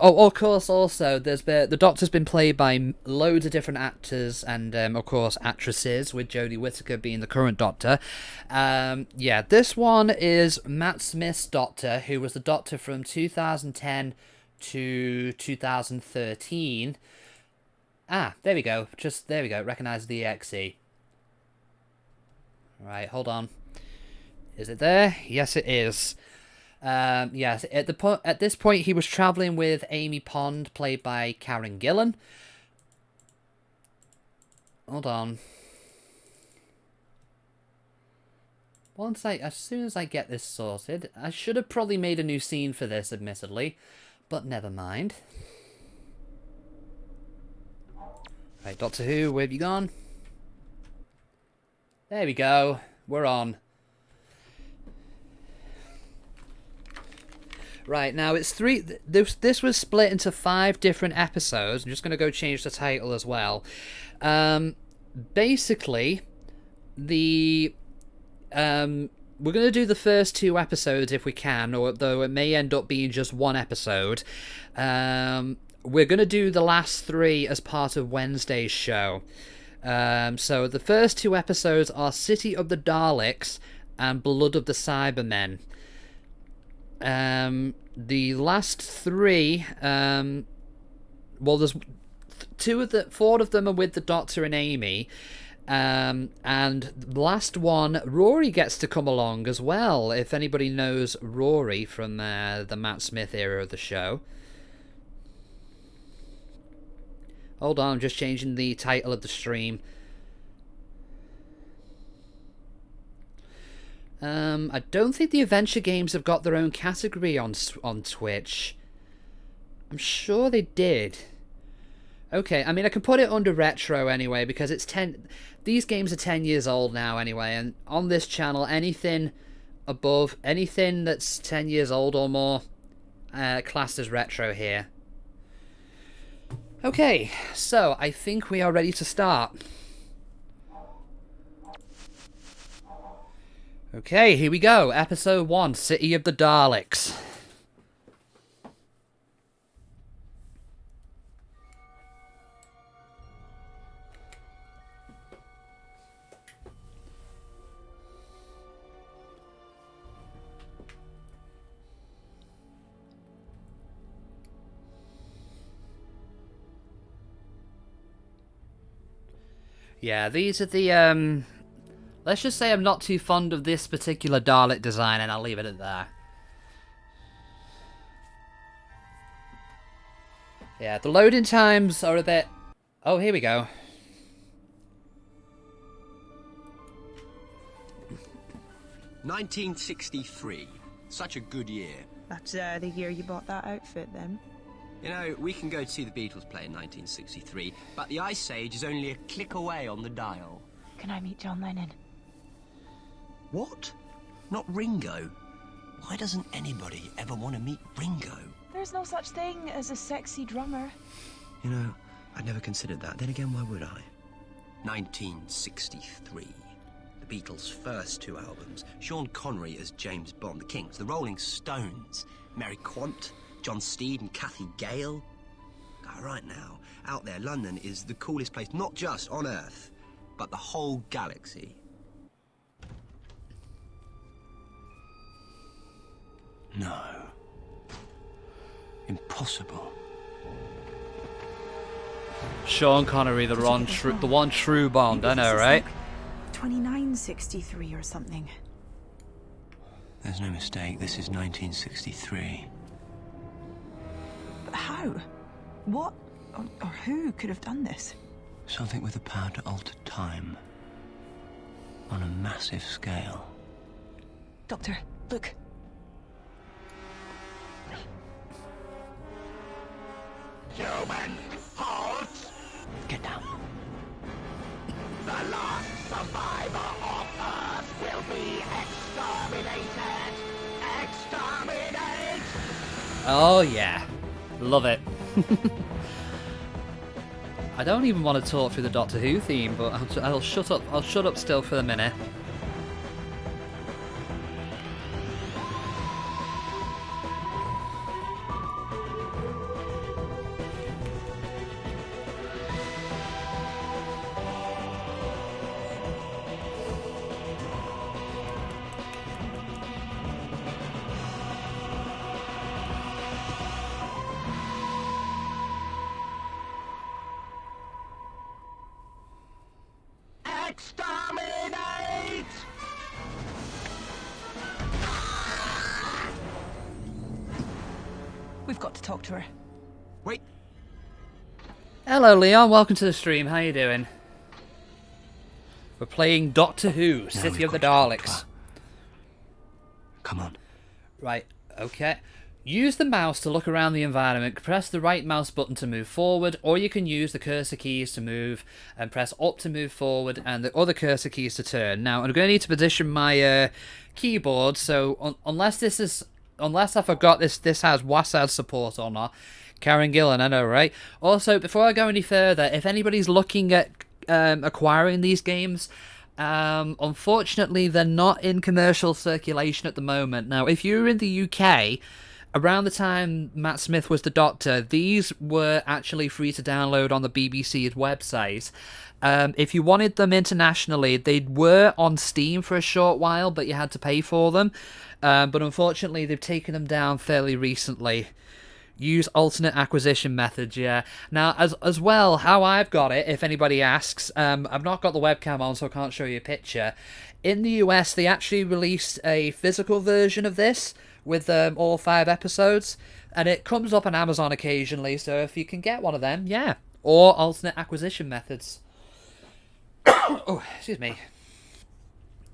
Oh, of course. Also, the Doctor's been played by loads of different actors and, of course, actresses. With Jodie Whittaker being the current Doctor. Yeah, this one is Matt Smith's Doctor, who was the Doctor from 2010 to 2013. Ah, there we go. There we go. Recognise the EXE. Right, hold on. Is it there? Yes, it is. Yes, at this point he was travelling with Amy Pond, played by Karen Gillan. Hold on. As soon as I get this sorted, I should have probably made a new scene for this, admittedly, but never mind. Right, Doctor Who, where have you gone? There we go. We're on. Right, now it's three. This was split into 5 different episodes. I'm just going to go change the title as well. Basically, we're going to do the first 2 episodes if we can, although it may end up being just 1 episode. We're going to do the last 3 as part of Wednesday's show. So the first 2 episodes are City of the Daleks and Blood of the Cybermen. The last 3, well, there's 4 of them are with the Doctor and Amy, and the last one, Rory gets to come along as well, if anybody knows Rory from the Matt Smith era of the show. Hold on, I'm just changing the title of the stream. I don't think the Adventure Games have got their own category on Twitch. I'm sure they did. Okay, I mean, I can put it under retro anyway, because it's 10... These games are 10 years old now anyway, and on this channel, anything that's 10 years old or more, classed as retro here. Okay, so I think we are ready to start. Okay, here we go. Episode 1, City of the Daleks. Yeah, these are the, let's just say I'm not too fond of this particular Dalek design, and I'll leave it at that. Yeah, the loading times are a bit... Oh, here we go. "1963. Such a good year. That's the year you bought that outfit, then? You know, we can go to see the Beatles play in 1963, but the Ice Age is only a click away on the dial." Can I meet John Lennon? What? Not Ringo? Why doesn't anybody ever want to meet Ringo? There's no such thing as a sexy drummer. You know, I'd never considered that. Then again, why would I? 1963. The Beatles' first 2 albums. Sean Connery as James Bond. The Kings, the Rolling Stones. Mary Quant, John Steed and Kathy Gale. Right now, out there, London is the coolest place, not just on Earth, but the whole galaxy. No. Impossible. Sean Connery, the one true Bond, I know, right? 2963 or something. There's no mistake, this is 1963. But how? What or who could have done this? Something with the power to alter time. On a massive scale. Doctor, look. Human, halt! Get down. The last survivor of Earth will be exterminated! Exterminate! Oh yeah, love it. I don't even want to talk through the Doctor Who theme, but I'll shut up. I'll shut up still for a minute. talk to her. Wait. Hello, Leon. Welcome to the stream. How you doing? We're playing Doctor Who, City we've of the got to talk to Daleks. her. Come on. Right, okay. Use the mouse to look around the environment. Press the right mouse button to move forward, or you can use the cursor keys to move, and press up to move forward, and the other cursor keys to turn. Now, I'm going to need to position my keyboard, so unless I forgot this has WASD support or not. Karen Gillan, I know, right? Also, before I go any further, if anybody's looking at acquiring these games, unfortunately they're not in commercial circulation at the moment. Now, if you're in the UK, around the time Matt Smith was the Doctor, these were actually free to download on the BBC's website. If you wanted them internationally, they were on Steam for a short while, but you had to pay for them. But unfortunately, they've taken them down fairly recently. Use alternate acquisition methods, yeah. Now, as well, how I've got it, if anybody asks, I've not got the webcam on, so I can't show you a picture. In the US, they actually released a physical version of this with all 5 episodes, and it comes up on Amazon occasionally, so if you can get one of them, yeah. Or alternate acquisition methods. Oh, excuse me.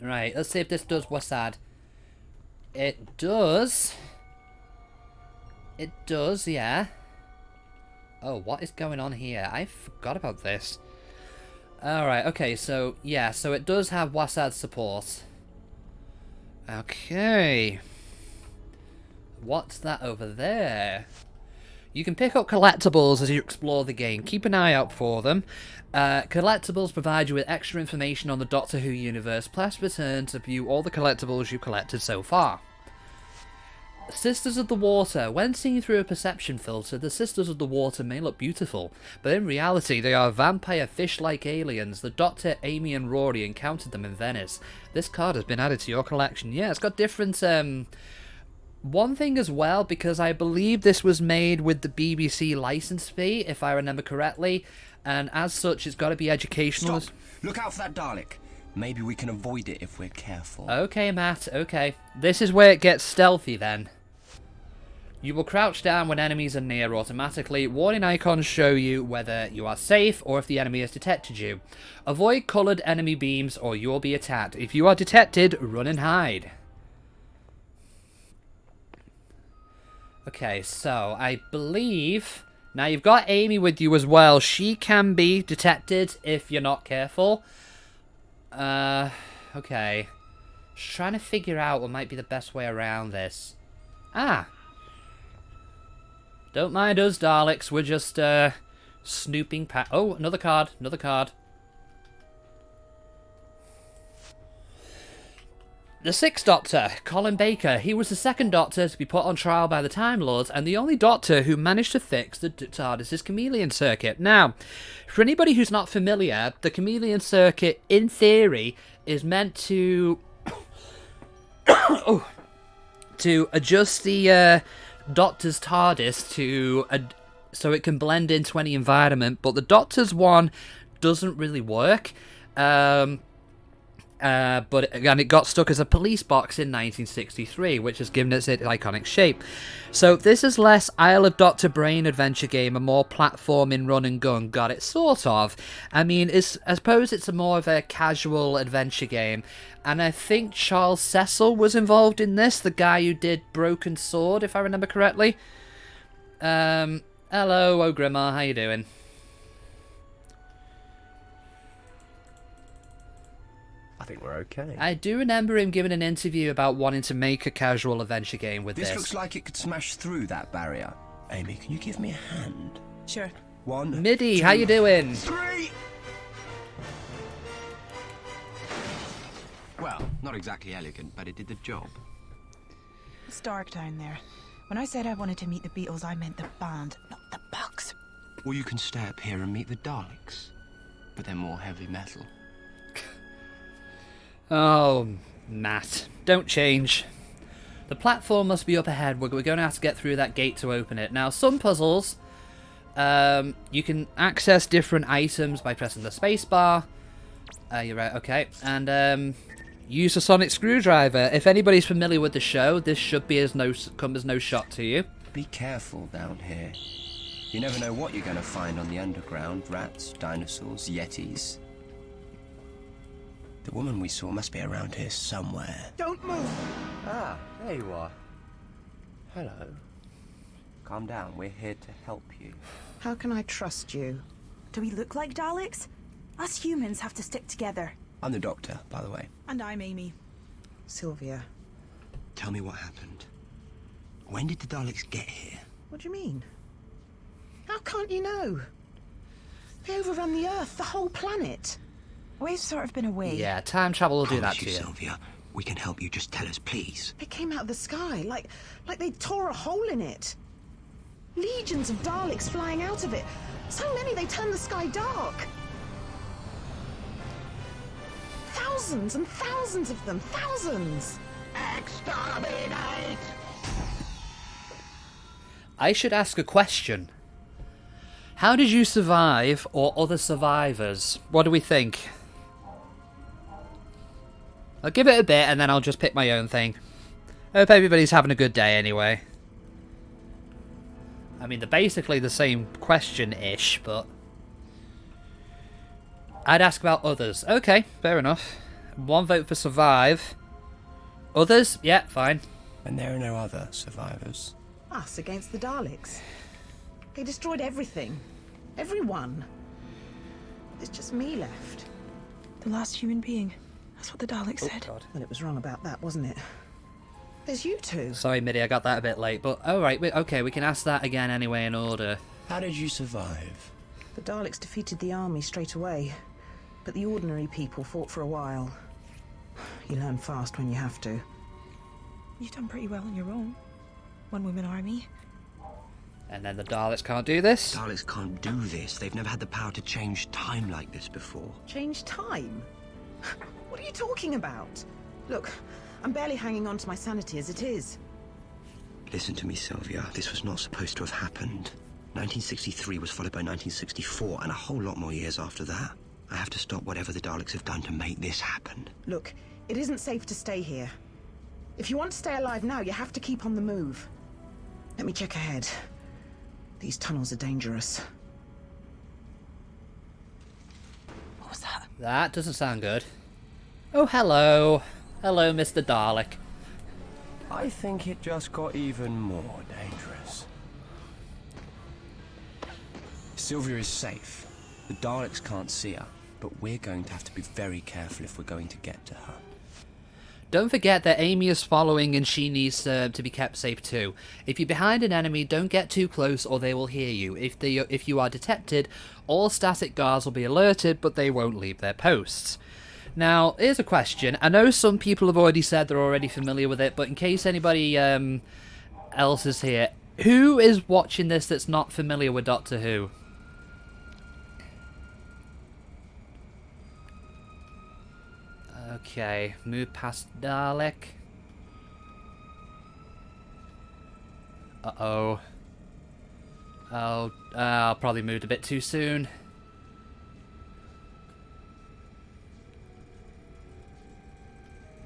Right, let's see if this does WASD. It does. It does, yeah. Oh, what is going on here? I forgot about this. Alright, okay, so, yeah, so it does have WASD support. Okay. What's that over there? You can pick up collectibles as you explore the game. Keep an eye out for them. Collectibles provide you with extra information on the Doctor Who universe. Press return to view all the collectibles you collected so far. Sisters of the Water. When seen through a perception filter, the Sisters of the Water may look beautiful, but in reality they are vampire fish-like aliens. The Doctor, Amy and Rory encountered them in Venice. This card has been added to your collection. Yeah, it's got different... One thing as well, because I believe this was made with the BBC license fee, if I remember correctly, and as such it's got to be educational. Stop. Look out for that Dalek. Maybe we can avoid it if we're careful. Okay, Matt, okay. This is where it gets stealthy then. You will crouch down when enemies are near automatically. Warning icons show you whether you are safe or if the enemy has detected you. Avoid coloured enemy beams or you will be attacked. If you are detected, run and hide. Okay, so I believe... Now you've got Amy with you as well. She can be detected if you're not careful. Okay. Just trying to figure out what might be the best way around this. Ah! Don't mind us, Daleks. We're just, snooping past... Oh, another card. Another card. The Sixth Doctor, Colin Baker. He was the second Doctor to be put on trial by the Time Lords, and the only Doctor who managed to fix the TARDIS's chameleon circuit. Now, for anybody who's not familiar, the chameleon circuit, in theory, is meant to... to adjust the, Doctor's TARDIS to so it can blend into any environment, but the Doctor's one doesn't really work. But again, it got stuck as a police box in 1963, which has given it its iconic shape. So this is less Isle of Dr. Brain adventure game, a more platforming run and gun. Got it, sort of. I mean, I suppose it's a more of a casual adventure game. And I think Charles Cecil was involved in this, the guy who did Broken Sword, if I remember correctly. Hello, Ogrimmar, how you doing? I think we're okay. I do remember him giving an interview about wanting to make a casual adventure game with this. This looks like it could smash through that barrier. Amy, can you give me a hand? Sure. 1, Midi, 2, how you doing? 3! Well, not exactly elegant, but it did the job. It's dark down there. When I said I wanted to meet the Beatles, I meant the band, not the bugs. Or you can stay up here and meet the Daleks. But they're more heavy metal. Oh, Matt, don't change. The platform must be up ahead. We're going to have to get through that gate to open it. Now, some puzzles, you can access different items by pressing the space bar. You're right, okay. And use a sonic screwdriver. If anybody's familiar with the show, this should be come as no shock to you. Be careful down here. You never know what you're going to find on the underground. Rats, dinosaurs, yetis. The woman we saw must be around here somewhere. Don't move! Ah, there you are. Hello. Calm down, we're here to help you. How can I trust you? Do we look like Daleks? Us humans have to stick together. I'm the doctor, by the way. And I'm Amy. Sylvia. Tell me what happened. When did the Daleks get here? What do you mean? How can't you know? They overrun the Earth, the whole planet. We've sort of been away. Yeah, time travel will do that Promise to you. Sylvia. We can help you, just tell us, please. They came out of the sky, like they tore a hole in it. Legions of Daleks flying out of it. So many they turned the sky dark. Thousands and thousands of them, thousands! Exterminate! I should ask a question. How did you survive, or other survivors? What do we think? I'll give it a bit, and then I'll just pick my own thing. I hope everybody's having a good day anyway. I mean, they're basically the same question-ish, but... I'd ask about others. Okay, fair enough. 1 vote for survive. Others? Yeah, fine. And there are no other survivors. Us against the Daleks. They destroyed everything. Everyone. There's just me left. The last human being. That's what the Daleks said. God. Well, it was wrong about that, wasn't it? There's you two. Sorry, Middy, I got that a bit late, but alright, okay, we can ask that again anyway in order. How did you survive? The Daleks defeated the army straight away, but the ordinary people fought for a while. You learn fast when you have to. You've done pretty well on your own. 1 woman army. And then the Daleks can't do this? Daleks can't do this. They've never had the power to change time like this before. Change time? What are you talking about? Look, I'm barely hanging on to my sanity as it is. Listen to me, Sylvia. This was not supposed to have happened. 1963 was followed by 1964, and a whole lot more years after that. I have to stop whatever the Daleks have done to make this happen. Look, it isn't safe to stay here. If you want to stay alive now, you have to keep on the move. Let me check ahead. These tunnels are dangerous. What was that? That doesn't sound good. Oh, hello. Hello, Mr. Dalek. I think it just got even more dangerous. Sylvia is safe. The Daleks can't see her, but we're going to have to be very careful if we're going to get to her. Don't forget that Amy is following and she needs to be kept safe too. If you're behind an enemy, don't get too close or they will hear you. If you are detected, all static guards will be alerted, but they won't leave their posts. Now, here's a question. I know some people have already said they're already familiar with it, but in case anybody else is here, who is watching this that's not familiar with Doctor Who? Okay, move past Dalek. Uh-oh. Oh, I'll probably moved a bit too soon.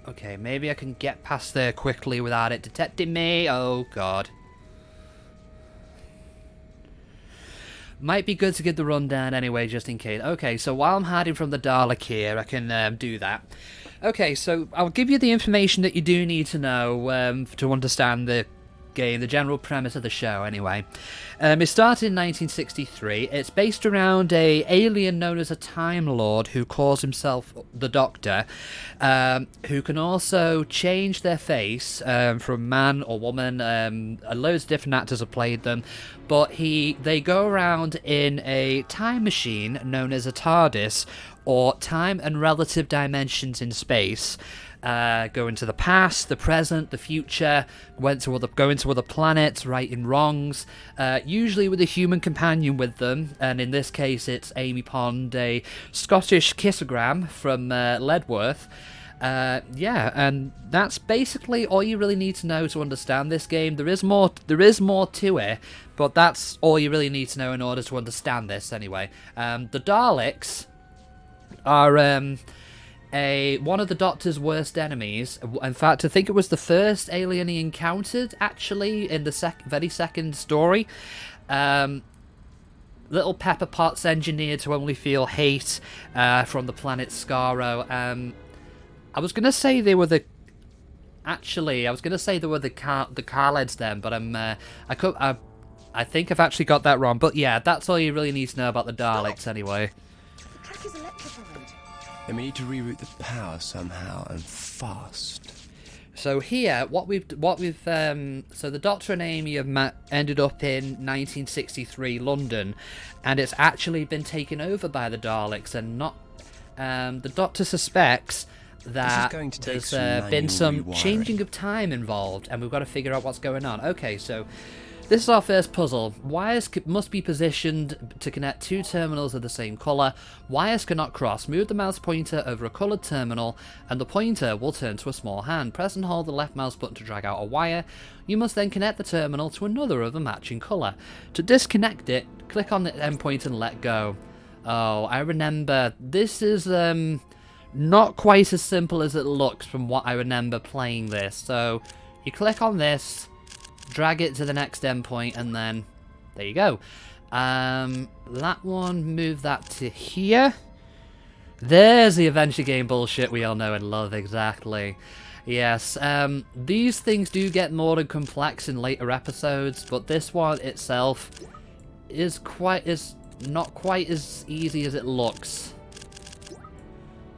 Okay, maybe I can get past there quickly without it detecting me. Oh, God. Might be good to get the rundown anyway, just in case. Okay, so while I'm hiding from the Dalek here, I can do that. Okay, so I'll give you the information that you do need to know to understand the game, the general premise of the show anyway. It started in 1963. It's based around a alien known as a Time Lord who calls himself the Doctor, who can also change their face from man or woman. Loads of different actors have played them, but they go around in a time machine known as a TARDIS, or time and relative dimensions in space. Go into the past, the present, the future, go into other planets, righting wrongs, usually with a human companion with them, and in this case it's Amy Pond, a Scottish kissogram from Ledworth. Yeah, and that's basically all you really need to know to understand this game. There is more to it, but that's all you really need to know in order to understand this anyway. The Daleks are one of the Doctor's worst enemies. In fact, I think it was the first alien he encountered, actually, in the very second story. Little Pepper Potts engineered to only feel hate from the planet Skaro. I was gonna say they were the. Actually, I was gonna say they were the Khaleds then, but I think I've actually got that wrong. But yeah, that's all you really need to know about the Daleks, anyway. The track is electrified. Then we need to reroute the power somehow, and fast. So here, so the Doctor and Amy have ended up in 1963 London, and it's actually been taken over by the Daleks, and not. The Doctor suspects that there's been some changing of time involved, and we've got to figure out what's going on. Okay, so this is our first puzzle. Wires must be positioned to connect two terminals of the same colour. Wires cannot cross. Move the mouse pointer over a coloured terminal, and the pointer will turn to a small hand. Press and hold the left mouse button to drag out a wire. You must then connect the terminal to another of a matching colour. To disconnect it, click on the endpoint and let go. Oh, I remember. This is not quite as simple as it looks from what I remember playing this. So you click on this, drag it to the next endpoint, and then there you go. That one, move that to here. There's the adventure game bullshit we all know and love, exactly. Yes, these things do get more and complex in later episodes, but this one itself is not quite as easy as it looks.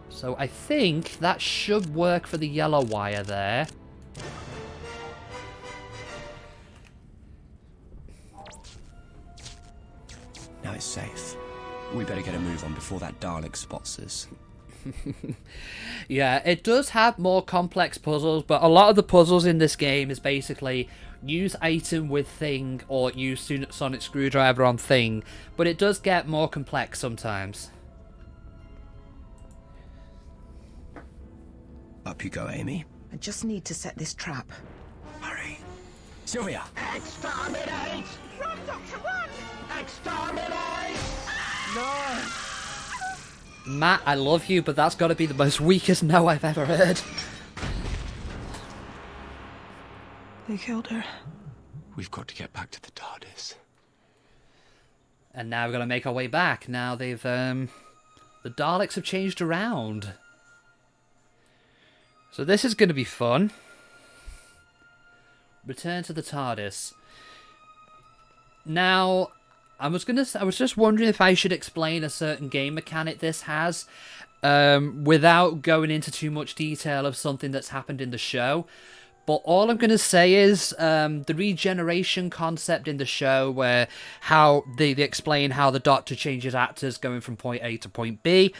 So I think that should work for the yellow wire there. Now it's safe. We better get a move on before that Dalek spots us. Yeah, it does have more complex puzzles, but a lot of the puzzles in this game is basically use item with thing or use sonic screwdriver on thing, but it does get more complex sometimes. Up you go, Amy. I just need to set this trap. Hurry. Sylvia! Exterminate! Run, Doctor, run! Exterminate! No! Matt, I love you, but that's got to be the most weakest no I've ever heard. They killed her. We've got to get back to the TARDIS. And now we're going to make our way back. Now they've, the Daleks have changed around. So this is going to be fun. Return to the TARDIS. Now, I was just wondering if I should explain a certain game mechanic this has, without going into too much detail of something that's happened in the show. But all I'm going to say is the regeneration concept in the show, where how they explain how the Doctor changes actors going from point A to point B.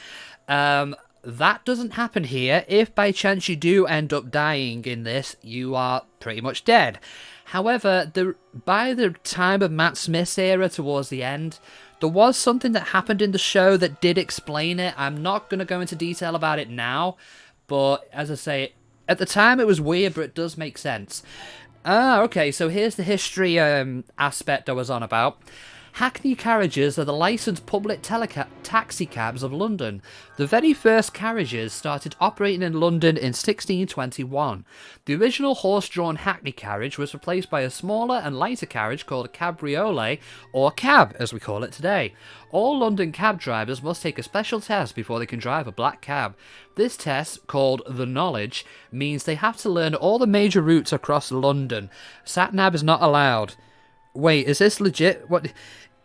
That doesn't happen here. If by chance you do end up dying in this, you are pretty much dead. However, by the time of Matt Smith's era towards the end, there was something that happened in the show that did explain it. I'm not going to go into detail about it now, but as I say, at the time it was weird, but it does make sense. Okay, so here's the history aspect I was on about. Hackney carriages are the licensed public taxi cabs of London. The very first carriages started operating in London in 1621. The original horse-drawn hackney carriage was replaced by a smaller and lighter carriage called a cabriolet, or cab as we call it today. All London cab drivers must take a special test before they can drive a black cab. This test, called the Knowledge, means they have to learn all the major routes across London. Sat-nav is not allowed. Wait, is this legit? What?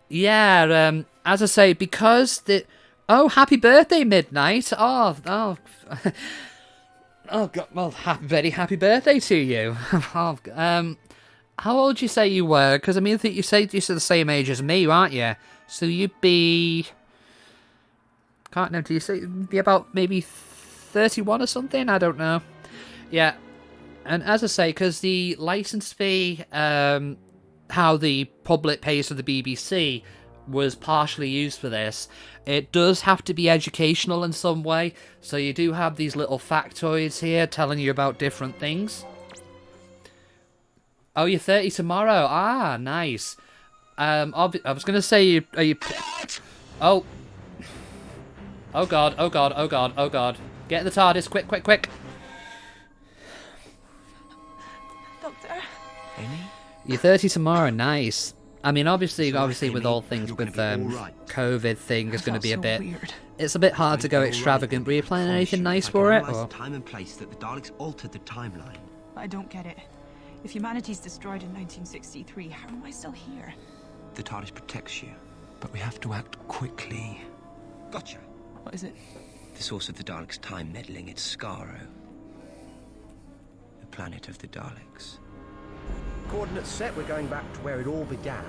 Yeah, as I say, because the... Oh, happy birthday, Midnight! Oh, oh God, well, very happy birthday to you. Oh, how old did you say you were? Because, I mean, I think you said you're the same age as me, aren't you? So you'd be... Can't know, do you say... Be about maybe 31 or something? I don't know. Yeah, and as I say, because the license fee... how the public pays for the BBC was partially used for this. It does have to be educational in some way, so you do have these little factoids here telling you about different things. Oh, you're 30 tomorrow. Ah, nice. I was going to say, are you... Oh. Oh god, oh god, oh god, oh god. Get in the TARDIS, quick, quick, quick. Doctor? Amy? You're 30 tomorrow, nice. I mean, obviously with all things You're with gonna be all right. COVID thing is going to be a so bit. weird. It's a bit hard to go Going to be all extravagant. right. Were you planning anything nice If I for it? analyse Or? the time and place that the Daleks altered the timeline. I don't get it. If humanity's destroyed in 1963, how am I still here? The TARDIS protects you, but we have to act quickly. Gotcha. What is it? The source of the Daleks' time meddling, it's Skaro. The planet of the Daleks. Coordinates set, we're going back to where it all began.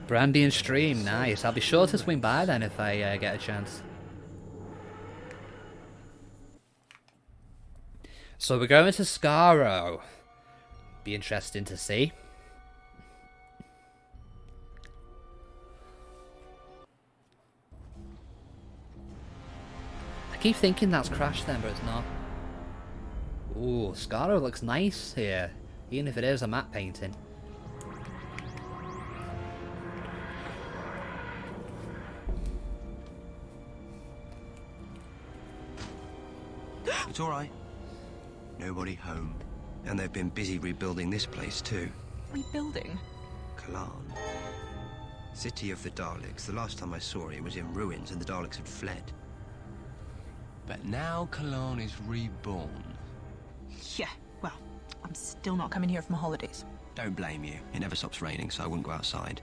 Brandy and stream, nice. I'll be sure to swing by then if I get a chance. So we're going to Skaro. Be interesting to see. I keep thinking that's Crash then, but it's not. Ooh, Skaro looks nice here, even if it is a matte painting. It's all right. Nobody home. And they've been busy rebuilding this place too. Rebuilding? Kalan. City of the Daleks. The last time I saw it, it was in ruins and the Daleks had fled. But now Kalan is reborn. Yeah, well, I'm still not coming here for my holidays. Don't blame you. It never stops raining, so I wouldn't go outside.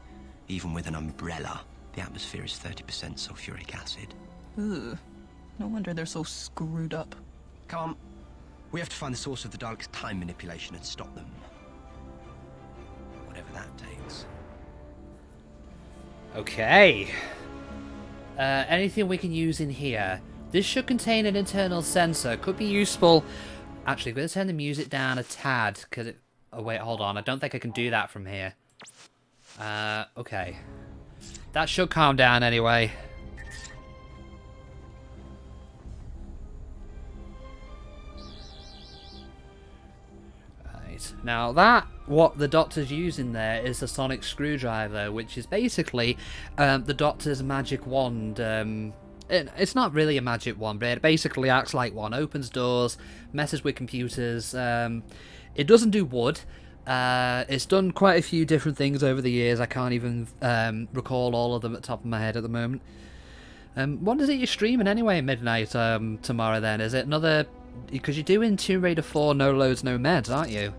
Even with an umbrella, the atmosphere is 30% sulfuric acid. Ugh. No wonder they're so screwed up. Come on. We have to find the source of the Daleks' time manipulation and stop them. Whatever that takes. Okay. Anything we can use in here? This should contain an internal sensor. Could be useful. Actually, I'm going to turn the music down a tad. Cause it... Oh, wait, hold on. I don't think I can do that from here. Okay. That should calm down anyway. Now that, what the Doctor's using there is a sonic screwdriver, which is basically the Doctor's magic wand. It's not really a magic wand, but it basically acts like one. Opens doors, messes with computers. It doesn't do wood. It's done quite a few different things over the years. I can't even recall all of them at the top of my head at the moment. What is it you're streaming anyway, midnight tomorrow then? Is it another... Because you're doing Tomb Raider 4 No Loads No Meds, aren't you?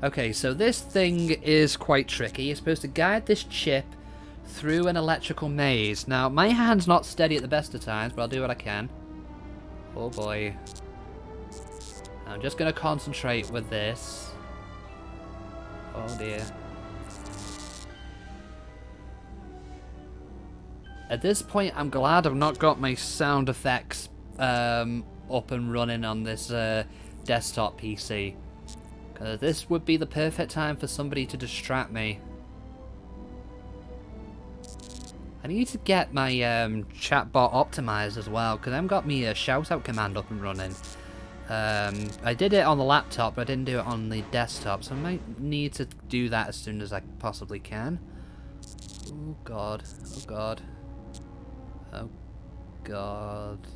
Okay, so this thing is quite tricky. You're supposed to guide this chip through an electrical maze. Now, my hand's not steady at the best of times, but I'll do what I can. Oh boy. I'm just going to concentrate with this. Oh dear. At this point, I'm glad I've not got my sound effects up and running on this desktop PC. Because this would be the perfect time for somebody to distract me. I need to get my chatbot optimized as well, because I haven't got me a shout-out command up and running. I did it on the laptop, but I didn't do it on the desktop, so I might need to do that as soon as I possibly can. Oh god, oh god. Oh god.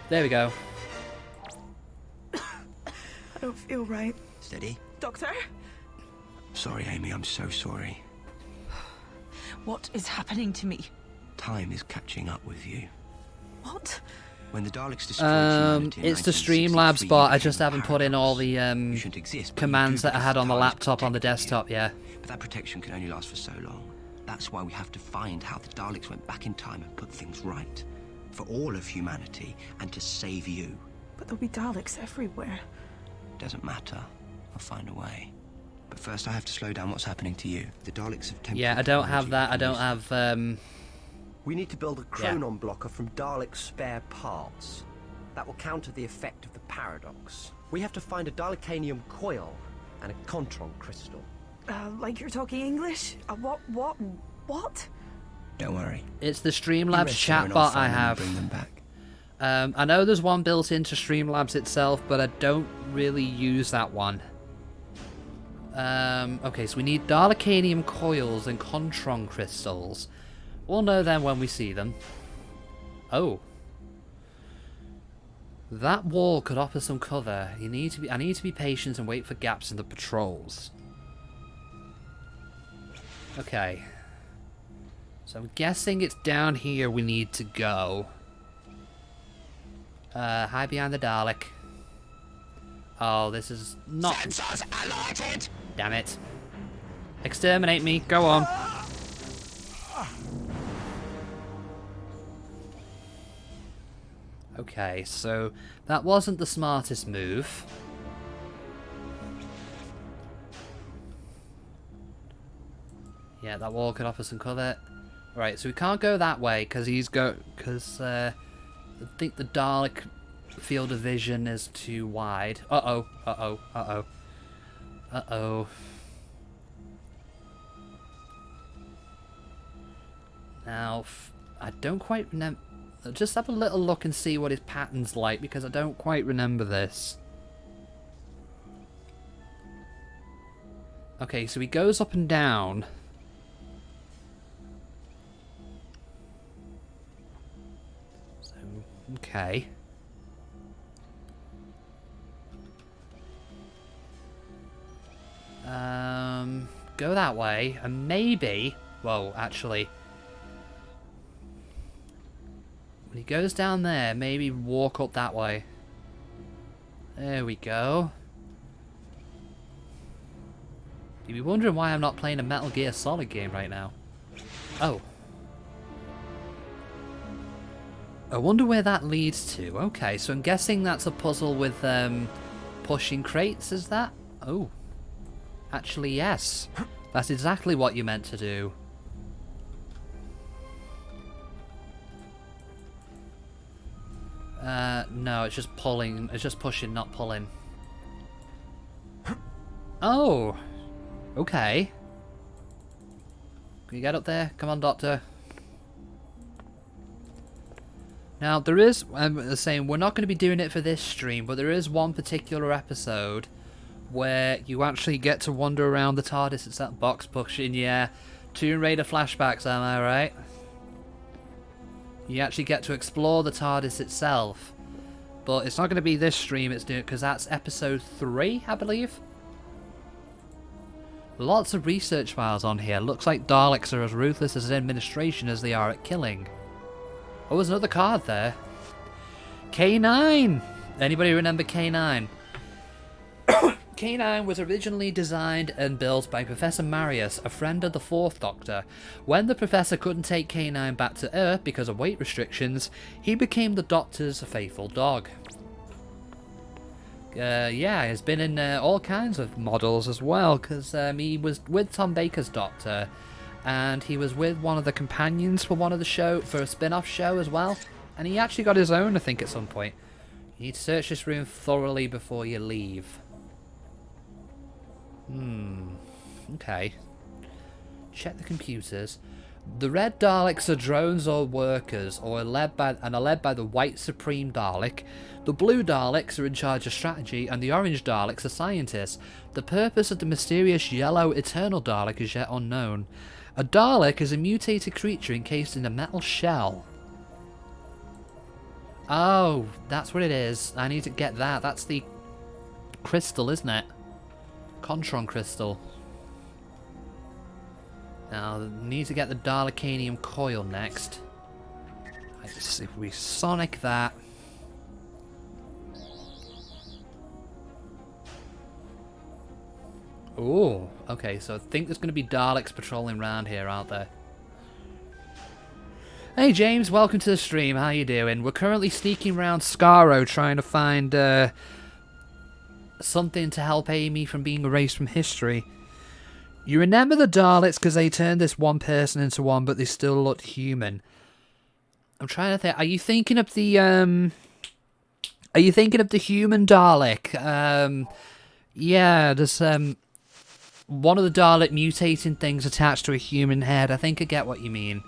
There we go. I don't feel right. Steady. Doctor? Sorry, Amy, I'm so sorry. What is happening to me? Time is catching up with you. What? When the Daleks destroyed humanity in It's the 1963, Streamlabs bot. I you just became a haven't put in all the You shouldn't exist, but you commands do that I because had on the TARDIS laptop on the protected you. desktop, yeah. But that protection can only last for so long. That's why we have to find how the Daleks went back in time and put things right. For all of humanity, and to save you. But there'll be Daleks everywhere. Doesn't matter. I'll find a way. But first I have to slow down what's happening to you. The Daleks have temporary Yeah, I don't have that. I don't technology. have, We need to build a chronon blocker from Dalek spare parts. That will counter the effect of the paradox. We have to find a Dalekanium coil and a Contron crystal. Like you're talking English? What? Don't worry. It's the Streamlabs Rest here and I'll chatbot I find them and have. Bring them back. I know there's one built into Streamlabs itself, but I don't really use that one. Okay, so we need Dalekanium coils and Contron crystals. We'll know then when we see them. Oh. That wall could offer some cover. I need to be patient and wait for gaps in the patrols. Okay. So I'm guessing it's down here we need to go. Hide behind the Dalek. Oh, this is not... Sensors alerted! Damn it. Exterminate me. Go on. Okay, so that wasn't the smartest move. Yeah, that wall could offer some cover. Right, so we can't go that way because I think the Dalek field of vision is too wide. Uh-oh, uh-oh, uh-oh. Uh-oh. Now, I don't quite remember... Just have a little look and see what his pattern's like, because I don't quite remember this. Okay, so he goes up and down. So, okay. Go that way, and maybe... Well, actually... When he goes down there, maybe walk up that way. There we go. You'd be wondering why I'm not playing a Metal Gear Solid game right now. Oh. I wonder where that leads to. Okay, so I'm guessing that's a puzzle with pushing crates, is that? Oh. Actually, yes. That's exactly what you meant to do. No, it's just pulling. It's just pushing, not pulling. Oh! Okay. Can you get up there? Come on, Doctor. Now, there is... I'm saying we're not going to be doing it for this stream, but there is one particular episode where you actually get to wander around the TARDIS. It's that box pushing, yeah. Tomb Raider flashbacks, am I right? You actually get to explore the TARDIS itself. But it's not going to be this stream, it's doing because that's episode 3, I believe. Lots of research files on here. Looks like Daleks are as ruthless as an administration as they are at killing. Oh, there's another card there. K9! Anybody remember K9? K9 was originally designed and built by Professor Marius, a friend of the 4th Doctor. When the Professor couldn't take K9 back to Earth because of weight restrictions, he became the Doctor's faithful dog. Yeah, he's been in all kinds of models as well, because he was with Tom Baker's Doctor, and he was with one of the companions for one of the show, for a spin-off show as well, and he actually got his own, I think, at some point. You need to search this room thoroughly before you leave. Okay. Check the computers. The red Daleks are drones or workers, or are led by the white Supreme Dalek. The blue Daleks are in charge of strategy, and the orange Daleks are scientists. The purpose of the mysterious yellow Eternal Dalek is yet unknown. A Dalek is a mutated creature encased in a metal shell. Oh, that's what it is. I need to get that. That's the crystal, isn't it? Contron crystal. Now, need to get the Dalekanium coil next. If we sonic that. Oh, okay, so I think there's going to be Daleks patrolling around here, aren't there? Hey James, welcome to the stream, how you doing? We're currently sneaking around Skaro trying to find something to help Amy from being erased from history. You remember the Daleks because they turned this one person into one, but they still looked human. I'm trying to think. Are you thinking of the human Dalek? Yeah, there's one of the Dalek mutating things attached to a human head. I think I get what you mean.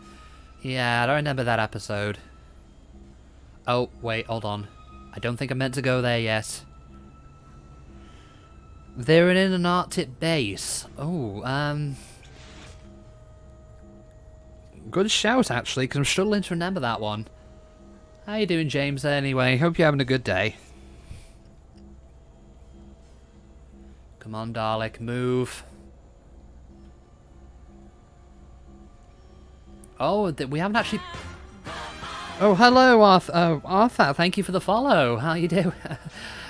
Yeah, I don't remember that episode. Oh, wait, hold on. I don't think I meant to go there yet. They're in an Arctic base. Oh, good shout, actually, because I'm struggling to remember that one. How you doing, James, anyway? Hope you're having a good day. Come on, Dalek, move. Oh, we haven't actually... Oh, hello, Arthur, thank you for the follow. How you doing?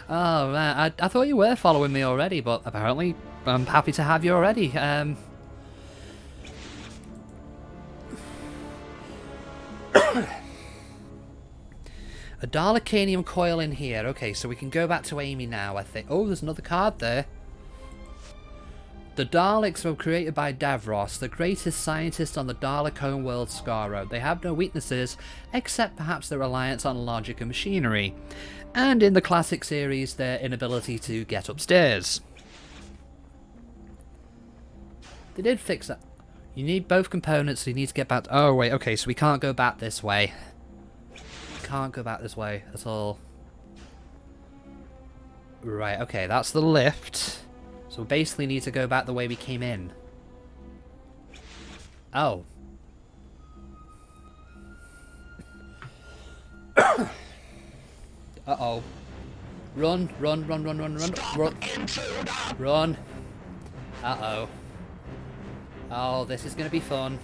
Oh, man, I thought you were following me already, but apparently I'm happy to have you already. A Dalekanium coil in here. Okay, so we can go back to Amy now, I think. Oh, there's another card there. The Daleks were created by Davros, the greatest scientist on the Dalek homeworld Skaro. They have no weaknesses, except perhaps their reliance on logic and machinery. And in the classic series, their inability to get upstairs. They did fix that. You need both components, so you need to get back... Oh, wait, okay, so we can't go back this way. Can't go back this way at all. Right, okay, that's the lift. So we basically need to go back the way we came in. Oh. Uh-oh. Run, run, run, run, run, run, run. Run. Uh-oh. Oh, this is going to be fun.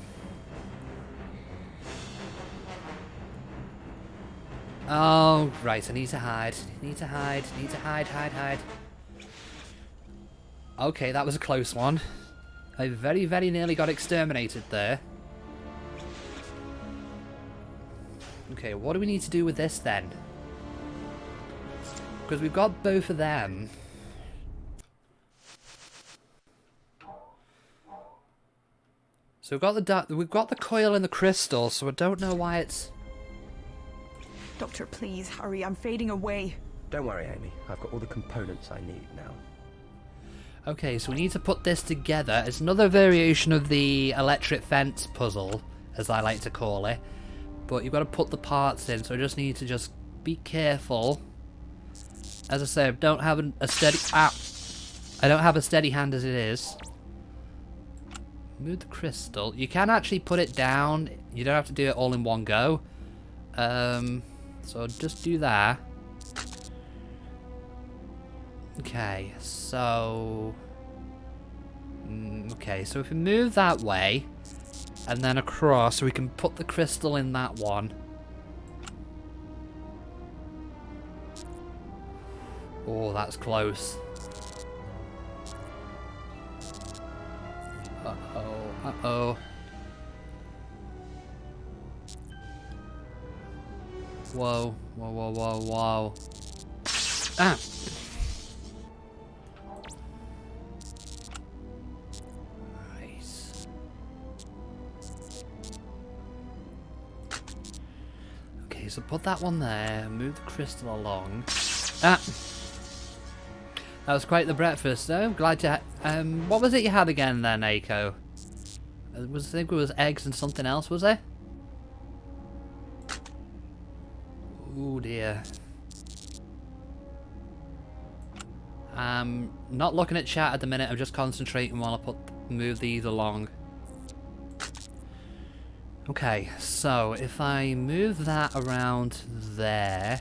Oh, right, I need to hide. Need to hide. Need to hide, hide, hide. Okay, that was a close one. I very, very nearly got exterminated there. Okay, what do we need to do with this then? Because we've got both of them. So we've got the coil and the crystal, so I don't know why it's... Doctor, please, hurry. I'm fading away. Don't worry, Amy. I've got all the components I need now. Okay, so we need to put this together. It's another variation of the electric fence puzzle, as I like to call it. But you've got to put the parts in, so I just need to just be careful. As I say, I don't have a steady... Ah! I don't have a steady hand as it is. Move the crystal. You can actually put it down. You don't have to do it all in one go. So just do that. Okay, so... okay, so if we move that way, and then across, we can put the crystal in that one. Oh, that's close. Uh-oh, uh-oh. Whoa, whoa, whoa, whoa, whoa. Ah! Nice. Okay, so put that one there, move the crystal along. Ah! That was quite the breakfast, though. Glad to what was it you had again then, Aiko? I think it was eggs and something else, was it? Oh dear. I'm not looking at chat at the minute, I'm just concentrating while I move these along. Okay, so if I move that around there...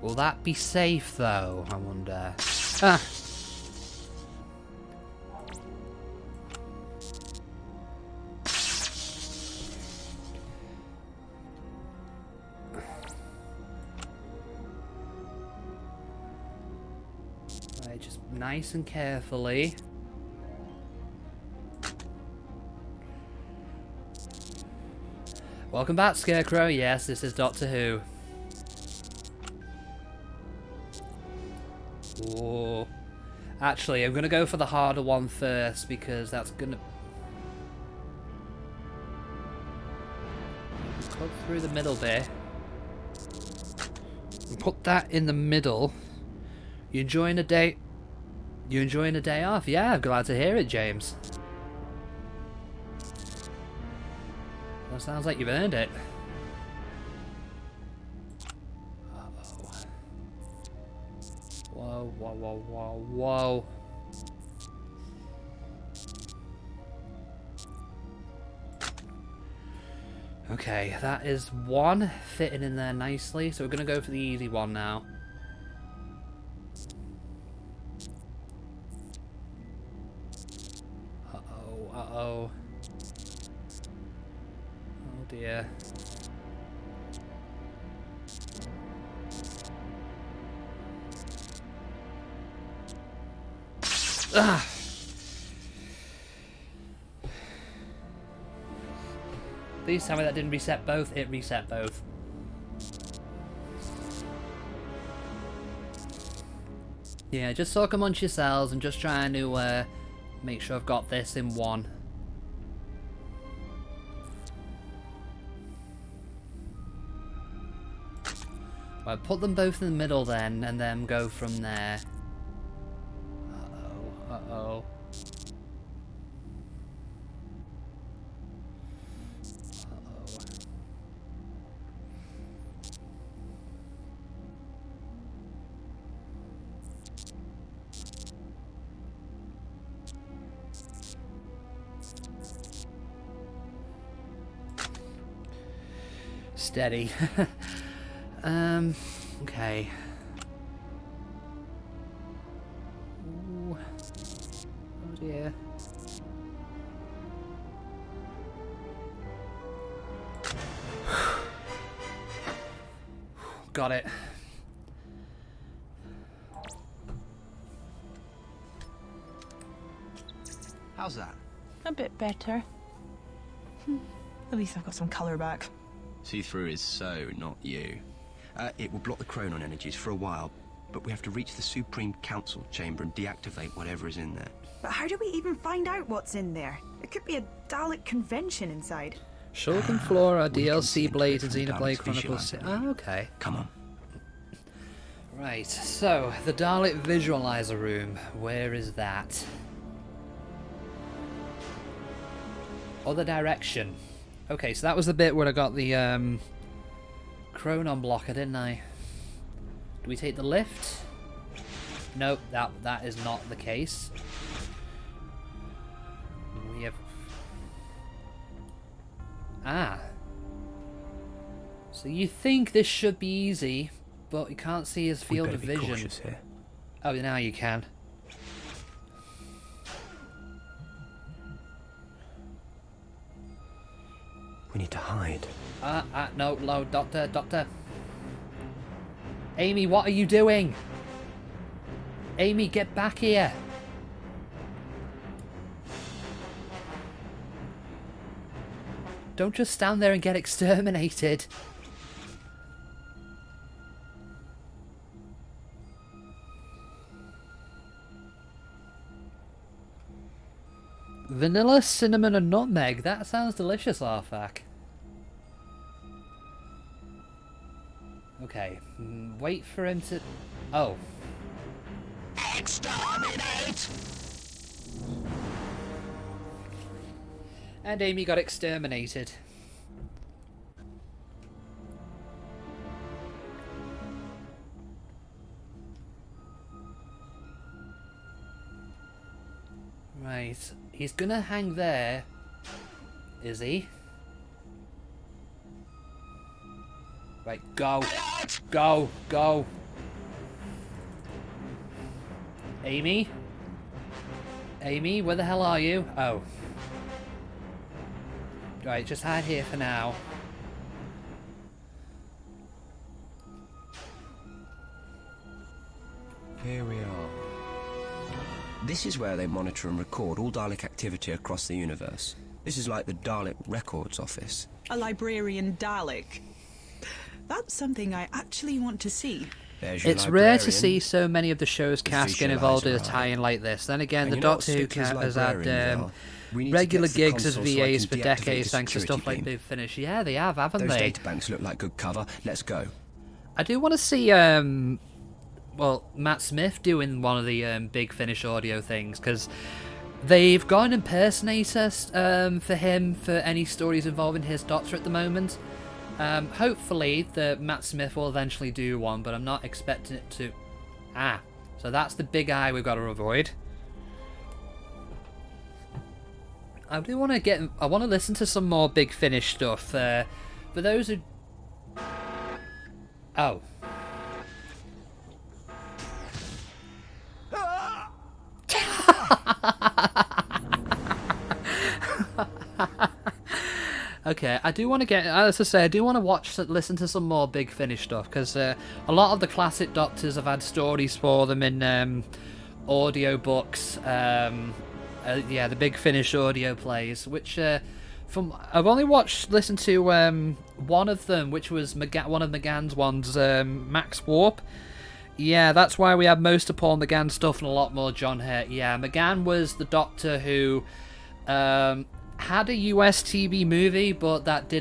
will that be safe though, I wonder? Ah! Right, just nice and carefully. Welcome back, Scarecrow. Yes, this is Doctor Who. Oh, actually, I'm gonna go for the harder one first because that's gonna cut through the middle bit. Put that in the middle. You enjoying a day? You enjoying a day off? Yeah, I'm glad to hear it, James. That sounds like you've earned it. Whoa, whoa, whoa, whoa, whoa. Okay, that is one fitting in there nicely. So we're going to go for the easy one now. Uh-oh, uh-oh. Oh dear. Ah! Please tell me that didn't reset both. It reset both. Yeah, just soak amongst yourselves and just trying to make sure I've got this in one. Well, put them both in the middle then, and then go from there. Uh-oh, uh-oh. Steady. Okay. Ooh. Oh dear. Got it. How's that? A bit better. At least I've got some colour back. See-through is so not you. It will block the chronon energies for a while, but we have to reach the Supreme Council chamber and deactivate whatever is in there. But how do we even find out what's in there? It could be a Dalek convention inside. Shulk and Flora, We can see DLC Blades, and from the Xenoblade Daleks' Chronicles. visualizer. Ah, okay. Come on. Right, so, the Dalek Visualizer Room. Where is that? Other direction. Okay, so that was the bit where I got the chronon blocker, didn't I? Do we take the lift? Nope, that is not the case. We have... Ah. So you think this should be easy, but you can't see his field of vision. Cautious here. Oh, now you can. We need to hide. No, Doctor. Amy, what are you doing? Amy, get back here. Don't just stand there and get exterminated. Vanilla, cinnamon and nutmeg. That sounds delicious, Arfak. Okay. Wait for him to... Oh. Exterminate! And Amy got exterminated. Right. He's gonna hang there. Is he? Right, go. Go. Go. Amy? Amy, where the hell are you? Oh. Right, just hide here for now. Here we are. This is where they monitor and record all Dalek activity across the universe. This is like the Dalek Records Office. A librarian Dalek. That's something I actually want to see. There's your It's rare to librarian. see so many of the show's cast get involved in a visualizer, tie-in like this. Then again, And the you know what Doctor Who Sticky's has had librarians are? We need to regular get to the gigs as console so I VAs can for deactivate decades the thanks to security stuff like beam. Big Finish. Yeah, they have, haven't Those they? databanks look like good cover. Let's go. I do want to see, well, Matt Smith doing one of the Big Finish audio things, because they've got an impersonator for him for any stories involving his Doctor at the moment. Hopefully, the Matt Smith will eventually do one, but I'm not expecting it to... Ah, so that's the big eye we've got to avoid. I do want to get. I want to listen to some more Big Finish stuff. For those who. Oh. Okay, I do want to get, as I say, I do want to listen to some more Big Finish stuff, because a lot of the classic Doctors have had stories for them in audio books. Yeah, the Big Finish audio plays, which I've only listened to one of them, which was one of McGann's ones, Max Warp. Yeah, that's why we have most of Paul McGann stuff and a lot more John Hurt. Yeah, McGann was the Doctor who had a US TV movie, but that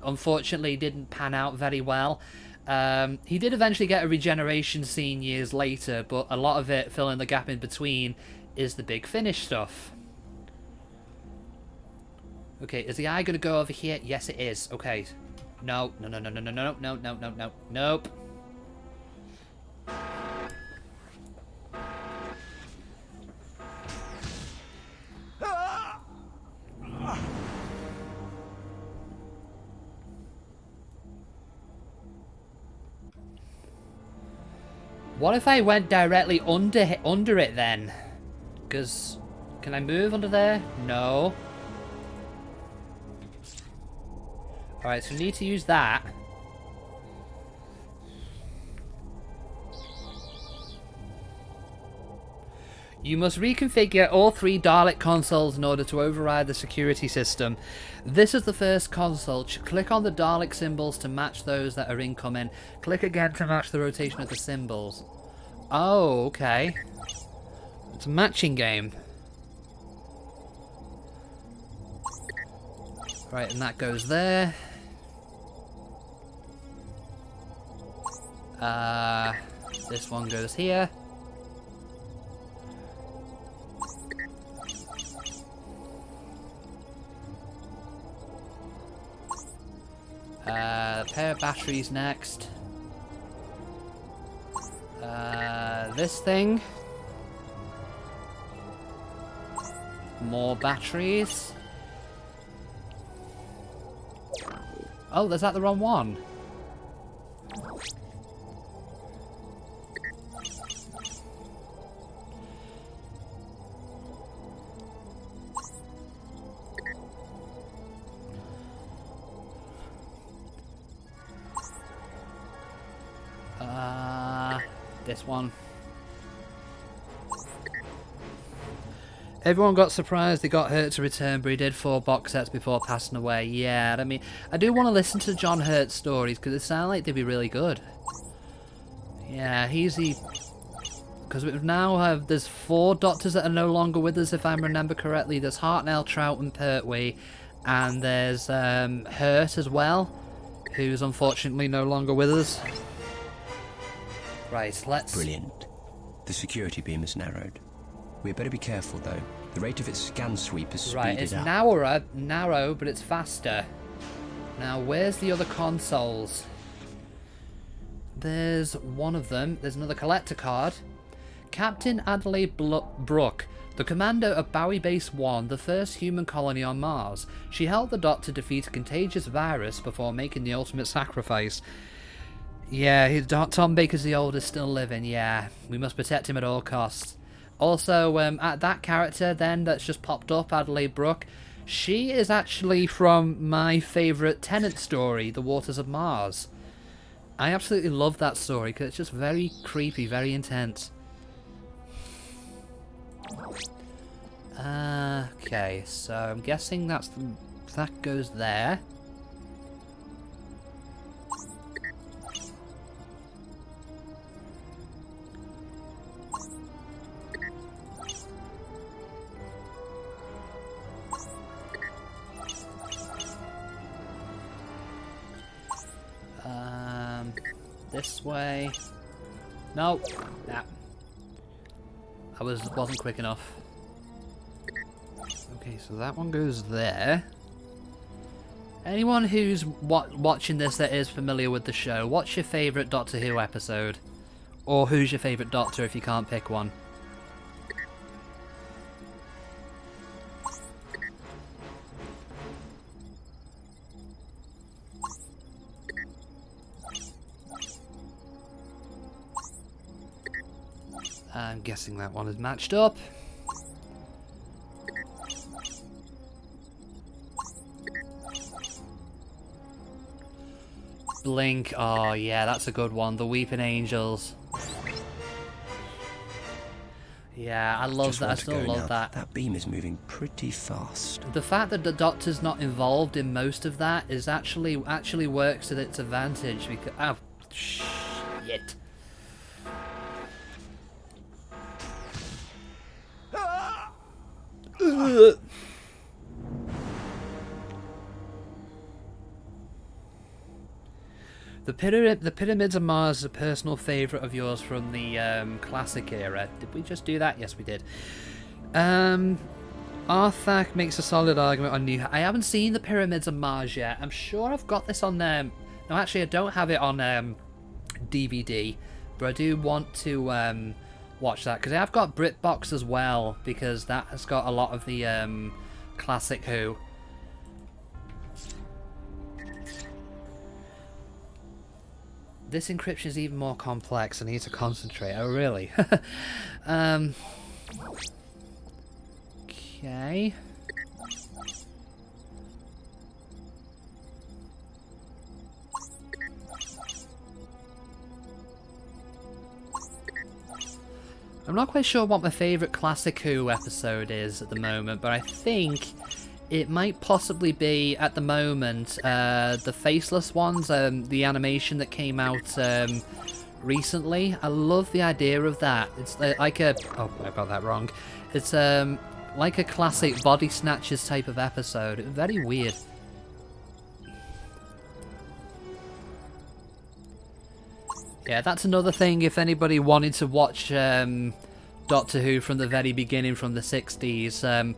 unfortunately didn't pan out very well. He did eventually get a regeneration scene years later, but a lot of it, filling the gap in between, is the Big Finish stuff. Okay, is the eye going to go over here? Yes, it is. Okay. No. Nope. What if I went directly under it then? Because, can I move under there? No. Alright, so we need to use that. You must reconfigure all 3 Dalek consoles in order to override the security system. This is the first console. Click on the Dalek symbols to match those that are incoming. Click again to match the rotation of the symbols. Oh, okay. It's a matching game. Right, and that goes there. This one goes here. Pair of batteries next. This thing. More batteries. Oh, is that the wrong one? This one. Everyone got surprised they got Hurt to return, but he did 4 box sets before passing away. Yeah, I mean, I do want to listen to John Hurt's stories because they sound like they'd be really good. Yeah, he's the... Because we now have... There's 4 Doctors that are no longer with us, if I remember correctly. There's Hartnell, Trout, and Pertwee. And there's Hurt as well, who's unfortunately no longer with us. Right, let's... Brilliant. The security beam is narrowed. We better be careful, though. The rate of its scan sweep is speeded up. Right, it's narrow, but it's faster. Now, where's the other consoles? There's one of them. There's another collector card. Captain Adelaide Brooke, the commander of Bowie Base 1, the first human colony on Mars. She helped the Doctor defeat a contagious virus before making the ultimate sacrifice. Yeah, Tom Baker's the oldest still living, yeah. We must protect him at all costs. Also, at that character then that's just popped up, Adelaide Brooke, she is actually from my favourite Tennant story, The Waters of Mars. I absolutely love that story because it's just very creepy, very intense. Okay, so I'm guessing that goes there. This way. No. Nah. I wasn't quick enough. Okay, so that one goes there. Anyone who's watching this that is familiar with the show, what's your favourite Doctor Who episode? Or who's your favourite Doctor if you can't pick one? I'm guessing that one is matched up. Blink. Oh, yeah, that's a good one. The Weeping Angels. Yeah, I love Just that. I want to still go love now. that. That beam is moving pretty fast. The fact that the Doctor's not involved in most of that is actually works to its advantage because... Oh, shit. The Pyramids of Mars is a personal favourite of yours from the classic era. Did we just do that? Yes, we did. Arthak makes a solid argument on New... I haven't seen the Pyramids of Mars yet. I'm sure I've got this on... No, actually, I don't have it on DVD. But I do want to watch that. Because I've got BritBox as well. Because that has got a lot of the classic Who. This encryption is even more complex. I need to concentrate. Oh, really? Okay. I'm not quite sure what my favourite Classic Who episode is at the moment, but I think it might possibly be, at the moment, the Faceless ones, the animation that came out recently. I love the idea of that. It's like a... Oh, I got that wrong. It's like a classic Body Snatchers type of episode. Very weird. Yeah, that's another thing if anybody wanted to watch Doctor Who from the very beginning, from the 60s.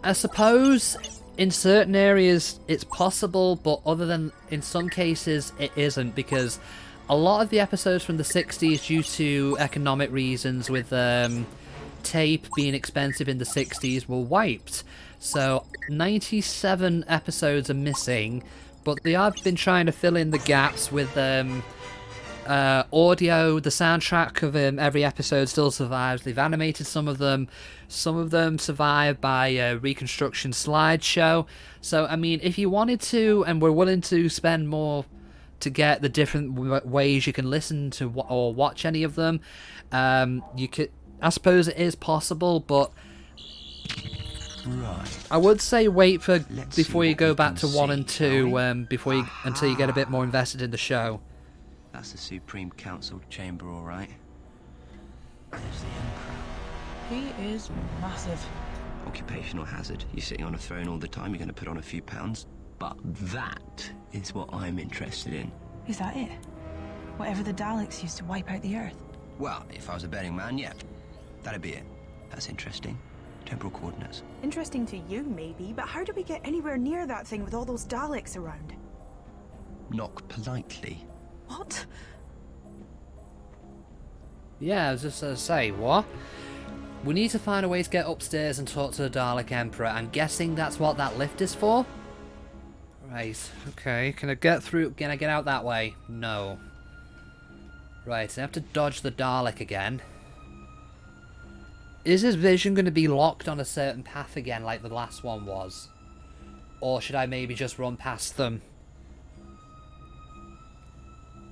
I suppose in certain areas it's possible, but other than in some cases it isn't, because a lot of the episodes from the 60s, due to economic reasons with tape being expensive in the 60s, were wiped. So 97 episodes are missing, but they have been trying to fill in the gaps with audio. The soundtrack of every episode still survives. They've animated some of them. Some of them survive by reconstruction slideshow. So, I mean, if you wanted to, and were willing to spend more to get the different ways you can listen to or watch any of them, you could. I suppose it is possible, but Right. I would say wait for Let's before see you what go we back can to 1 see, and shall 2, we? before you until you get a bit more invested in the show. That's the Supreme Council chamber, all right. There's the Emperor. He is massive. Occupational hazard. You're sitting on a throne all the time, you're going to put on a few pounds. But that is what I'm interested in. Is that it? Whatever the Daleks used to wipe out the Earth? Well, if I was a betting man, yeah. That'd be it. That's interesting. Temporal coordinates. Interesting to you, maybe, but how do we get anywhere near that thing with all those Daleks around? Knock politely. What? Yeah, I was just going to say, what? We need to find a way to get upstairs and talk to the Dalek Emperor. I'm guessing that's what that lift is for? Right, okay. Can I get through? Can I get out that way? No. Right, I have to dodge the Dalek again. Is his vision going to be locked on a certain path again like the last one was? Or should I maybe just run past them?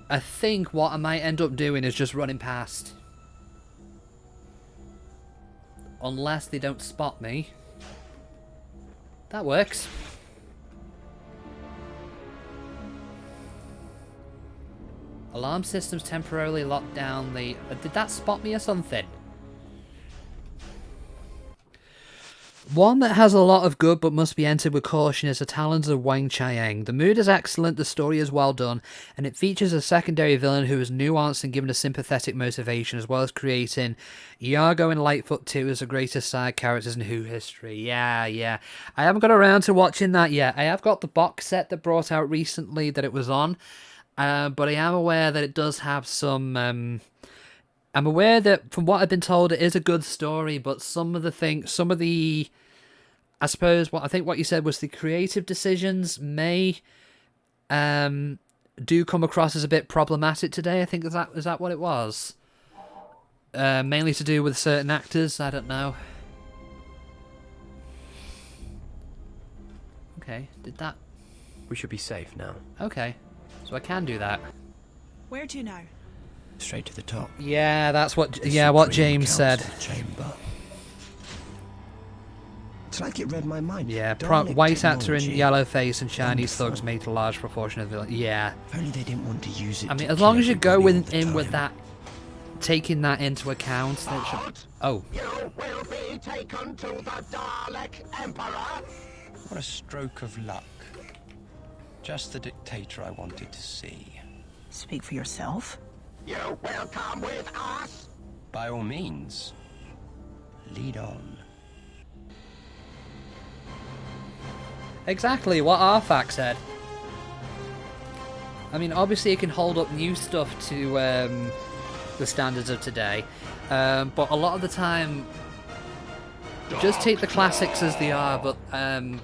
I think what I might end up doing is just running past. Unless they don't spot me. That works. Alarm systems temporarily locked down the... did that spot me or something? One that has a lot of good but must be entered with caution is The Talons of Wang Chiang. The mood is excellent, the story is well done, and it features a secondary villain who is nuanced and given a sympathetic motivation, as well as creating Iago and Lightfoot 2 as the greatest side characters in Who history. Yeah. I haven't got around to watching that yet. I have got the box set that brought out recently that it was on, but I am aware that it does have some... I'm aware that, from what I've been told, it is a good story, but some of the, I suppose, what you said was the creative decisions may do come across as a bit problematic today. I think is that what it was. Mainly to do with certain actors, I don't know. Okay, did that... We should be safe now. Okay, so I can do that. Where to now? Straight to the top. Yeah, that's what... The Yeah, what Supreme James said. Council Chamber. It's like it read my mind. Yeah, Dalek white actor in technology. yellow face and Chinese Wonderful. thugs made a large proportion of the... Yeah. If only they didn't want to use it. I mean, to as long kill as you go everybody all the in with time. that... Taking that into account, then it should... Oh. You will be taken to the Dalek Emperor. What a stroke of luck. Just the dictator I wanted to see. Speak for yourself. You will come with us. By all means, lead on. Exactly what Arfak said. I mean, obviously it can hold up new stuff to the standards of today, but a lot of the time, just take the classics as they are. But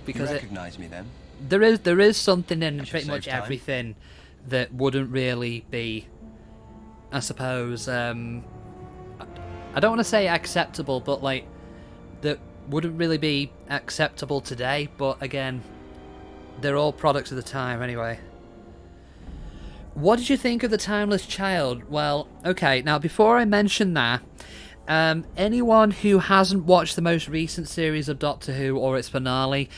because You recognise me then? there is something in should pretty save much time. everything that wouldn't really be, I suppose, I don't want to say acceptable, but like that wouldn't really be acceptable today. But again, they're all products of the time anyway. What did you think of The Timeless Child? Well, okay, now before I mention that, anyone who hasn't watched the most recent series of Doctor Who or its finale,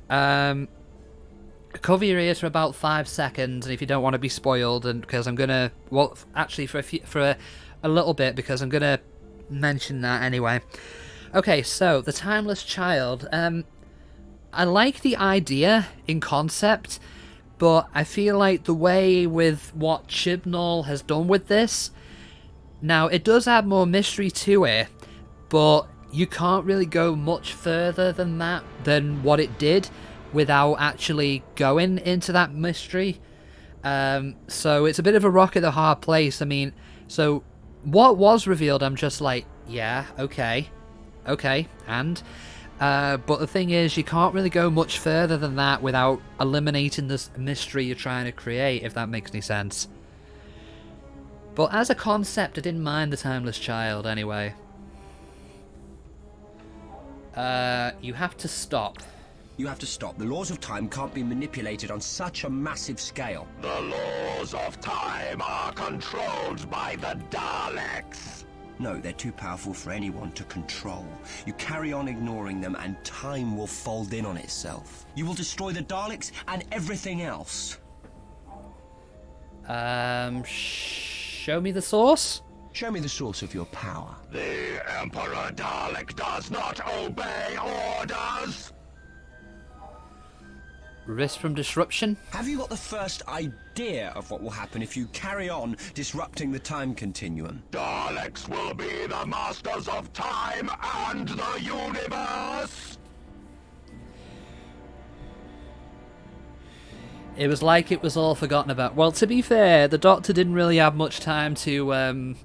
cover your ears for about 5 seconds, and if you don't want to be spoiled, and because I'm gonna, well, actually for a little bit, because I'm gonna mention that anyway. Okay, so The Timeless Child. I like the idea in concept, but I feel like the way with what Chibnall has done with this, now it does add more mystery to it, but you can't really go much further than that, than what it did, without actually going into that mystery. So it's a bit of a rock at the hard place. I mean, so what was revealed, I'm just like, yeah, okay, and... but the thing is, you can't really go much further than that without eliminating this mystery you're trying to create, if that makes any sense. But as a concept, I didn't mind The Timeless Child anyway. You have to stop. You have to stop. The laws of time can't be manipulated on such a massive scale. The laws of time are controlled by the Daleks. No, they're too powerful for anyone to control. You carry on ignoring them and time will fold in on itself. You will destroy the Daleks and everything else. Show me the source? Show me the source of your power. The Emperor Dalek does not obey orders. Risk from disruption? Have you got the first idea of what will happen if you carry on disrupting the time continuum? Daleks will be the masters of time and the universe. It was like it was all forgotten about. Well, to be fair, the Doctor didn't really have much time to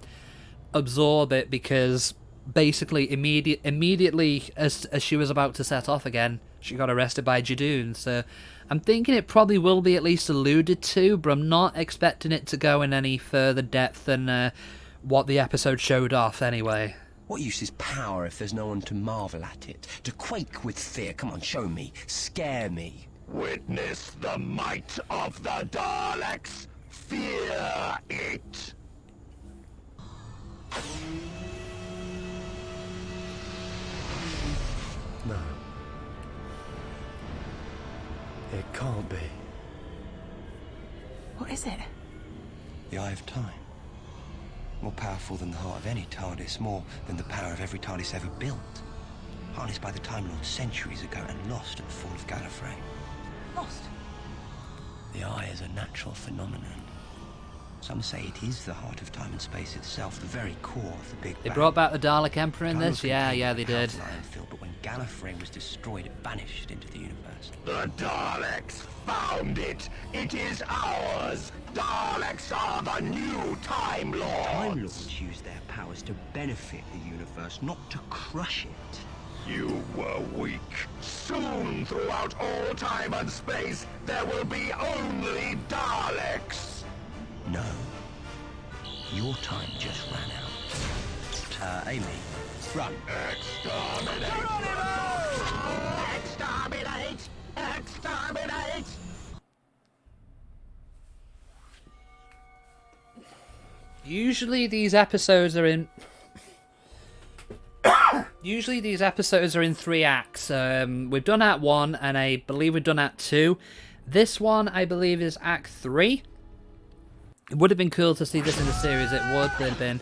absorb it, because basically immediately as she was about to set off again, she got arrested by Jadoon. So I'm thinking it probably will be at least alluded to, but I'm not expecting it to go in any further depth than what the episode showed off anyway. What use is power if there's no one to marvel at it? To quake with fear? Come on, show me. Scare me. Witness the might of the Daleks. Fear it. No. It can't be. What is it? The Eye of Time. More powerful than the heart of any TARDIS, more than the power of every TARDIS ever built. Harnessed by the Time Lord centuries ago and lost at the fall of Gallifrey. Lost. The Eye is a natural phenomenon. Some say it is the heart of time and space itself, the very core of the Big Bang. They brought back the Dalek Emperor in Time this? was Yeah, contained they in the did. powerful iron field, but when Gallifrey was destroyed, it vanished into the universe. The Daleks found it. It is ours. Daleks are the new Time Lords. Time Lords use their powers to benefit the universe, not to crush it. You were weak. Soon, throughout all time and space, there will be only Daleks. No. Your time just ran out. Amy, run. Exterminate! Exterminate! Usually these episodes are in... Usually these episodes are in 3 acts. We've done Act 1, and I believe we've done Act 2. This one, I believe, is Act 3. It would have been cool to see this in the series. It would have been.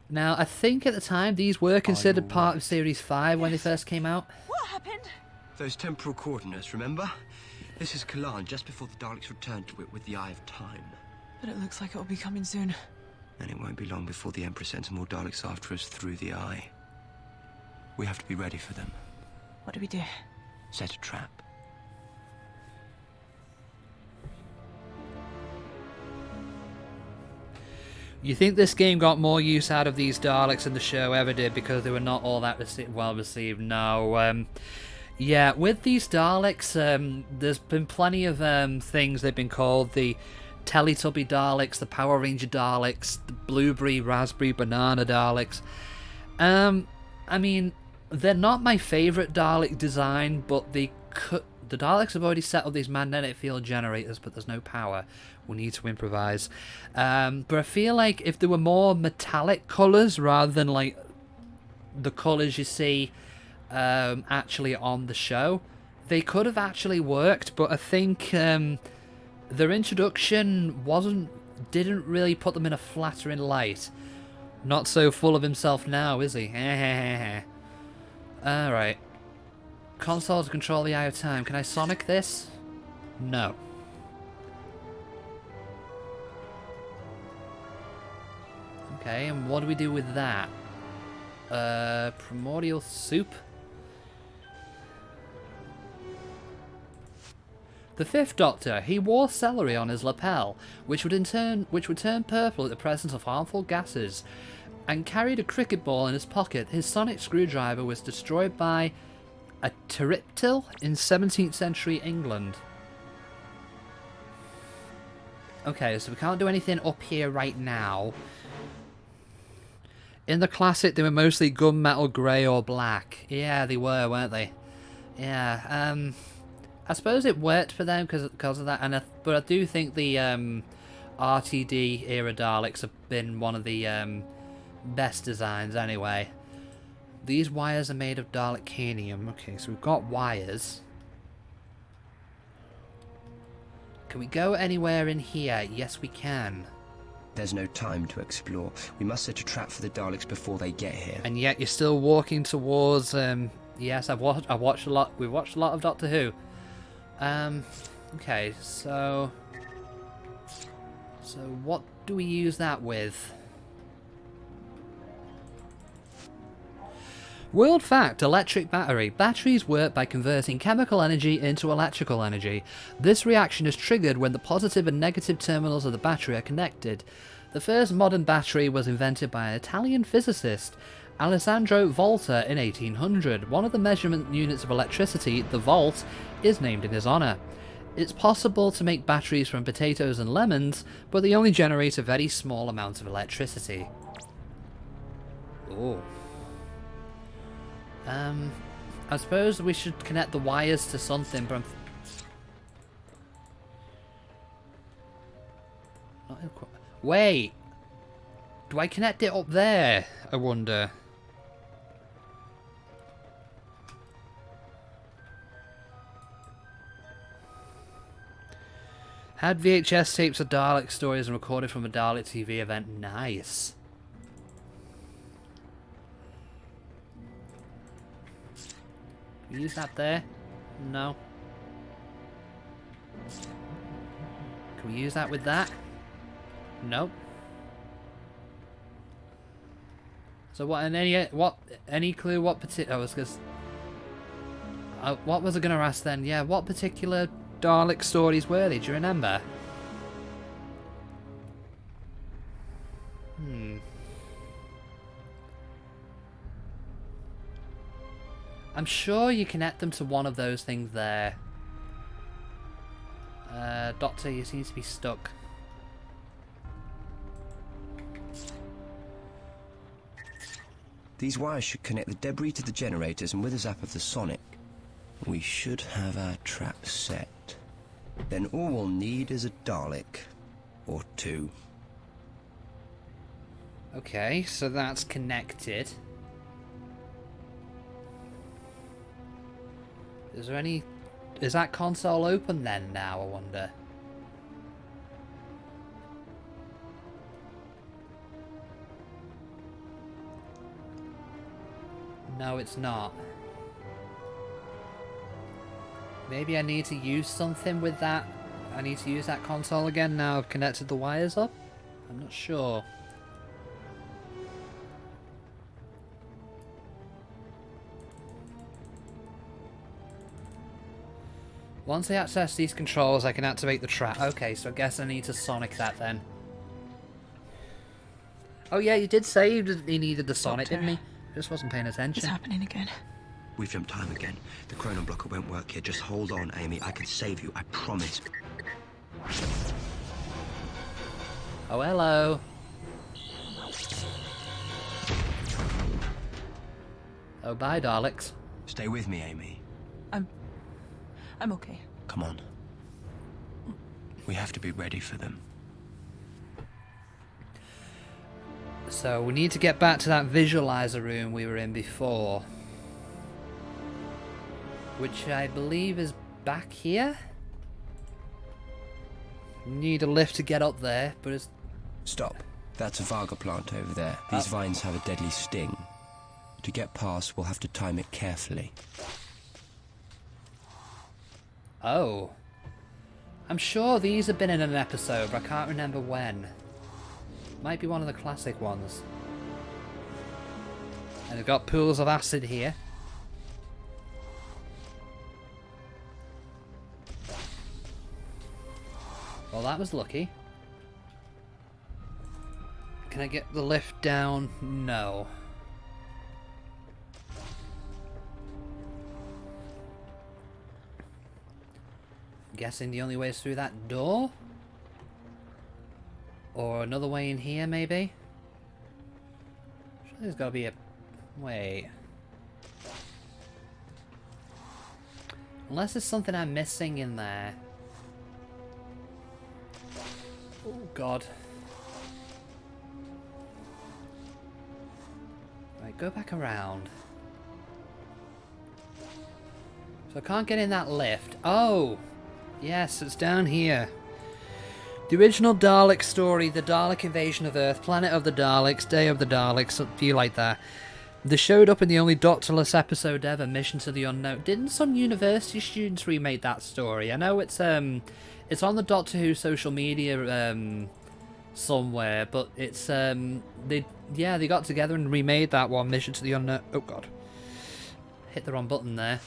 Now, I think at the time, these were considered part of Series 5 when they first came out. What happened? Those temporal coordinates, remember? This is Kalan, just before the Daleks return to it with the Eye of Time. But it looks like it'll be coming soon. And it won't be long before the Emperor sends more Daleks after us through the Eye. We have to be ready for them. What do we do? Set a trap. You think this game got more use out of these Daleks than the show ever did because they were not all that well received? No. Yeah, with these Daleks, there's been plenty of things they've been called. The Teletubby Daleks, the Power Ranger Daleks, the Blueberry, Raspberry, Banana Daleks. I mean, they're not my favourite Dalek design, but the Daleks have already set up these magnetic field generators, but there's no power. We need to improvise. But I feel like if there were more metallic colours rather than like the colours you see actually on the show, they could have actually worked. But I think their introduction didn't really put them in a flattering light. Not so full of himself now, is he? Alright. Console to control the Eye of Time. Can I Sonic this? No. Okay, and what do we do with that? Primordial soup? The 5th Doctor, he wore celery on his lapel, which would turn purple at the presence of harmful gases, and carried a cricket ball in his pocket. His sonic screwdriver was destroyed by a pterodactyl in 17th century England. Okay, so we can't do anything up here right now. In the classic, they were mostly gunmetal grey or black. Yeah, they were, weren't they? Yeah, I suppose it worked for them because of that, but I do think the RTD era Daleks have been one of the best designs anyway. These wires are made of Dalekanium. Okay, so we've got wires. Can we go anywhere in here? Yes, we can. There's no time to explore. We must set a trap for the Daleks before they get here. And yet you're still walking towards. Yes, I've watched a lot. We've watched a lot of Doctor Who. Okay, so what do we use that with? World fact, electric battery. Batteries work by converting chemical energy into electrical energy. This reaction is triggered when the positive and negative terminals of the battery are connected. The first modern battery was invented by an Italian physicist, Alessandro Volta, in 1800. One of the measurement units of electricity, the volt, is named in his honour. It's possible to make batteries from potatoes and lemons, but they only generate a very small amount of electricity. Ooh. I suppose we should connect the wires to something, but wait! Do I connect it up there? I wonder. Had VHS tapes of Dalek stories and recorded from a Dalek TV event. Nice. Use that there? No. Can we use that with that? Nope. So what? Any clue what particular? What was I gonna ask then? Yeah, what particular Dalek stories were they? Do you remember? I'm sure you connect them to one of those things there. Doctor, you seem to be stuck. These wires should connect the debris to the generators, and with a zap of the sonic, we should have our trap set. Then all we'll need is a Dalek. Or two. Okay, so that's connected. Is there any... Is that console open then now, I wonder? No, it's not. Maybe I need to use something with that. I need to use that console again now I've connected the wires up? I'm not sure. Once I access these controls, I can activate the trap. Okay, so I guess I need to sonic that then. Oh yeah, you did say he needed the sonic, didn't he? I just wasn't paying attention. It's happening again. We've jumped time again. The chronon blocker won't work here. Just hold on, Amy. I can save you. I promise. Oh, hello. Oh, bye, Daleks. Stay with me, Amy. I'm okay. Come on. We have to be ready for them. So we need to get back to that visualizer room we were in before. Which I believe is back here? Need a lift to get up there, but it's... Stop. That's a Varga plant over there. These vines have a deadly sting. To get past, we'll have to time it carefully. Oh. I'm sure these have been in an episode, but I can't remember when. Might be one of the classic ones. And we've got pools of acid here. Well, that was lucky. Can I get the lift down? No. Guessing the only way is through that door? Or another way in here, maybe? Sure, there's gotta be a... Wait. Unless there's something I'm missing in there. Oh, God. Right, go back around. So I can't get in that lift. Oh! Yes, it's down here. The original Dalek story, the Dalek invasion of Earth, Planet of the Daleks, Day of the Daleks, do you like that? They showed up in the only Doctorless episode ever, Mission to the Unknown. Didn't some university students remake that story? I know it's on the Doctor Who social media somewhere, but it's they got together and remade that one, Mission to the Unknown. Oh God, hit the wrong button there.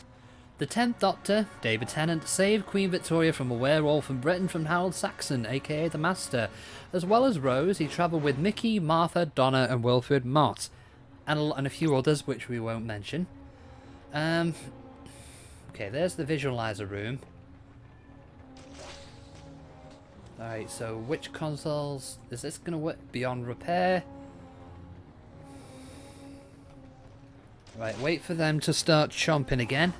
The 10th Doctor, David Tennant, saved Queen Victoria from a werewolf in Britain from Harold Saxon, aka the Master. As well as Rose, he travelled with Mickey, Martha, Donna and Wilfred Mott. And a few others, which we won't mention. Okay, there's the visualizer room. Alright, so which consoles... Is this going to work? Beyond repair? Right, wait for them to start chomping again.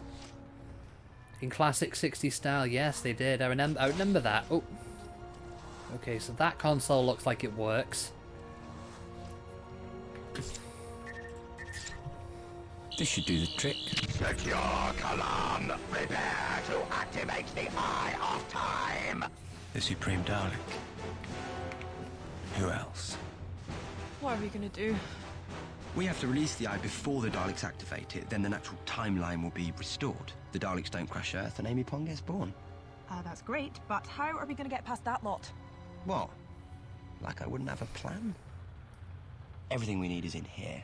In classic 60s style, yes, they did. I remember that. Oh. Okay, so that console looks like it works. This should do the trick. Secure column. Prepare to activate the Eye of Time. The Supreme Dalek. Who else? What are we gonna do? We have to release the Eye before the Daleks activate it, then the natural timeline will be restored. The Daleks don't crash Earth and Amy Pond gets born. That's great, but how are we gonna get past that lot? What? Like I wouldn't have a plan? Everything we need is in here.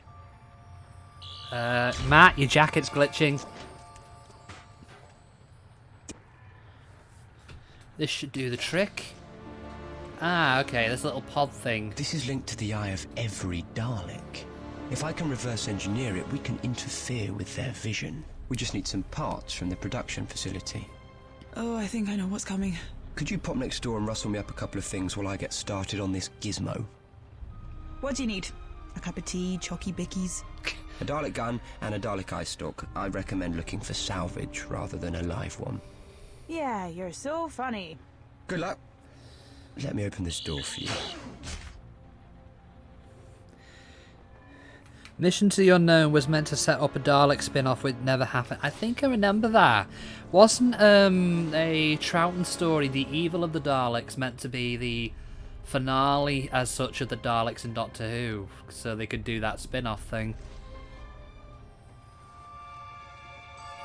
Matt, your jacket's glitching. This should do the trick. Ah, okay, this little pod thing. This is linked to the eye of every Dalek. If I can reverse engineer it, we can interfere with their vision. We just need some parts from the production facility. Oh, I think I know what's coming. Could you pop next door and rustle me up a couple of things while I get started on this gizmo? What do you need? A cup of tea, chalky bickies? A Dalek gun and a Dalek eye stalk. I recommend looking for salvage rather than a live one. Yeah, you're so funny. Good luck. Let me open this door for you. Mission to the Unknown was meant to set up a Dalek spin-off, which never happened. I think I remember that. Wasn't a Troughton story, The Evil of the Daleks, meant to be the finale as such of the Daleks in Doctor Who, so they could do that spin-off thing?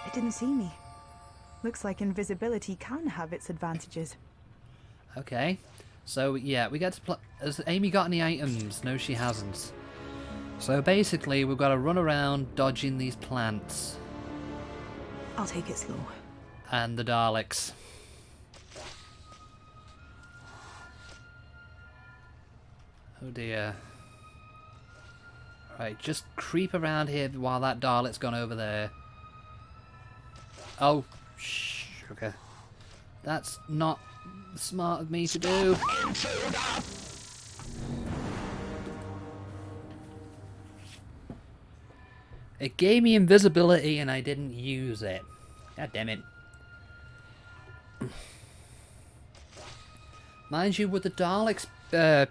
It didn't see me. Looks like invisibility can have its advantages. Okay, so yeah, we get to play. Has Amy got any items? No, she hasn't. So basically, we've got to run around dodging these plants. I'll take it slow. And the Daleks. Oh dear. Right, just creep around here while that Dalek's gone over there. Oh, shh, okay. That's not smart of me to do. It gave me invisibility and I didn't use it. God damn it. Mind you, would the Daleks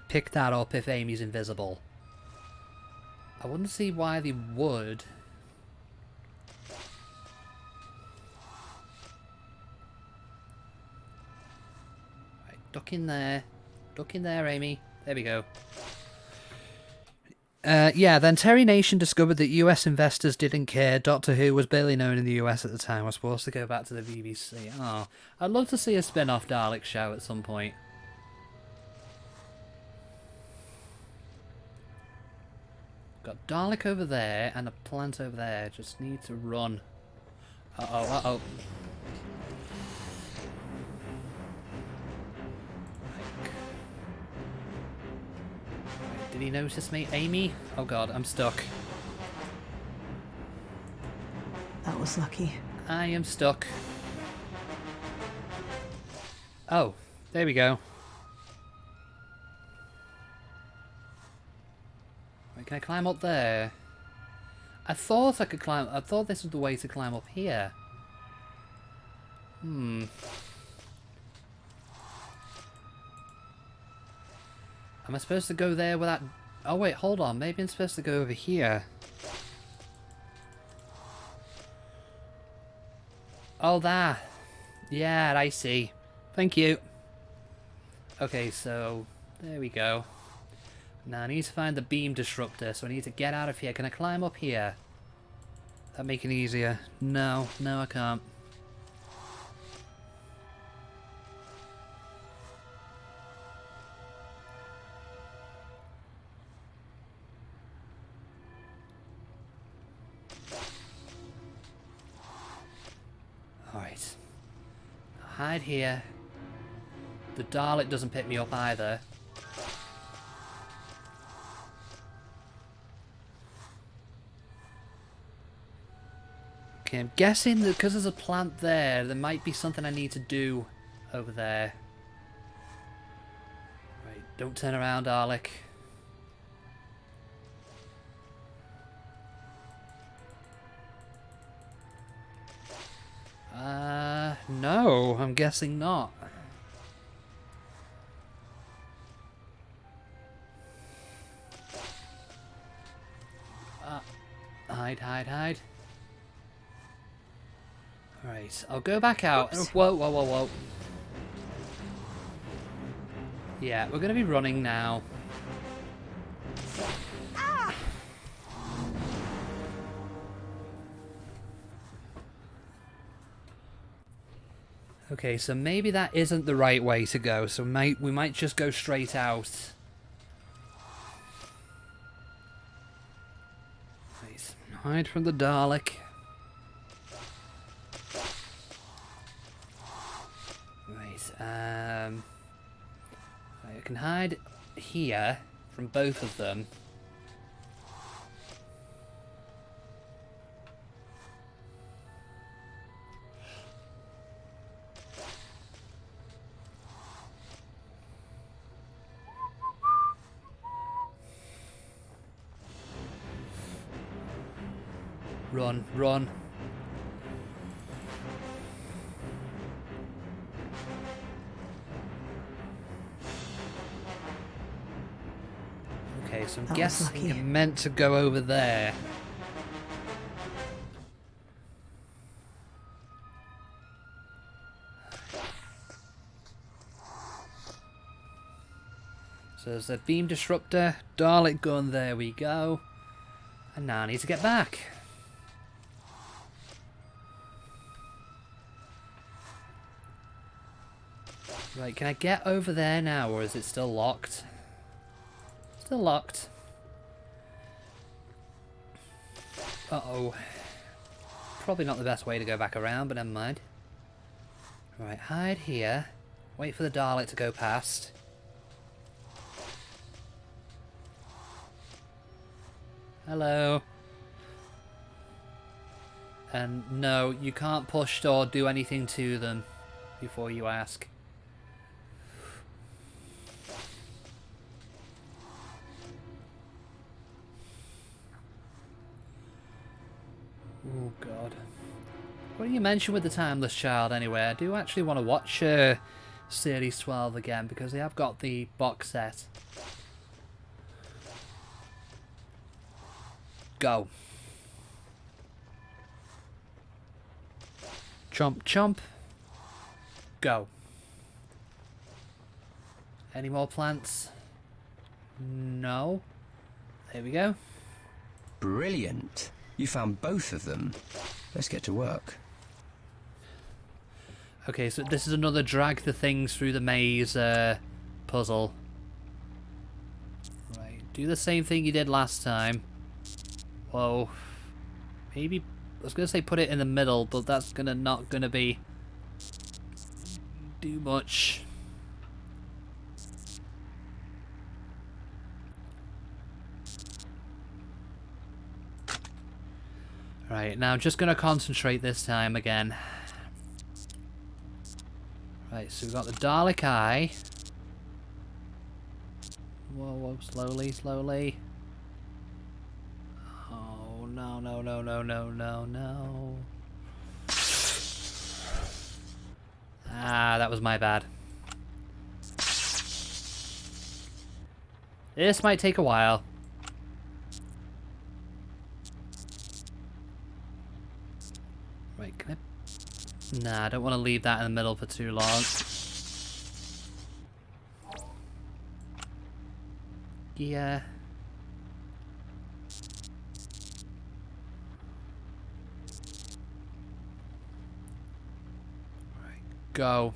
pick that up if Amy's invisible? I wouldn't see why they would. Right, duck in there. Duck in there, Amy. There we go. Yeah, then Terry Nation discovered that US investors didn't care. Doctor Who was barely known in the US at the time. Was supposed to go back to the BBC. Oh, I'd love to see a spin-off Dalek show at some point. Got Dalek over there and a plant over there. Just need to run. Uh-oh, uh-oh. Did he notice me? Amy? Oh god, I'm stuck. That was lucky. I am stuck. Oh, there we go. Wait, can I climb up there? I thought I could climb. I thought this was the way to climb up here. Am I supposed to go there without... Oh wait, hold on. Maybe I'm supposed to go over here. Oh, that. Yeah, I see. Thank you. Okay, so... There we go. Now I need to find the beam disruptor, so I need to get out of here. Can I climb up here? That make it easier? No, no I can't. Alright. Hide here. The Dalek doesn't pick me up either. Okay, I'm guessing that because there's a plant there, there might be something I need to do over there. Right, don't turn around, Dalek. No, I'm guessing not. Hide, hide, hide. Alright, I'll go back out. Oops. Whoa, whoa, whoa, whoa. Yeah, we're gonna be running now. Okay, so maybe that isn't the right way to go, so we might just go straight out. Nice. Hide from the Dalek. Right, I can hide here from both of them. Run, run. Okay, so I'm That was guessing lucky. I'm meant to go over there. So there's a beam disruptor, Dalek gun, there we go. And now I need to get back. Right, can I get over there now, or is it still locked? Still locked. Uh-oh. Probably not the best way to go back around, but never mind. Right, hide here. Wait for the Dalek to go past. Hello. And no, you can't push or do anything to them before you ask. Oh god. What do you mention with the Timeless Child anyway? I do actually want to watch Series 12 again because they have got the box set. Go. Chomp, chomp. Go. Any more plants? No. There we go. Brilliant. You found both of them. Let's get to work. Okay, so this is another drag the things through the maze puzzle. Right, do the same thing you did last time. Whoa. Maybe, I was going to say put it in the middle, but that's not going to be do much. Right, now I'm just going to concentrate this time again. Right, so we've got the Dalek Eye. Whoa, whoa, slowly, slowly. Oh, no, no, no, no, no, no, no. Ah, that was my bad. This might take a while. Right, can I... Nah, I don't want to leave that in the middle for too long. Yeah. Right, go.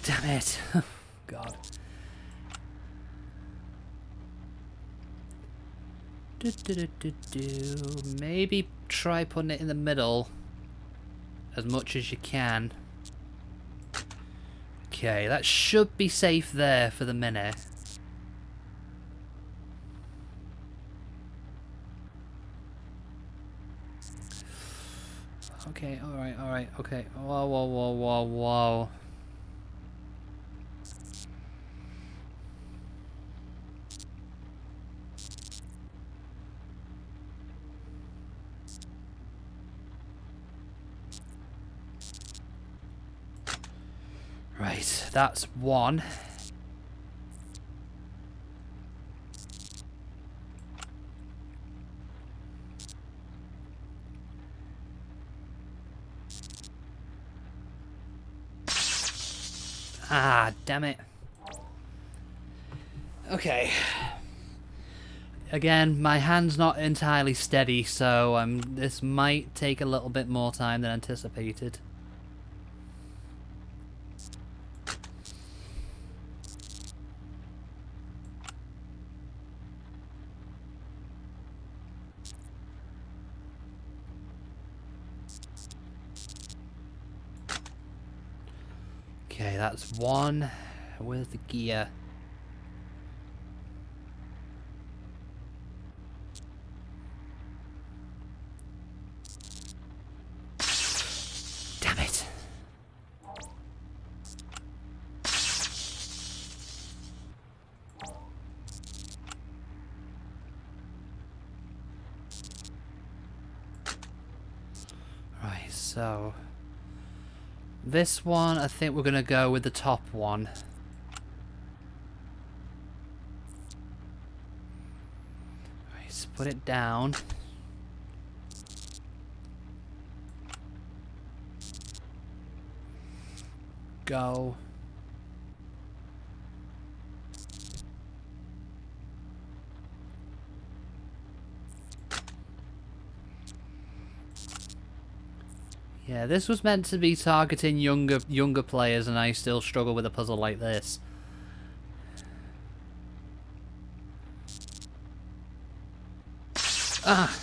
Damn it. God. Maybe try putting it in the middle as much as you can. Okay, that should be safe there for the minute. Okay, alright, okay. Whoa, whoa, whoa, whoa, whoa. Right, that's one. Ah, damn it. Okay. Again, my hand's not entirely steady, so this might take a little bit more time than anticipated. Okay, that's one. Where's the gear? so this one, I think we're gonna go with the top one. Right, put it down. Go. Yeah, this was meant to be targeting younger players, and I still struggle with a puzzle like this. Ah.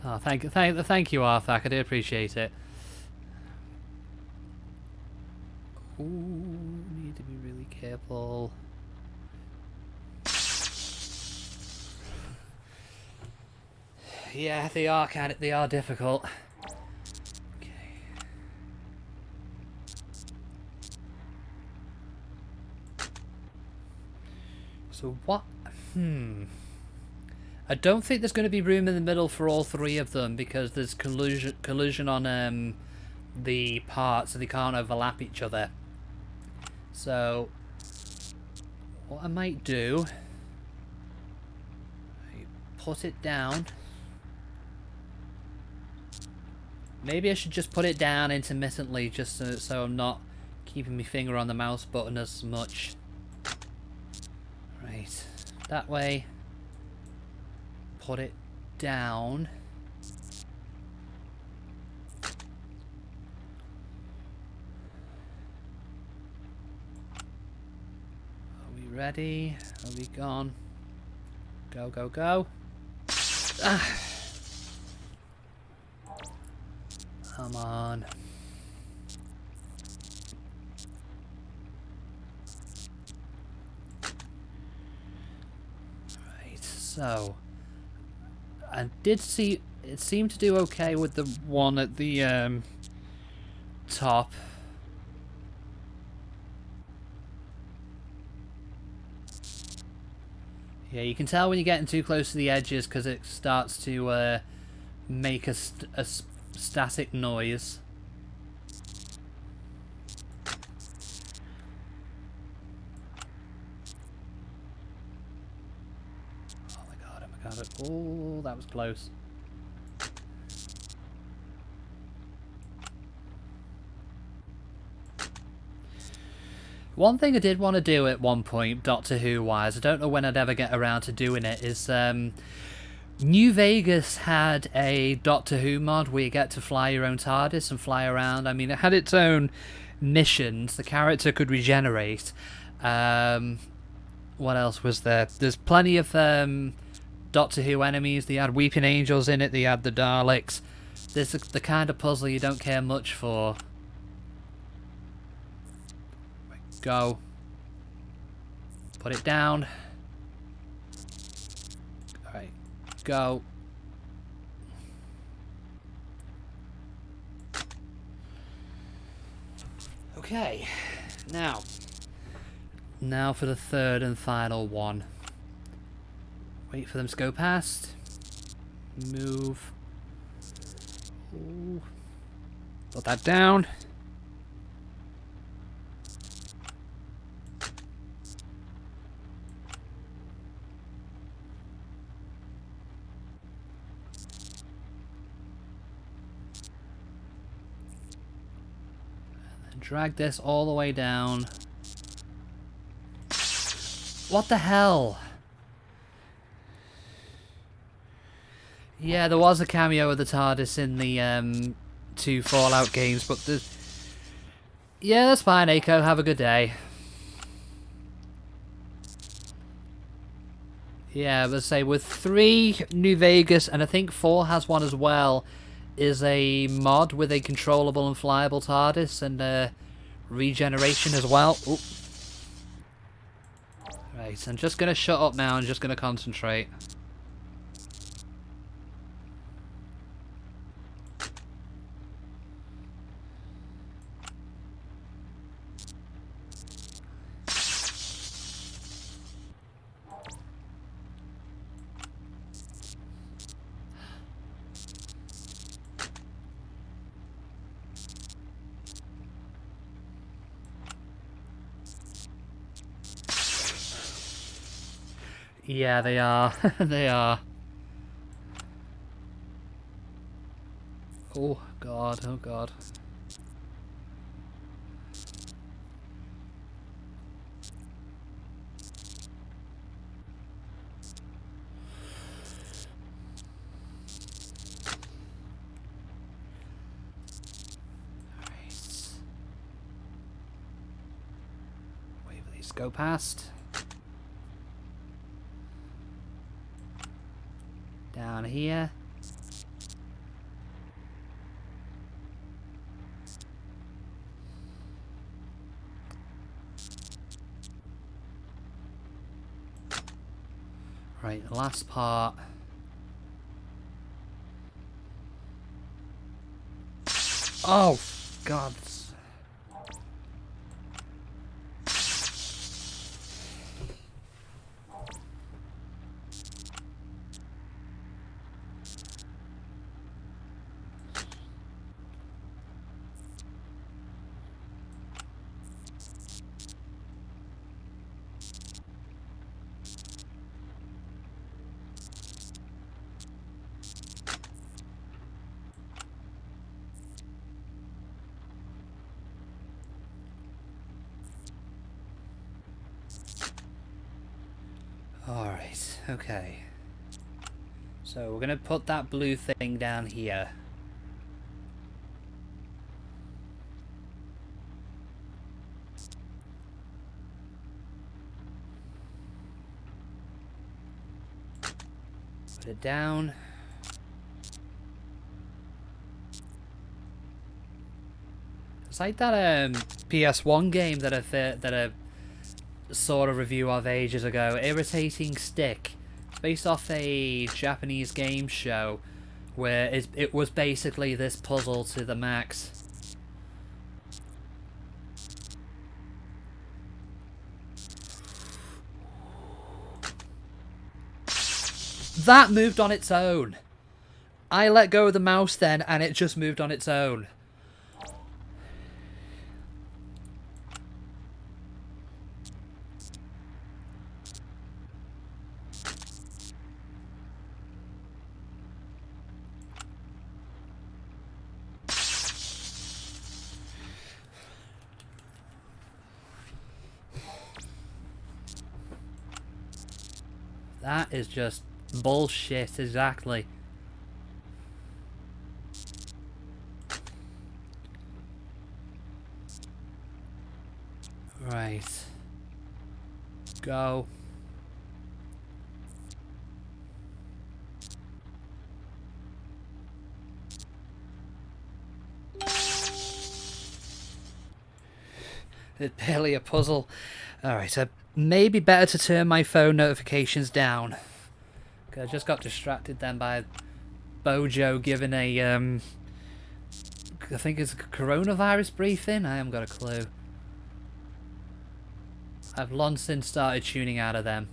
Oh, thank you, Arthak. I do appreciate it. Ooh, need to be really careful. Yeah, they are difficult. Okay. So what? I don't think there's going to be room in the middle for all three of them because there's collision on the parts, so they can't overlap each other. So what I might do, put it down. Maybe I should just put it down intermittently, just so I'm not keeping my finger on the mouse button as much. Right, that way. Put it down. Are we ready? Are we gone? Go, go, go. Ah. Come on. Right, so I did see it seemed to do okay with the one at the top. Yeah, you can tell when you're getting too close to the edges because it starts to make a static noise. Oh my god, oh my god. Oh, that was close. One thing I did want to do at one point, Doctor Who wise, I don't know when I'd ever get around to doing it, is New Vegas had a Doctor Who mod where you get to fly your own TARDIS and fly around. I mean, it had its own missions. The character could regenerate. What else was there? There's plenty of Doctor Who enemies. They had Weeping Angels in it. They had the Daleks. This is the kind of puzzle you don't care much for. Go. Put it down. Alright. Go. Okay. Now for the third and final one. Wait for them to go past. Move. Ooh. Put that down. Drag this all the way down. What the hell? Yeah, there was a cameo of the TARDIS in the 2 Fallout games, but there's... Yeah, that's fine, Aiko. Have a good day. Yeah, let's say with 3 New Vegas, and I think 4 has one as well, is a mod with a controllable and flyable TARDIS and regeneration as well. Ooh. Right, I'm just going to shut up now and just going to concentrate. Yeah, they are. They are. Oh god, oh god. Alright. Wait for these to go past. Down here. Right, the last part. Oh, God. Alright, okay. So we're gonna put that blue thing down here. Put it down. It's like that PS1 game that I saw a review of ages ago, Irritating Stick. It's based off a Japanese game show where it was basically this puzzle to the max. That moved on its own. I let go of the mouse then and it just moved on its own. That is just bullshit, exactly. Right. Go. It's barely a puzzle. Alright, so maybe better to turn my phone notifications down. I just got distracted then by Bojo giving a, I think it's a coronavirus briefing? I haven't got a clue. I've long since started tuning out of them.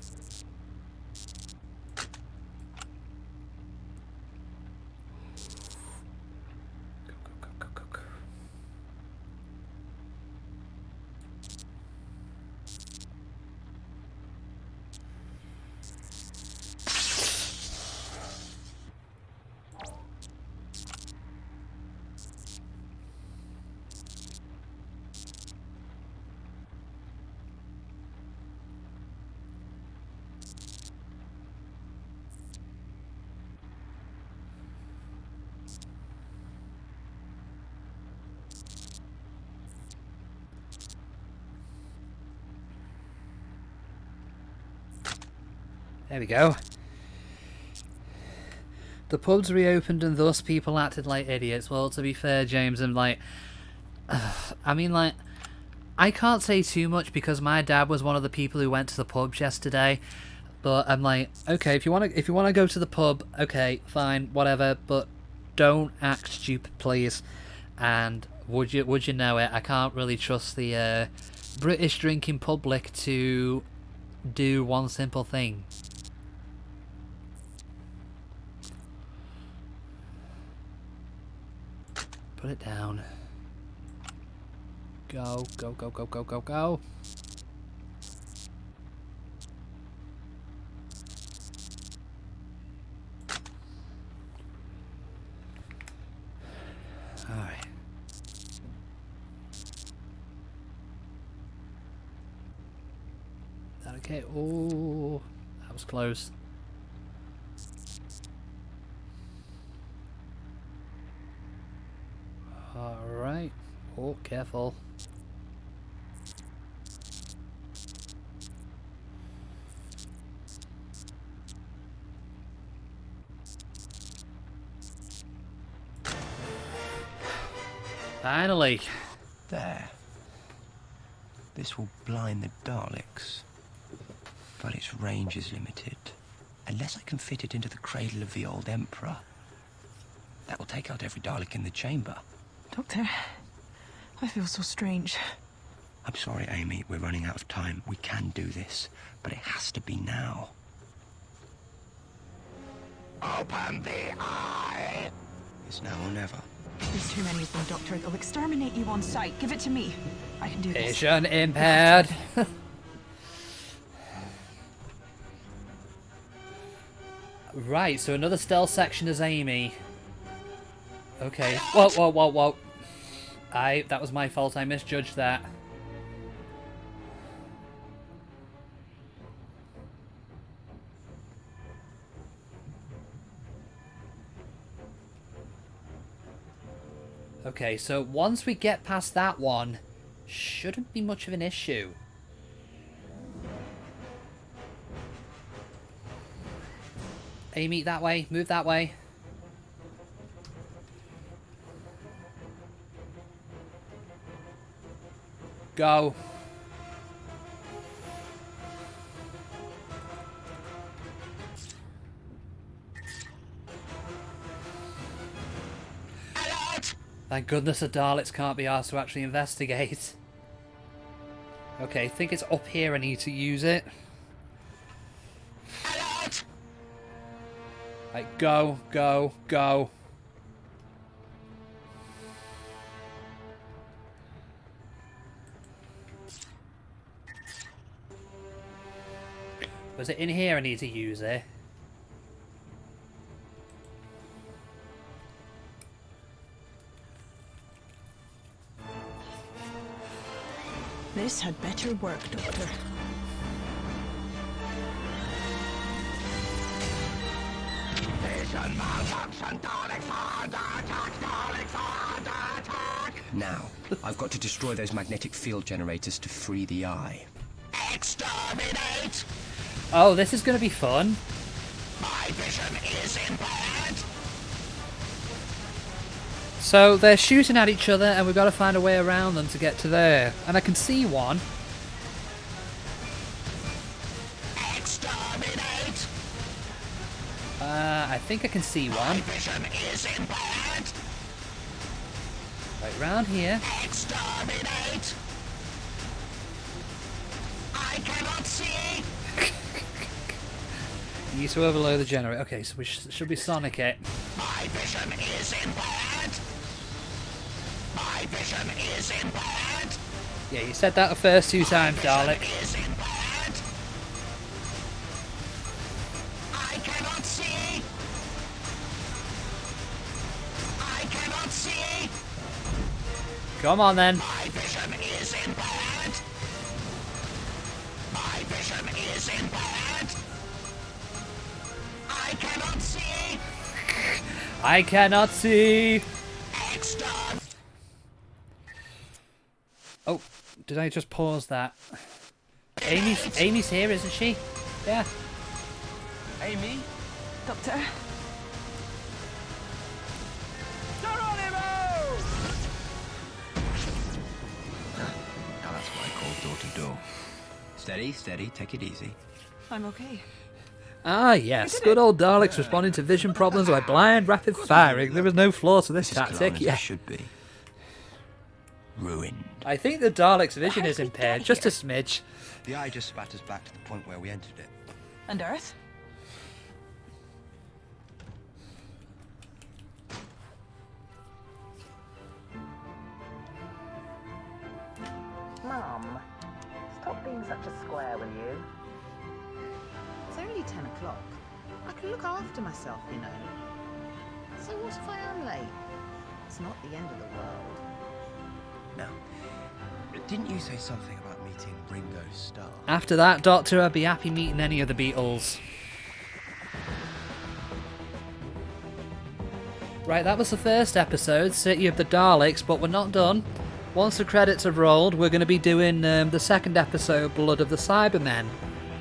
There we go. The pubs reopened and thus people acted like idiots. Well, to be fair, James, I'm like... I mean, like... I can't say too much because my dad was one of the people who went to the pubs yesterday. But I'm like, okay, if you want to go to the pub, okay, fine, whatever. But don't act stupid, please. And would you know it? I can't really trust the British drinking public to do one simple thing. Put it down. Go, go, go, go, go, go, go. That okay? Oh, that was close. Alright. Oh, careful. Finally. There. This will blind the Daleks. But its range is limited. Unless I can fit it into the cradle of the old Emperor. That will take out every Dalek in the chamber. Doctor, I feel so strange. I'm sorry, Amy. We're running out of time. We can do this. But it has to be now. Open the eye! It's now or never. There's too many of them, Doctor. They'll exterminate you on sight. Give it to me. I can do this. Vision impaired. Right, so another stealth section is Amy. Okay. Whoa, whoa, whoa, whoa. That was my fault. I misjudged that. Okay, so once we get past that one, shouldn't be much of an issue. Amy, that way. Move that way. Go. Thank goodness the Daleks can't be asked to actually investigate. Okay, I think it's up here I need to use it. Right, go, go, go. Was it in here I need to use it? This had better work, Doctor. Vision malfunction. Daleks are under attack. Daleks are under attack. Now, I've got to destroy those magnetic field generators to free the eye. Exterminate! Oh, this is going to be fun. My vision is impaired. So they're shooting at each other and we've got to find a way around them to get to there. And I can see one. Exterminate! I think I can see My one. vision is impaired. Right round here. Exterminate! I cannot see. You need to overload the generator. Okay, so we should be Sonic it. My vision is impaired. My vision is impaired. Yeah, you said that the first two times, Dalek. Is impaired. I cannot see. I cannot see. Come on then. My vision is impaired. My vision is impaired. I cannot see. I cannot see. Exterminate. Oh, did I just pause that? Amy's here, isn't she? Yeah. Amy? Doctor? Now that's what I call door to door. Steady, steady, take it easy. I'm okay. Ah, yes. Good old Daleks responding to vision problems by blind, rapid firing. There was no flaw to this It's as tactic. calm as Yeah. it should be. Ruined. I think the Daleks' vision How is did we impaired, get just a here? smidge. The eye just spat us back to the point where we entered it. And Earth? Mum, stop being such a square, will you? It's only 10 o'clock. I can look after myself, you know. So what if I am late? It's not the end of the world. Now, didn't you say something about meeting Ringo Starr. After that, Doctor, I'd be happy meeting any of the Beatles. Right, that was the first episode, City of the Daleks, but we're not done. Once the credits have rolled, we're going to be doing the second episode, Blood of the Cybermen.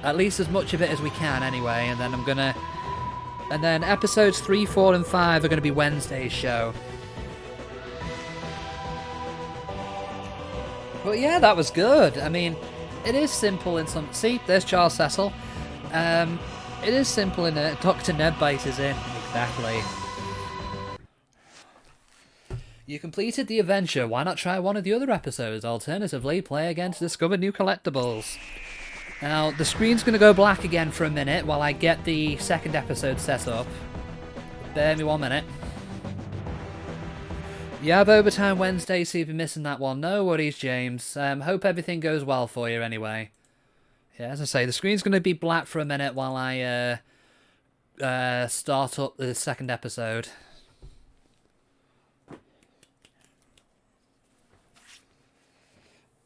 At least as much of it as we can, anyway, and then episodes 3, 4, and 5 are going to be Wednesday's show. But yeah, that was good. I mean, it is simple in some... See, there's Charles Cecil. It is simple in it. Dr. NevByte is in. Exactly. You completed the adventure. Why not try one of the other episodes? Alternatively, play again to discover new collectibles. Now, the screen's going to go black again for a minute while I get the second episode set up. Bear me 1 minute. You have overtime Wednesday, so you'll be missing that one. No worries, James. Hope everything goes well for you anyway. Yeah, as I say, the screen's going to be black for a minute while I start up the second episode.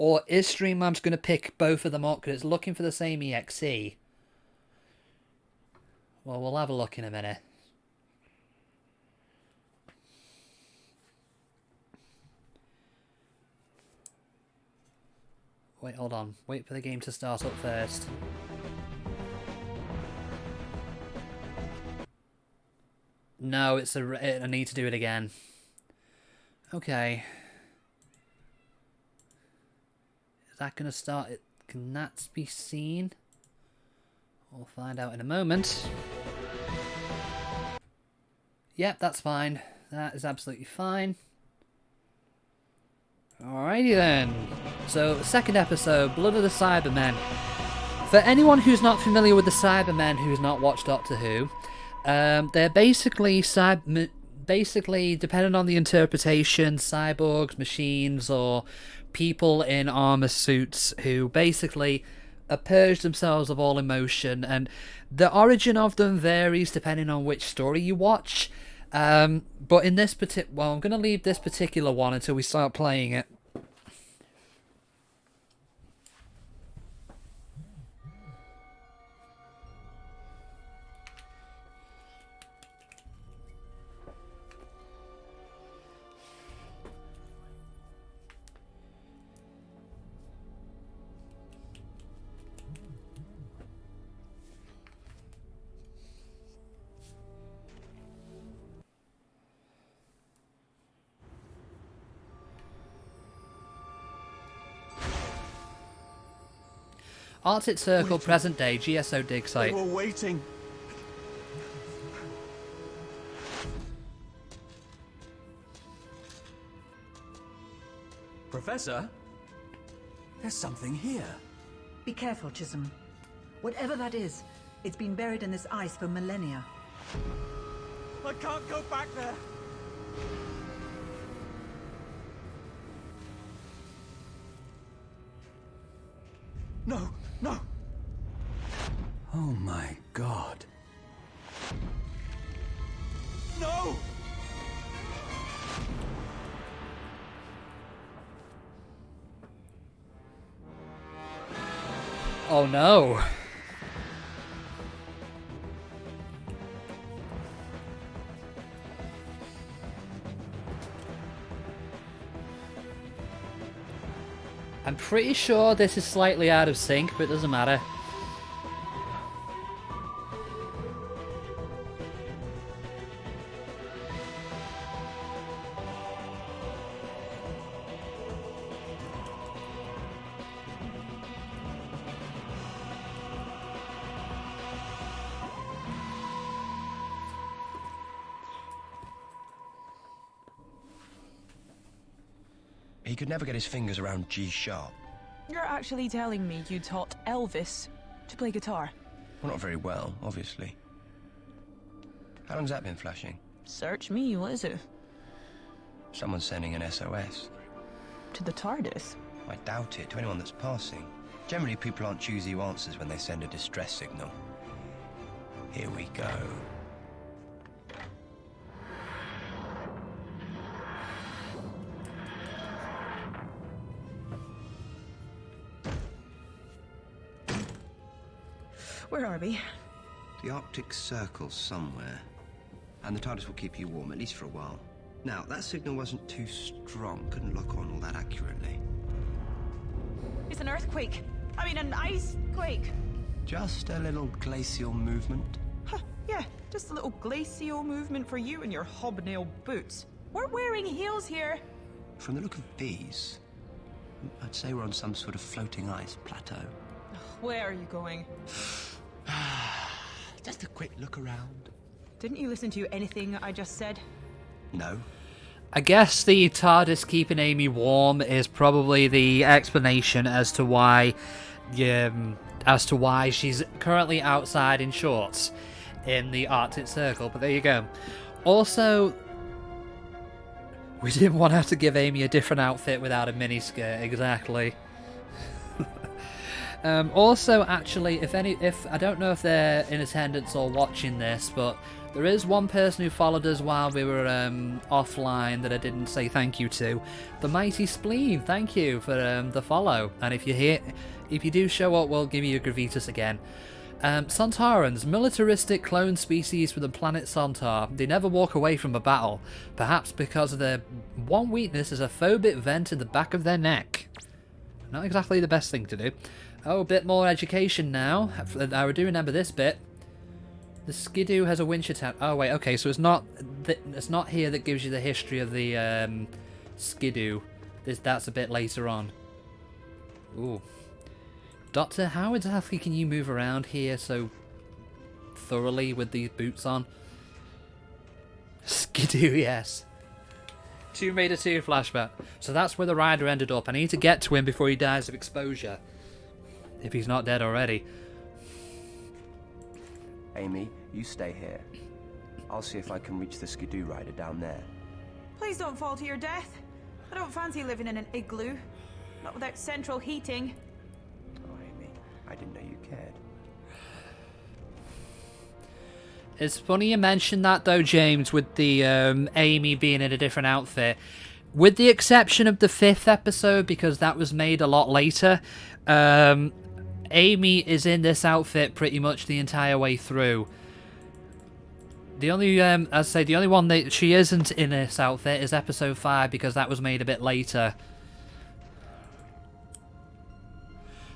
Or is Streamlabs going to pick both of them up because it's looking for the same EXE? Well, we'll have a look in a minute. Wait, hold on. Wait for the game to start up first. No, I need to do it again. Okay. Is that going to start it? Can that be seen? We'll find out in a moment. Yep, that's fine. That is absolutely fine. Alrighty then. So, second episode, Blood of the Cybermen. For anyone who's not familiar with the Cybermen, who's not watched Doctor Who, they're basically, depending on the interpretation, cyborgs, machines, or people in armor suits who basically purge themselves of all emotion, and the origin of them varies depending on which story you watch. But in this well, I'm going to leave this particular one until we start playing it. Arctic Circle, present day, GSO dig site. They were waiting. Professor? There's something here. Be careful, Chisholm. Whatever that is, it's been buried in this ice for millennia. I can't go back there. No, no. Oh my God. No! Oh no. I'm pretty sure this is slightly out of sync, but it doesn't matter. He could never get his fingers around G sharp. You're actually telling me you taught Elvis to play guitar? Well, not very well, obviously. How long's that been flashing? Search me, what is it? Someone's sending an SOS. To the TARDIS? I doubt it, to anyone that's passing. Generally, people aren't choosy who answers when they send a distress signal. Here we go. Where are we? The Arctic Circle somewhere. And the TARDIS will keep you warm, at least for a while. Now, that signal wasn't too strong. Couldn't lock on all that accurately. It's an earthquake. I mean, an ice quake. Just a little glacial movement. Huh, yeah, just a little glacial movement for you and your hobnail boots. We're wearing heels here. From the look of these, I'd say we're on some sort of floating ice plateau. Where are you going? Just a quick look around. Didn't you listen to anything I just said? No. I guess the TARDIS keeping Amy warm is probably the explanation as to why she's currently outside in shorts in the Arctic Circle. But there you go. Also, we didn't want to have to give Amy a different outfit without a miniskirt. Exactly. Also, actually, if I don't know if they're in attendance or watching this, but there is one person who followed us while we were offline that I didn't say thank you to. The Mighty Spleen, thank you for the follow. And if you do show up, we'll give you a Gravitas again. Sontarans, militaristic clone species from the planet Sontar. They never walk away from a battle, perhaps because of their one weakness is a phobic vent in the back of their neck. Not exactly the best thing to do. Oh, a bit more education now. I do remember this bit. The Skidoo has a winch attack. Oh wait, okay, so it's not here that gives you the history of the Skidoo. That's a bit later on. Ooh. Doctor, how exactly can you move around here so thoroughly with these boots on? Skidoo, yes. Tomb Raider 2 flashback. So that's where the rider ended up. I need to get to him before he dies of exposure. If he's not dead already. Amy, you stay here. I'll see if I can reach the Skidoo rider down there. Please don't fall to your death. I don't fancy living in an igloo. Not without central heating. Oh, Amy, I didn't know you cared. It's funny you mentioned that though, James, with the Amy being in a different outfit. With the exception of the 5th episode, because that was made a lot later, Amy is in this outfit pretty much the entire way through. The only, as I say, the only one that she isn't in this outfit is episode 5, because that was made a bit later.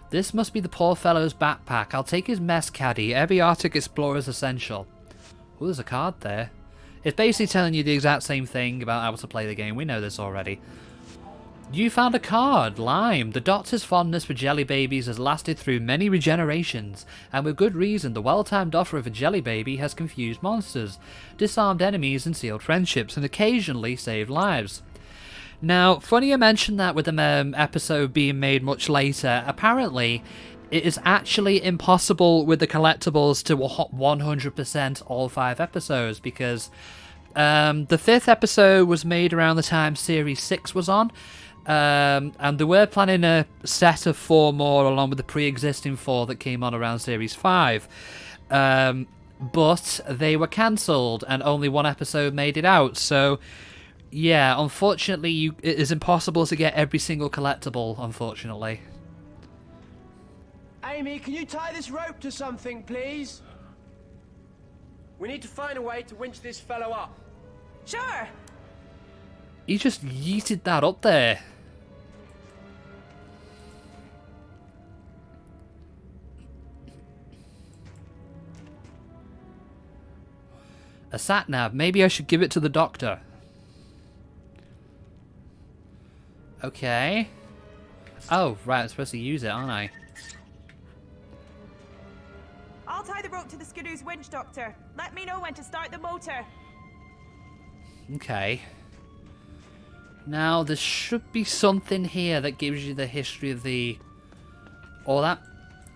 This must be the poor fellow's backpack. I'll take his mess caddy. Every Arctic explorer's essential. Oh, there's a card there. It's basically telling you the exact same thing about how to play the game. We know this already. You found a card, Lime. The Doctor's fondness for jelly babies has lasted through many regenerations, and with good reason. The well-timed offer of a jelly baby has confused monsters, disarmed enemies and sealed friendships, and occasionally saved lives. Now, funny you mentioned that with the episode being made much later. Apparently, it is actually impossible with the collectibles to 100% all 5 episodes, because the 5th episode was made around the time Series 6 was on. And they were planning a set of 4 more along with the pre-existing 4 that came on around Series 5. But they were cancelled and only 1 episode made it out. So, yeah, unfortunately, it is impossible to get every single collectible, unfortunately. Amy, can you tie this rope to something, please? We need to find a way to winch this fellow up. Sure. He just yeeted that up there. A sat-nav. Maybe I should give it to the Doctor. Okay. Oh, right. I'm supposed to use it, aren't I? I'll tie the rope to the Skidoo's winch, Doctor. Let me know when to start the motor. Okay. Now, there should be something here that gives you the history of the... Or that...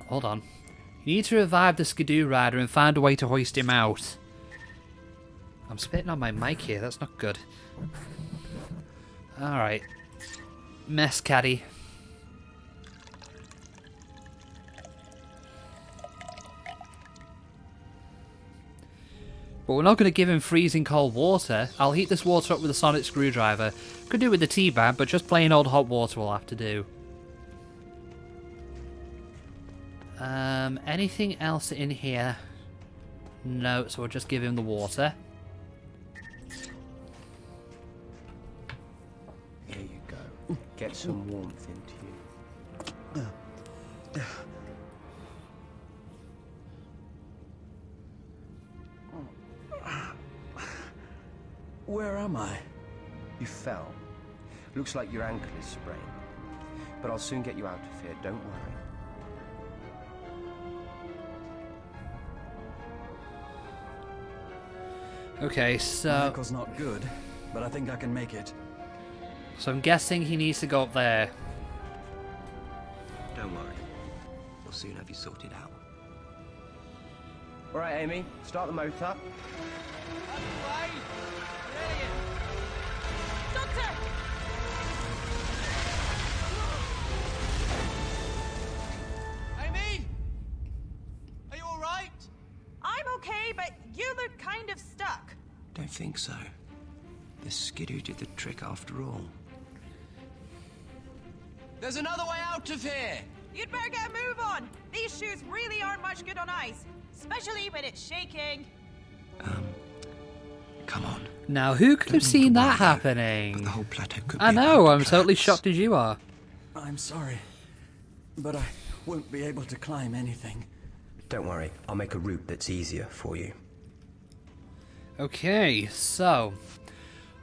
Hold on. You need to revive the Skidoo rider and find a way to hoist him out. I'm spitting on my mic here. That's not good. Alright. Mess caddy. But we're not going to give him freezing cold water. I'll heat this water up with a sonic screwdriver. Could do with the tea bag, but just plain old hot water will have to do. Anything else in here? No, so we'll just give him the water. There you go. Get some warmth into you. Where am I? You fell. Looks like your ankle is sprained. But I'll soon get you out of here, don't worry. Okay, My so... ankle's not good, but I think I can make it. So I'm guessing he needs to go up there. Don't worry. We'll soon have you sorted out. All right, Amy, start the motor. Doctor! Amy! Are you alright? I'm okay, but you look kind of stuck. Don't think so. The skidoo did the trick after all. There's another way out of here! You'd better get a move on. These shoes really aren't much good on ice, especially when it's shaking. Come on. Now, who could have Don't seen think that about it, but happening? the whole plateau could I be a know, bag I'm of totally traps. shocked as you are. I'm sorry, but I won't be able to climb anything. Don't worry, I'll make a route that's easier for you. Okay, so...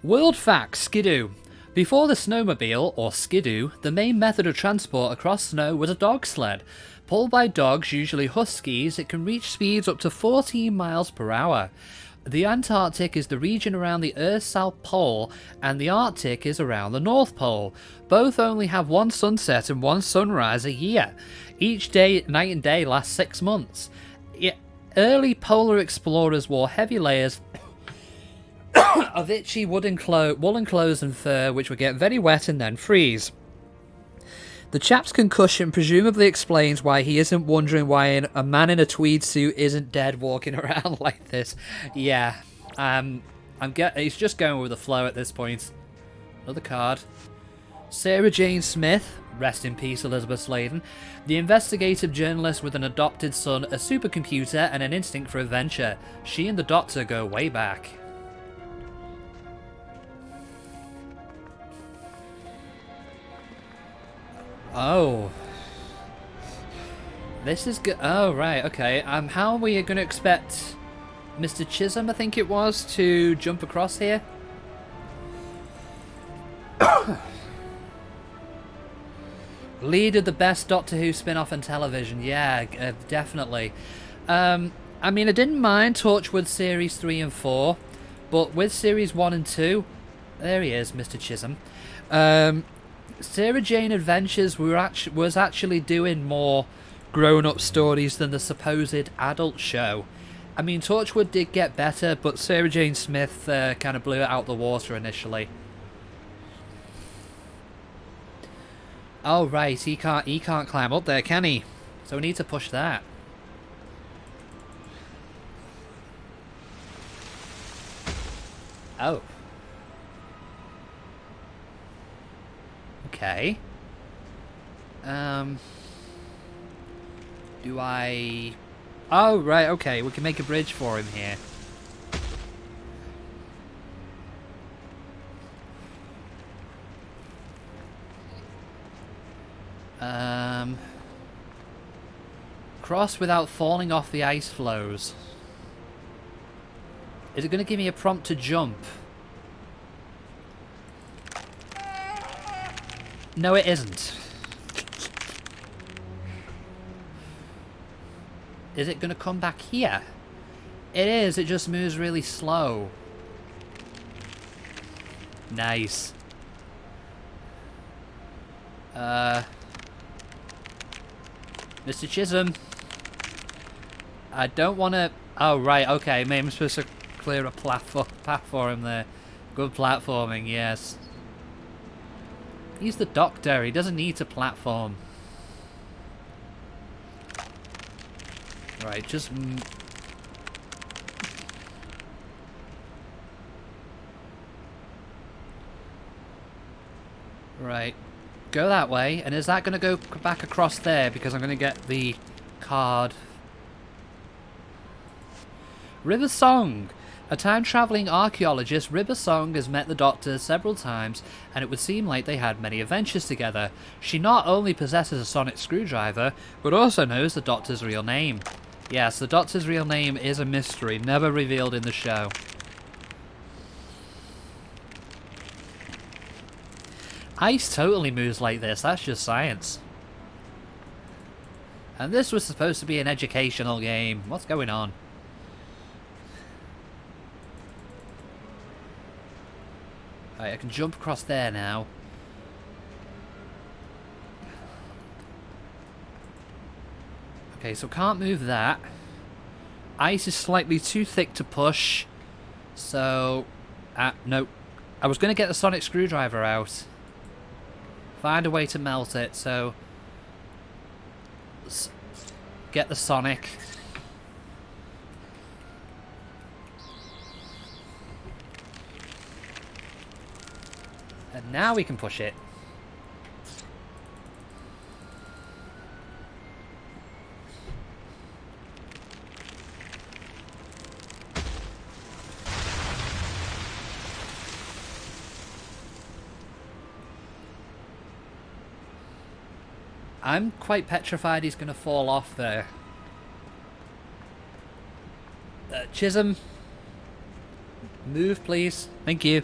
World fact, skidoo. Before the snowmobile, or skidoo, the main method of transport across snow was a dog sled. Pulled by dogs, usually huskies, it can reach speeds up to 14 miles per hour. The Antarctic is the region around the Earth's South Pole, and the Arctic is around the North Pole. Both only have one sunset and one sunrise a year. Each day, night and day, lasts 6 months. Early polar explorers wore heavy layers of itchy woolen clothes and fur, which would get very wet and then freeze. The chap's concussion presumably explains why he isn't wondering why a man in a tweed suit isn't dead walking around like this. Yeah, he's just going with the flow at this point. Another card. Sarah Jane Smith, rest in peace Elizabeth Sladen, the investigative journalist with an adopted son, a supercomputer, and an instinct for adventure. She and the Doctor go way back. Oh. This is good. Oh, right, okay. How are we going to expect Mr. Chisholm, I think it was, to jump across here? Lead of the best Doctor Who spin-off on television. Yeah, definitely. I mean, I didn't mind Torchwood Series 3 and 4, but with Series 1 and 2... There he is, Mr. Chisholm. Sarah Jane Adventures was actually doing more grown-up stories than the supposed adult show. I mean, Torchwood did get better, but Sarah Jane Smith kind of blew it out the water initially. Oh right, he can't climb up there, can he? So we need to push that. Oh. Okay. Do I... Oh, right, okay. We can make a bridge for him here. Cross without falling off the ice floes. Is it going to give me a prompt to jump? No, it isn't. Is it going to come back here? It is, it just moves really slow. Nice. Mr. Chisholm. I don't want to... Oh, right, okay. Maybe I'm supposed to clear a path for him there. Good platforming, yes. He's the Doctor. He doesn't need to platform. Right, just... Right. Go that way. And is that going to go back across there? Because I'm going to get the card. River Song. A time-travelling archaeologist, River Song has met the Doctor several times, and it would seem like they had many adventures together. She not only possesses a sonic screwdriver, but also knows the Doctor's real name. Yes, the Doctor's real name is a mystery, never revealed in the show. Ice totally moves like this, that's just science. And this was supposed to be an educational game. What's going on? Right, I can jump across there now. Okay, so can't move that. Ice is slightly too thick to push. So, no. I was going to get the sonic screwdriver out. Find a way to melt it, so... get the sonic. And now we can push it. I'm quite petrified he's going to fall off there. Chisholm. Move, please. Thank you.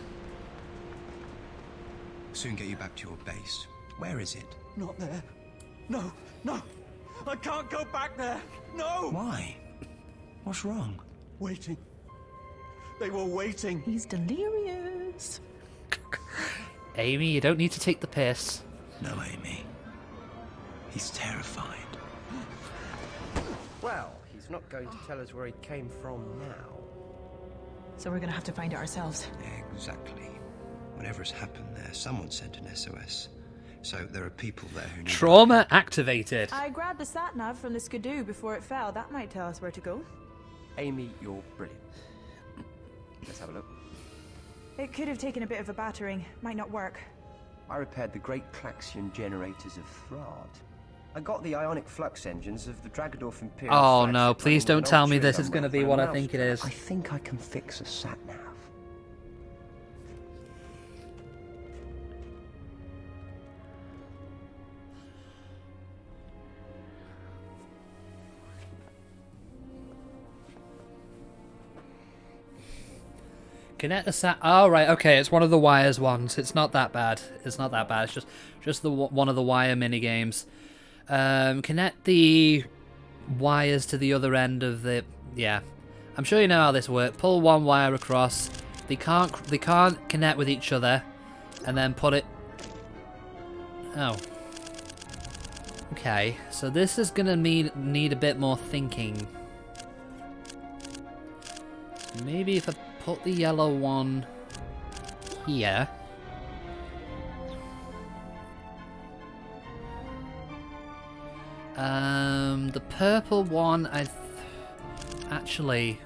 Soon get you back to your base. Where is it? Not there. No, no. I can't go back there. No. Why? What's wrong? Waiting. They were waiting. He's delirious. Amy, you don't need to take the piss. No, Amy. He's terrified. Well, he's not going to tell us where he came from now. So we're gonna have to find it ourselves. Exactly. Whatever's happened there, someone sent an SOS. So there are people there who need... Trauma activated. I grabbed the sat-nav from the skidoo before it fell. That might tell us where to go. Amy, you're brilliant. Let's have a look. It could have taken a bit of a battering. Might not work. I repaired the great Klaxion generators of Thrard. I got the ionic flux engines of the Dragadorf Imperial. Oh no, flagship please running don't tell me with an this is ultra going to be what I think it is. I think I can fix a sat-nav. Connect the sat. Oh right, okay. It's one of the wires ones. It's not that bad. It's not that bad. It's just the one of the wire mini games. Connect the wires to the other end of the. Yeah, I'm sure you know how this works. Pull one wire across. They can't connect with each other, and then put it. Oh. Okay, so this is gonna need a bit more thinking. Maybe if I put the yellow one here. The purple one, actually,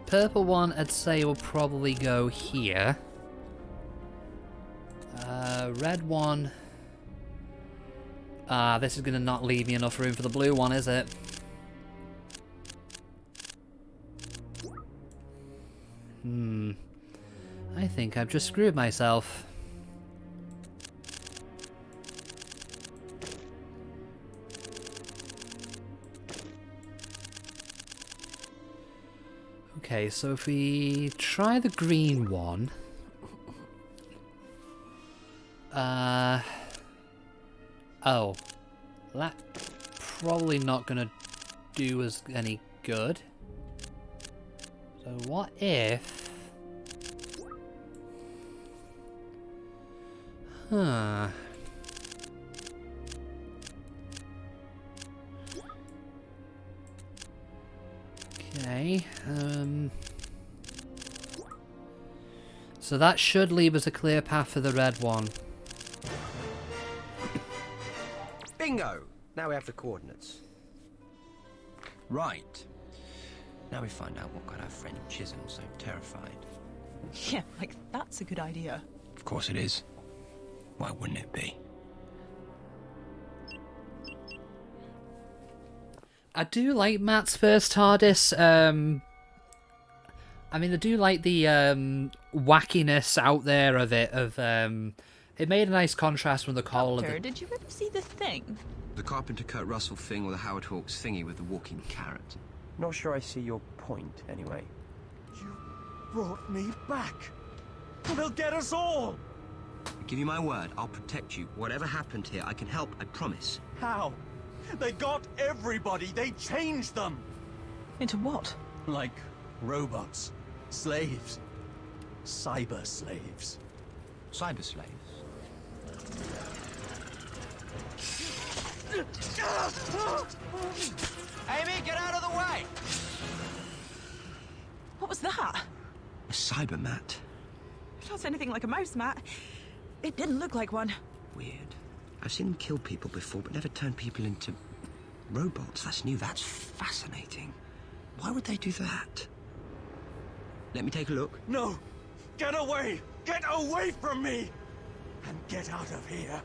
purple one I'd say will probably go here. Red one. This is gonna not leave me enough room for the blue one, is it? I think I've just screwed myself. Okay, so if we try the green one... Oh. That probably not gonna do us any good. So what if... Huh... Okay, so that should leave us a clear path for the red one. Bingo! Now we have the coordinates. Right. Now we find out what got our friend Chisholm so terrified. Yeah, like that's a good idea. Of course it is. Why wouldn't it be? I do like Matt's first TARDIS. I mean, I do like the wackiness out there of it. It made a nice contrast from the call of Doctor, the... did you ever see the Thing? The Carpenter Kurt Russell thing or the Howard Hawks thingy with the walking carrot? Not sure I see your point, anyway. You brought me back. They'll get us all. I give you my word, I'll protect you. Whatever happened here, I can help, I promise. How? They got everybody. They changed them. Into what? Like robots, slaves, cyber slaves. Cyber slaves? Amy, get out of the way! What was that? A cyber mat? If that's anything like a mouse, Matt, it didn't look like one. Weird. I've seen them kill people before, but never turn people into robots. That's new. That's fascinating. Why would they do that? Let me take a look. No! Get away! Get away from me! And get out of here.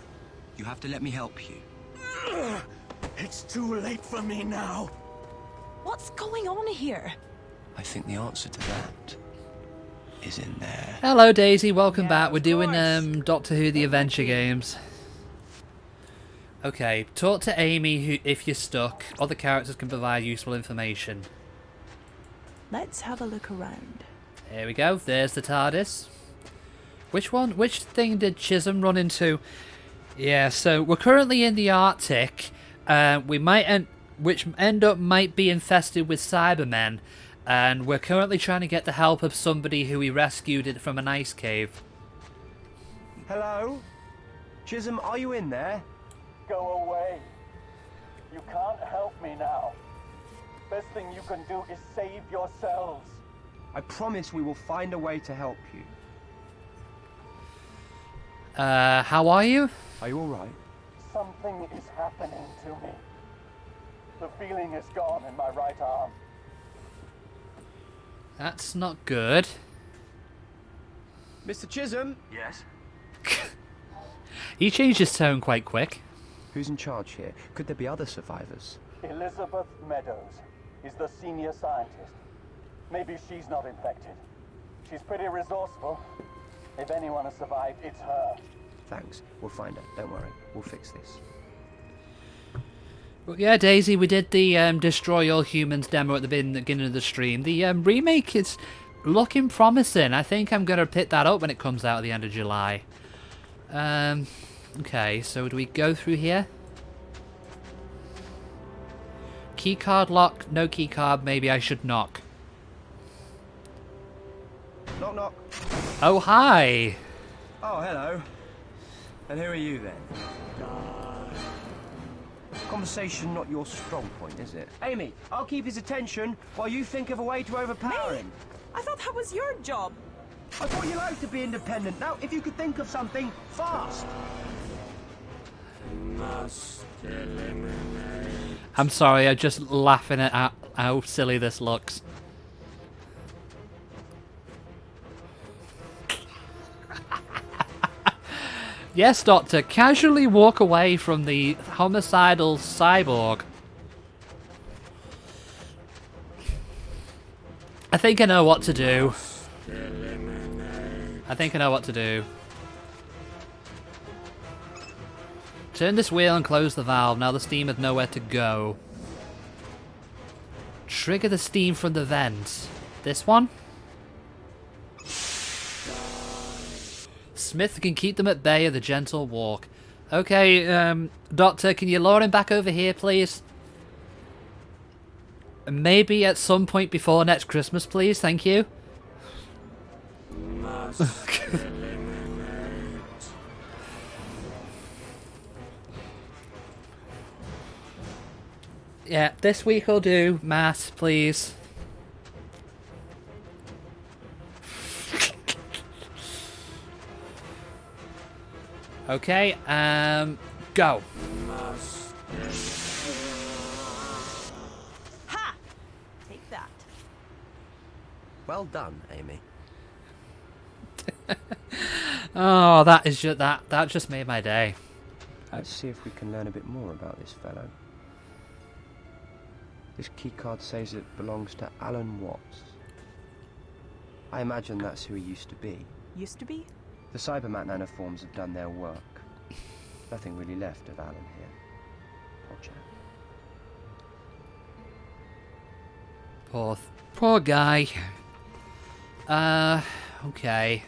You have to let me help you. It's too late for me now. What's going on here? I think the answer to that is in there. Hello, Daisy. Welcome Yeah, back. We're of doing course. Doctor Who: The Adventure Games. Okay, talk to Amy who, if you're stuck. Other characters can provide useful information. Let's have a look around. There we go. There's the TARDIS. Which one? Which thing did Chisholm run into? Yeah, so we're currently in the Arctic. We might end up might be infested with Cybermen, and we're currently trying to get the help of somebody who we rescued from an ice cave. Hello? Chisholm, are you in there? Go away. You can't help me now. Best thing you can do is save yourselves. I promise we will find a way to help you. How are you? Are you alright? Something is happening to me. The feeling is gone in my right arm. That's not good. Mr. Chisholm? Yes? He changed his tone quite quick. Who's in charge here? Could there be other survivors? Elizabeth Meadows is the senior scientist. Maybe she's not infected. She's pretty resourceful. If anyone has survived, it's her. Thanks. We'll find her. Don't worry. We'll fix this. Well, yeah, Daisy, we did the Destroy All Humans demo at the beginning of the stream. The remake is looking promising. I think I'm going to pick that up when it comes out at the end of July. Okay, so do we go through here? Keycard lock, no keycard, maybe I should knock. Knock, knock. Oh, hi! Oh, hello. And who are you then? Conversation not your strong point, is it? Amy, I'll keep his attention while you think of a way to overpower him. I thought that was your job. I thought you liked to be independent. Now, if you could think of something fast. I'm sorry, I'm just laughing at how silly this looks. Yes, Doctor, casually walk away from the homicidal cyborg. I think I know what to do. I think I know what to do. Turn this wheel and close the valve. Now the steam has nowhere to go. Trigger the steam from the vents. This one? Smith can keep them at bay with a gentle walk. Okay, Doctor, can you lure him back over here, please? Maybe at some point before next Christmas, please. Thank you. Yeah, this week will do. Matt, please. Okay, go. Ha! Take that. Well done, Amy. Oh, that is just that just made my day. Let's see if we can learn a bit more about this fellow. This keycard says it belongs to Alan Watts. I imagine that's who he used to be. Used to be? The Cybermat nanoforms have done their work. Nothing really left of Alan here. Poor chap. Poor guy. Okay.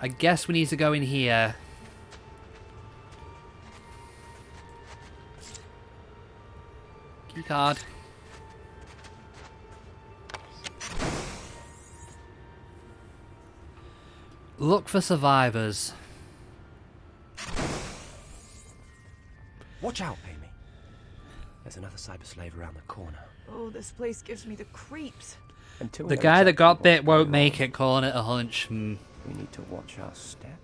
I guess we need to go in here. Keycard. Look for survivors. Watch out, Amy. There's another cyber slave around the corner. Oh, this place gives me the creeps. Until The guy that got bit won't make it, calling it a hunch. We need to watch our step.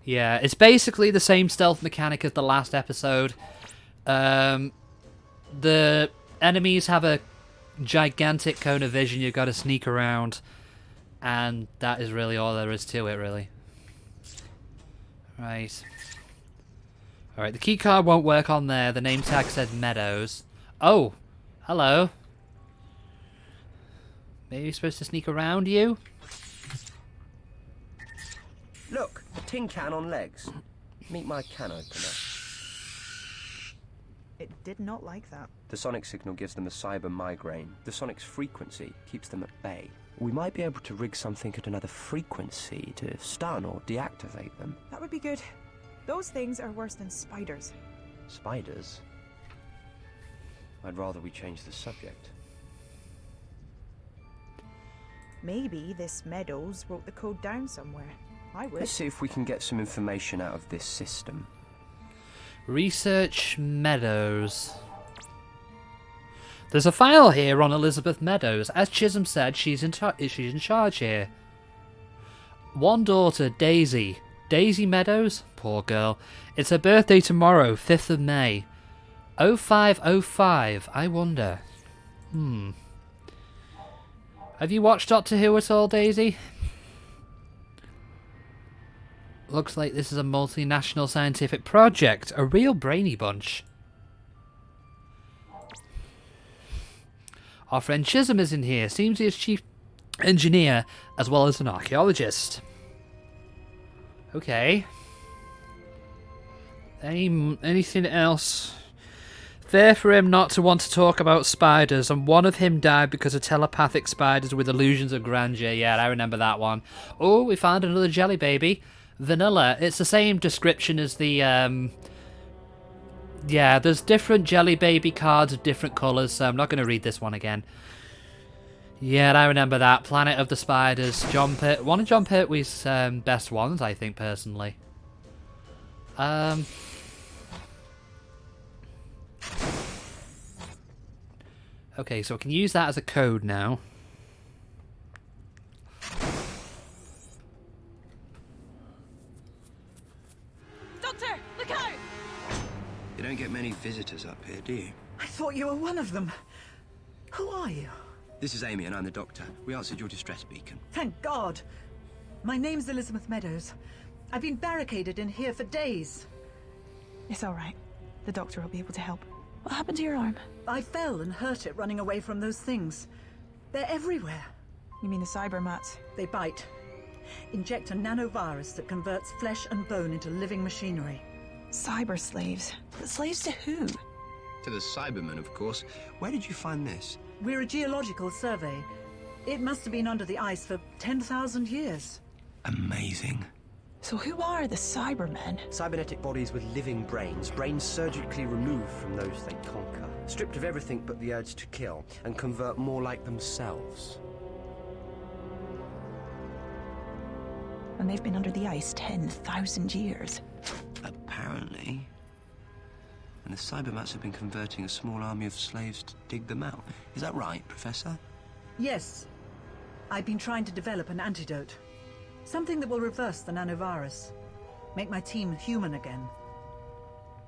Yeah, it's basically the same stealth mechanic as the last episode. The enemies have a gigantic cone of vision you've got to sneak around. And that is really all there is to it, really. Right. Alright, the keycard won't work on there. The name tag said Meadows. Oh! Hello. Maybe you're supposed to sneak around you? Look, a tin can on legs. Meet my can opener. It did not like that. The sonic signal gives them a cyber migraine. The sonic's frequency keeps them at bay. We might be able to rig something at another frequency to stun or deactivate them. That would be good. Those things are worse than spiders. Spiders? I'd rather we change the subject. Maybe this Meadows wrote the code down somewhere. I would. Let's see if we can get some information out of this system. Research Meadows. There's a file here on Elizabeth Meadows. As Chisholm said, she's in charge here. One daughter, Daisy. Daisy Meadows? Poor girl. It's her birthday tomorrow, 5th of May. 0505. I wonder. Have you watched Doctor Who at all, Daisy? Looks like this is a multinational scientific project. A real brainy bunch. Our friend Chisholm is in here. Seems he is chief engineer as well as an archaeologist. Okay. Anything else? Fair for him not to want to talk about spiders, and one of him died because of telepathic spiders with illusions of grandeur. Yeah, I remember that one. Oh, we found another jelly baby. Vanilla. It's the same description as the, yeah, there's different jelly baby cards of different colours, so I'm not going to read this one again. Yeah, I remember that. Planet of the Spiders. One of John Pertwee's best ones, I think, personally. Okay, so I can use that as a code now. Doctor, look out! You don't get many visitors up here, do you? I thought you were one of them. Who are you? This is Amy and I'm the doctor. We answered your distress beacon. Thank God. My name's Elizabeth Meadows. I've been barricaded in here for days. It's all right. The doctor will be able to help. What happened to your arm? I fell and hurt it running away from those things. They're everywhere. You mean the cybermats? They bite. Inject a nanovirus that converts flesh and bone into living machinery. Cyber slaves? But slaves to who? To the Cybermen, of course. Where did you find this? We're a geological survey. It must have been under the ice for 10,000 years. Amazing. So who are the Cybermen? Cybernetic bodies with living brains, brains surgically removed from those they conquer, stripped of everything but the urge to kill, and convert more like themselves. And they've been under the ice 10,000 years. Apparently. And the Cybermats have been converting a small army of slaves to dig them out. Is that right, Professor? Yes. I've been trying to develop an antidote. Something that will reverse the nanovirus. Make my team human again.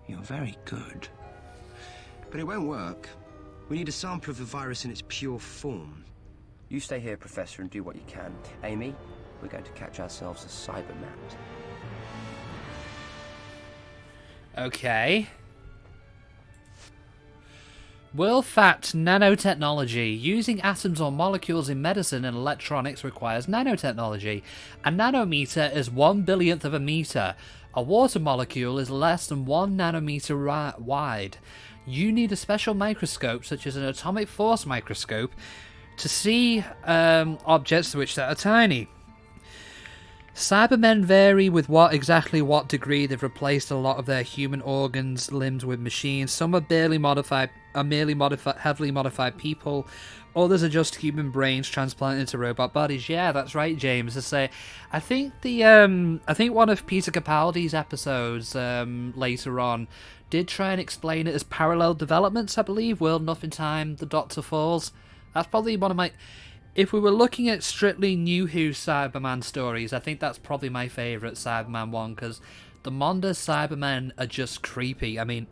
You're very good. But it won't work. We need a sample of the virus in its pure form. You stay here, Professor, and do what you can. Amy, we're going to catch ourselves a Cybermat. Okay. World fact, nanotechnology. Using atoms or molecules in medicine and electronics requires nanotechnology. A nanometer is 1/1000th of a meter. A water molecule is less than 1 nanometer wide. You need a special microscope, such as an atomic force microscope, to see objects which are tiny. Cybermen vary with exactly what degree they've replaced a lot of their human organs, limbs with machines. Some are merely heavily modified people. Others are just human brains transplanted into robot bodies. Yeah, that's right, James. I think one of Peter Capaldi's episodes later on did try and explain it as parallel developments. I believe World Nothing Time, The Doctor Falls. That's probably one of my. If we were looking at strictly New Who Cyberman stories, I think that's probably my favourite Cyberman one, because the Monda Cybermen are just creepy. I mean,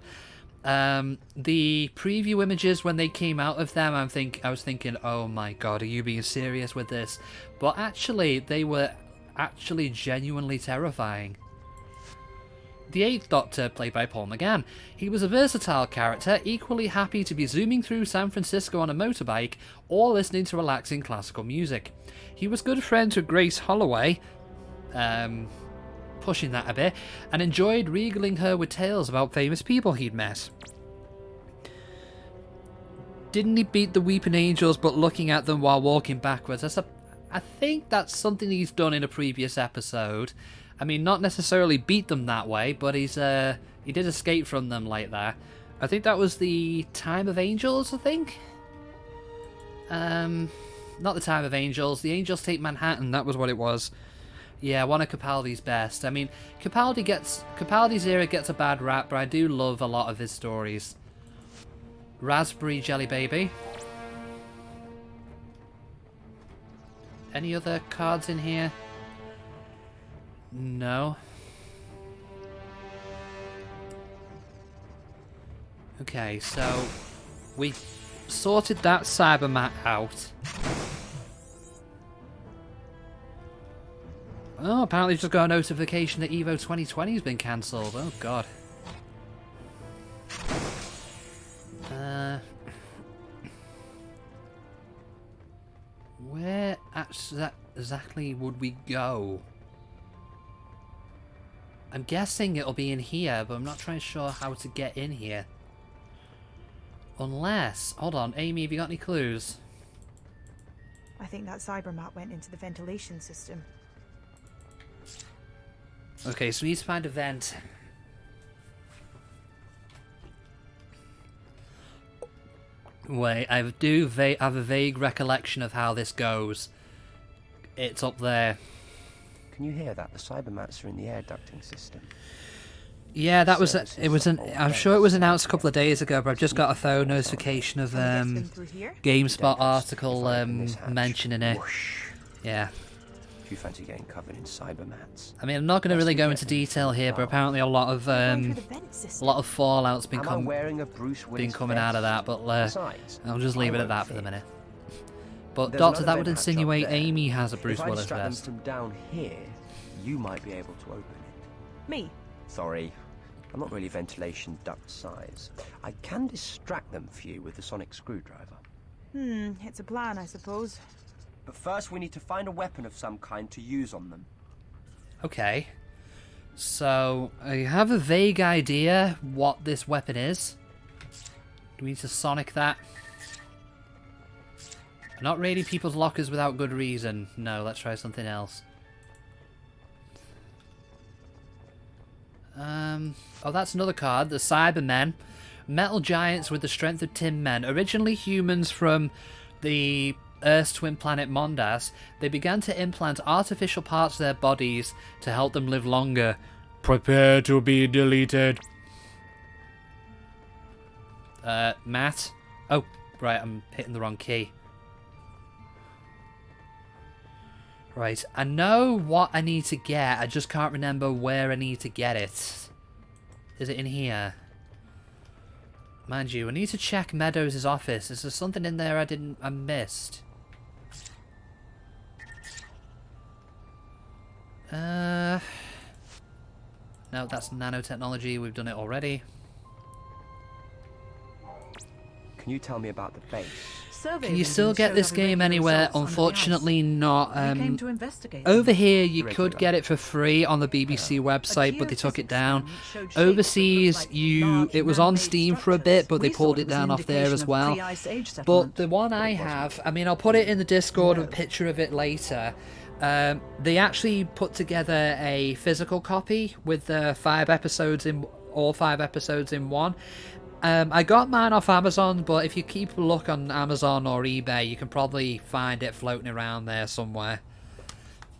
the preview images when they came out of them, I was thinking, oh my god, are you being serious with this? But actually, they were actually genuinely terrifying. The Eighth Doctor, played by Paul McGann. He was a versatile character, equally happy to be zooming through San Francisco on a motorbike or listening to relaxing classical music. He was good friends with Grace Holloway, pushing that a bit, and enjoyed regaling her with tales about famous people he'd met. Didn't he beat the Weeping Angels but looking at them while walking backwards? I think that's something he's done in a previous episode. I mean, not necessarily beat them that way, but he did escape from them like that. I think that was the Time of Angels, I think? Not the Time of Angels. The Angels Take Manhattan, that was what it was. Yeah, one of Capaldi's best. I mean, Capaldi's era gets a bad rap, but I do love a lot of his stories. Raspberry Jelly Baby. Any other cards in here? No. Okay, so we sorted that Cybermat out. Oh, apparently just got a notification that Evo 2020 has been cancelled. Oh god. Where exactly would we go? I'm guessing it'll be in here, but I'm not trying sure how to get in here. Unless... Hold on, Amy, have you got any clues? I think that cybermat went into the ventilation system. Okay, so we need to find a vent. Wait, I have a vague recollection of how this goes. It's up there. Can you hear that? The cybermats are in the air ducting system. Yeah, that was I'm sure it was announced a couple of days ago, but I've just got a phone notification of GameSpot article mentioning it. Yeah. Do you fancy getting covered in cybermats? I mean, I'm not going to really go into detail here, but apparently a lot of fallout's been coming out of that. But I'll just leave it at that for the minute. But Doctor, that would insinuate Amy has a Bruce Willis vest. From down here, you might be able to open it. Me? Sorry, I'm not really ventilation duct size. I can distract them for you with the sonic screwdriver. It's a plan, I suppose. But first we need to find a weapon of some kind to use on them. Okay. So, I have a vague idea what this weapon is. Do we need to sonic that? Not raiding people's lockers without good reason. No, let's try something else. Oh, that's another card. The Cybermen. Metal giants with the strength of tin men. Originally humans from the Earth's twin planet Mondas, they began to implant artificial parts of their bodies to help them live longer. Prepare to be deleted. Matt? Oh, right, I'm hitting the wrong key. Right, I know what I need to get, I just can't remember where I need to get it. Is it in here? Mind you, I need to check Meadows' office. Is there something in there I missed? No, that's nanotechnology, we've done it already. Can you tell me about the base? Can you still get this game anywhere? Unfortunately not. Over here you could get it for free on the BBC website, but they took it down. Overseas, it was on Steam for a bit, but they pulled it down off there as well. But the one I have, I mean, I'll put it in the Discord with a picture of it later. They actually put together a physical copy with all 5 episodes in one. I got mine off Amazon, but if you keep a look on Amazon or eBay, you can probably find it floating around there somewhere.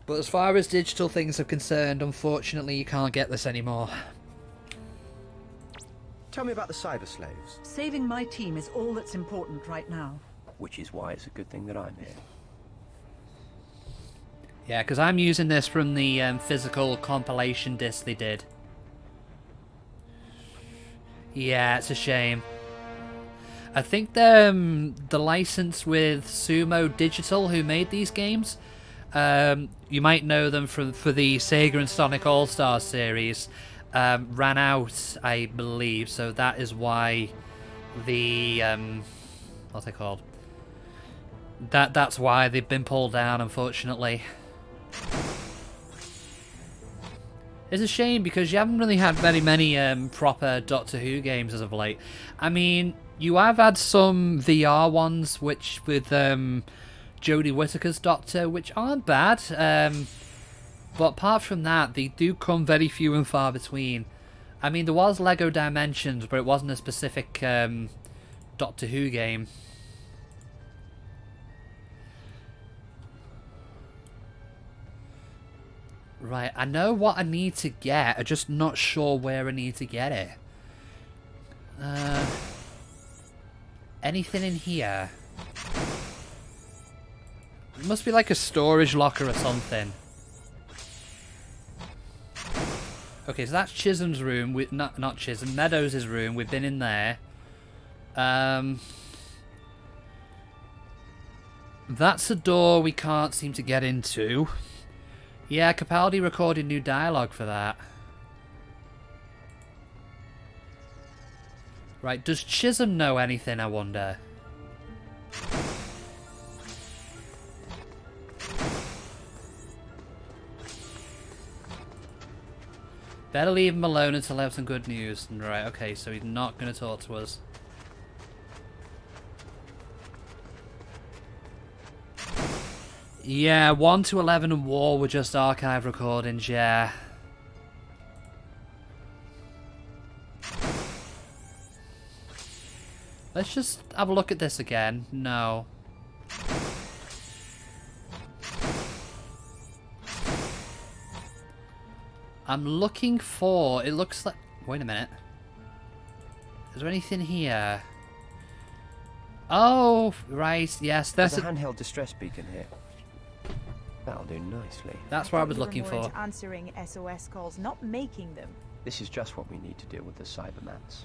But as far as digital things are concerned, unfortunately, you can't get this anymore. Tell me about the cyber slaves. Saving my team is all that's important right now. Which is why it's a good thing that I'm here. Yeah, because I'm using this from the physical compilation disc they did. Yeah, it's a shame. I think the license with Sumo Digital, who made these games, you might know them for the Sega and Sonic All-Stars series, ran out, I believe. So that is why the what's it called? That's why they've been pulled down, unfortunately. It's a shame because you haven't really had very many proper Doctor Who games as of late. I mean, you have had some VR ones, which with Jodie Whittaker's Doctor, which aren't bad. But apart from that, they do come very few and far between. I mean, there was Lego Dimensions, but it wasn't a specific Doctor Who game. Right, I know what I need to get, I'm just not sure where I need to get it. Anything in here? It must be like a storage locker or something. Okay, so that's Chisholm's room, not Chisholm, Meadows' room, we've been in there. That's a door we can't seem to get into. Yeah, Capaldi recorded new dialogue for that. Right, does Chisholm know anything, I wonder? Better leave him alone until I have some good news. Right, okay, so he's not going to talk to us. Yeah, 1 to 11 and War were just archive recordings, yeah. Let's just have a look at this again. No. I'm looking for... It looks like... Wait a minute. Is there anything here? Oh, right, yes. There's a handheld distress beacon here. That'll do nicely. That's what I was looking for. Answering SOS calls, not making them. This is just what we need to deal with the Cybermats.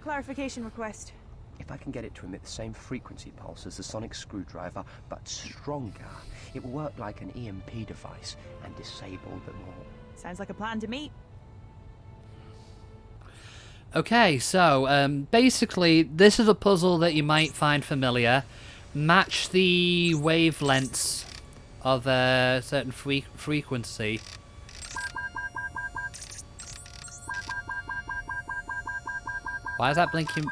Clarification request. If I can get it to emit the same frequency pulse as the sonic screwdriver, but stronger, it will work like an EMP device and disable them all. Sounds like a plan to me. Okay, so basically this is a puzzle that you might find familiar. Match the wavelengths of a certain frequency. Why is that blinking?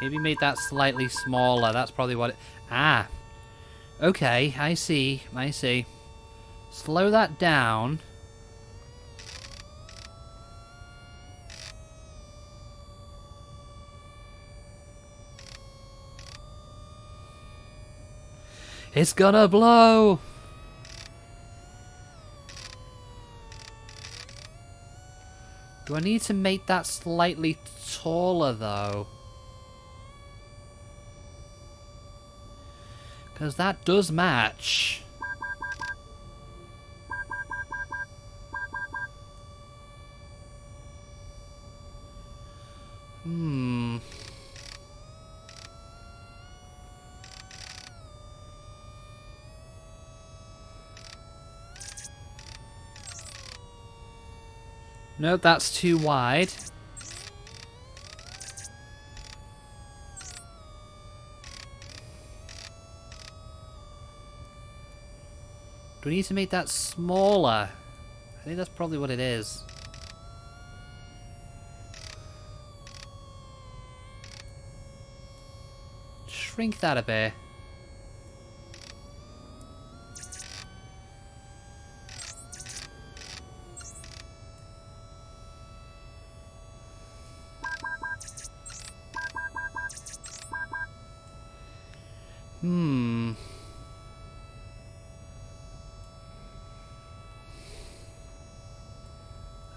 Maybe made that slightly smaller. That's probably what it... Ah. Okay, I see. I see. Slow that down. It's gonna blow! Do I need to make that slightly taller, though? Because that does match. No, that's too wide. Do we need to make that smaller? I think that's probably what it is. Shrink that a bit.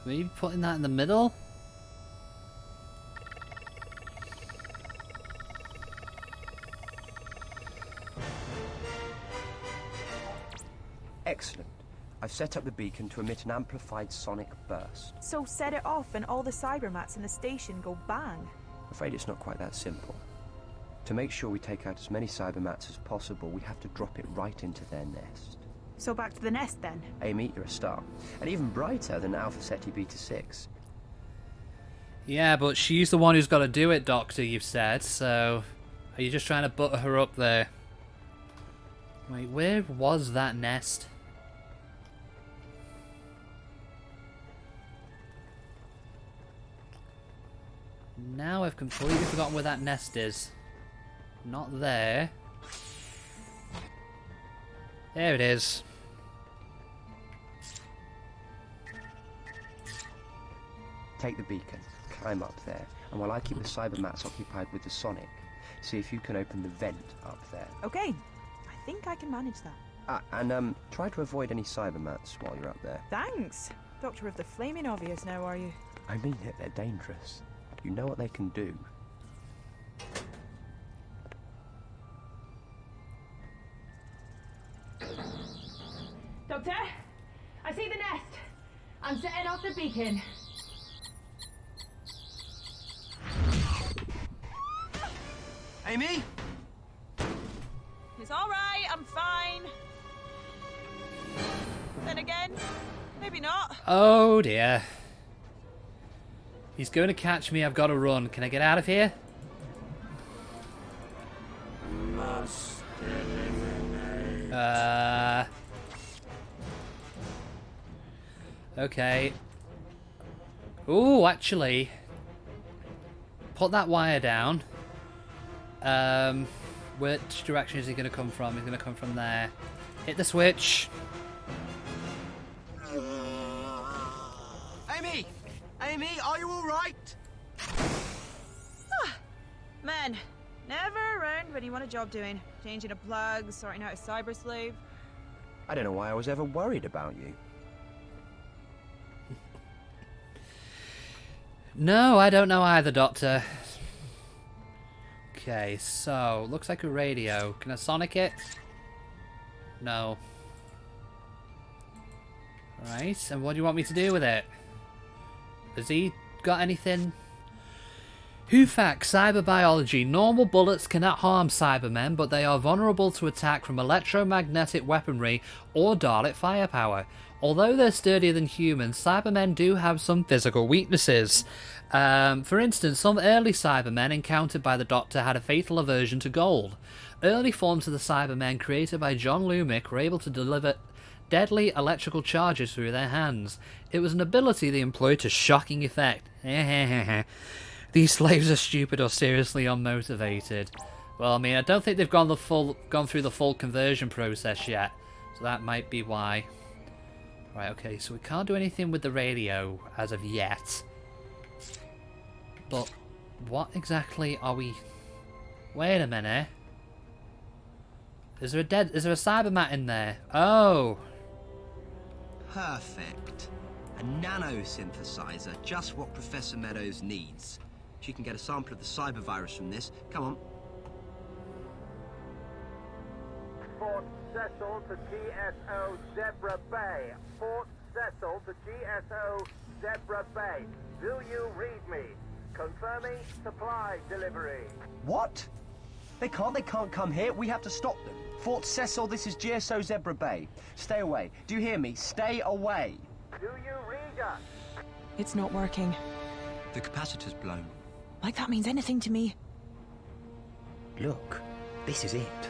Maybe putting that in the middle? Excellent. I've set up the beacon to emit an amplified sonic burst. So set it off and all the cybermats in the station go bang. I'm afraid it's not quite that simple. To make sure we take out as many cybermats as possible, we have to drop it right into their nest. So back to the nest then. Amy, you're a star. And even brighter than Alpha Ceti Beta 6. Yeah, but she's the one who's got to do it, Doctor, you've said, so... Are you just trying to butter her up there? Wait, where was that nest? Now I've completely forgotten where that nest is. Not there. There it is. Take the beacon, climb up there, and while I keep the cybermats occupied with the sonic, see if you can open the vent up there. Okay, I think I can manage that. And try to avoid any cybermats while you're up there. Thanks! Doctor of the Flaming Obvious now, are you? I mean it, they're dangerous. You know what they can do. Doctor, I see the nest. I'm setting off the beacon. Amy? It's alright, I'm fine. Then again, maybe not. Oh dear. He's going to catch me, I've got to run. Can I get out of here? Okay. Ooh, actually. Put that wire down. Which direction is he going to come from? He's going to come from there. Hit the switch. Amy! Amy, are you alright? Man, never around when you want a job doing. Changing a plug, sorting out a cyber slave. I don't know why I was ever worried about you. No, I don't know either, Doctor. Okay, so, looks like a radio. Can I sonic it? No. Right, and what do you want me to do with it? Has he got anything? Who fact, cyber biology. Normal bullets cannot harm Cybermen, but they are vulnerable to attack from electromagnetic weaponry or Dalek firepower. Although they're sturdier than humans, Cybermen do have some physical weaknesses. For instance, some early Cybermen encountered by the Doctor had a fatal aversion to gold. Early forms of the Cybermen created by John Lumick were able to deliver deadly electrical charges through their hands. It was an ability they employed to shocking effect. These slaves are stupid or seriously unmotivated. Well, I mean, I don't think they've gone through the full conversion process yet, so that might be why. Right, okay, so we can't do anything with the radio as of yet. But what exactly are we... Wait a minute. Is there a cybermat in there? Oh. Perfect. A nanosynthesizer, just what Professor Meadows needs. She can get a sample of the cyber virus from this. Come on. Fort Cecil to GSO Zebra Bay. Fort Cecil to GSO Zebra Bay. Do you read me? Confirming supply delivery. What? They can't come here. We have to stop them. Fort Cecil, this is GSO Zebra Bay. Stay away. Do you hear me? Stay away. Do you read us? It's not working. The capacitor's blown. Like that means anything to me. Look, this is it.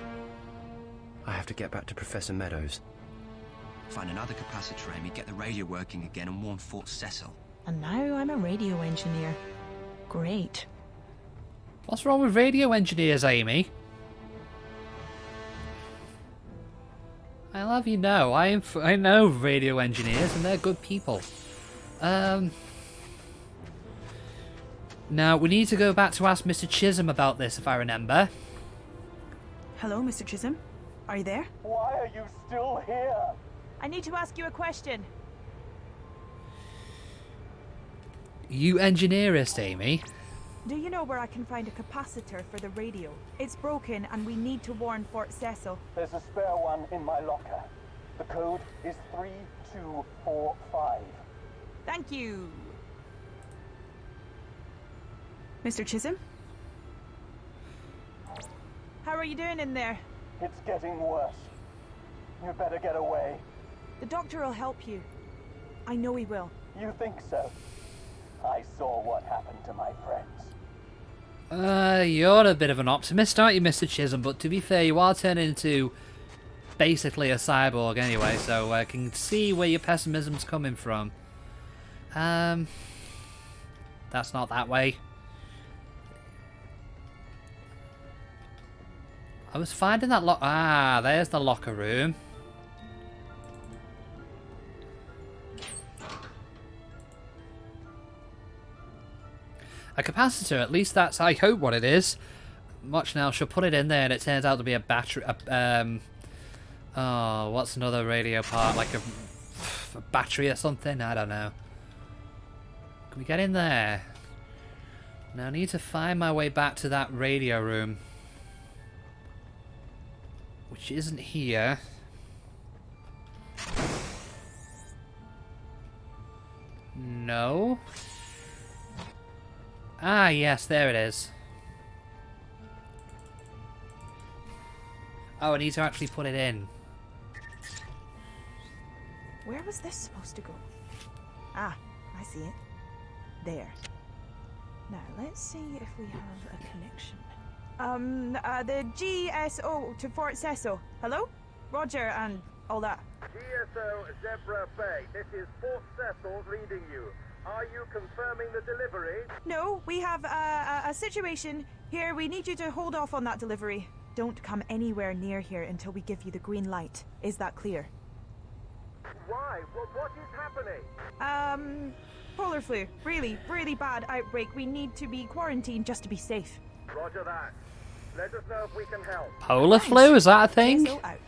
I have to get back to Professor Meadows. Find another capacitor, Amy, get the radio working again and warn Fort Cecil. And now I'm a radio engineer. Great. What's wrong with radio engineers, Amy? I'll have you know, I know radio engineers and they're good people. Now, we need to go back to ask Mr. Chisholm about this, if I remember. Hello, Mr. Chisholm. Are you there? Why are you still here? I need to ask you a question. You engineerist, Amy. Do you know where I can find a capacitor for the radio? It's broken and we need to warn Fort Cecil. There's a spare one in my locker. The code is 3245. Thank you. Mr. Chisholm? How are you doing in there? It's getting worse. You better get away. The doctor will help you. I know he will. You think so? I saw what happened to my friends. You're a bit of an optimist, aren't you, Mr. Chisholm? But to be fair, you are turning into basically a cyborg anyway, so I can see where your pessimism's coming from. That's not that way. I was finding that there's the locker room. A capacitor, at least that's, I hope, what it is. Watch now, she'll put it in there and it turns out to be a battery, oh, what's another radio part, like a battery or something? I don't know. Can we get in there? Now I need to find my way back to that radio room. Which isn't here. No. Ah, yes, there it is. Oh, I need to actually put it in. Where was this supposed to go? Ah, I see it. There. Now, let's see if we have a connection. The GSO to Fort Cecil. Hello? Roger, and all that. GSO Zebra Bay, this is Fort Cecil reading you. Are you confirming the delivery? No, we have a situation here. We need you to hold off on that delivery. Don't come anywhere near here until we give you the green light. Is that clear? Why? What is happening? Polar flu. Really, really bad outbreak. We need to be quarantined just to be safe. Roger that. Let us know if we can help. Polar flu? Is that a thing? So out.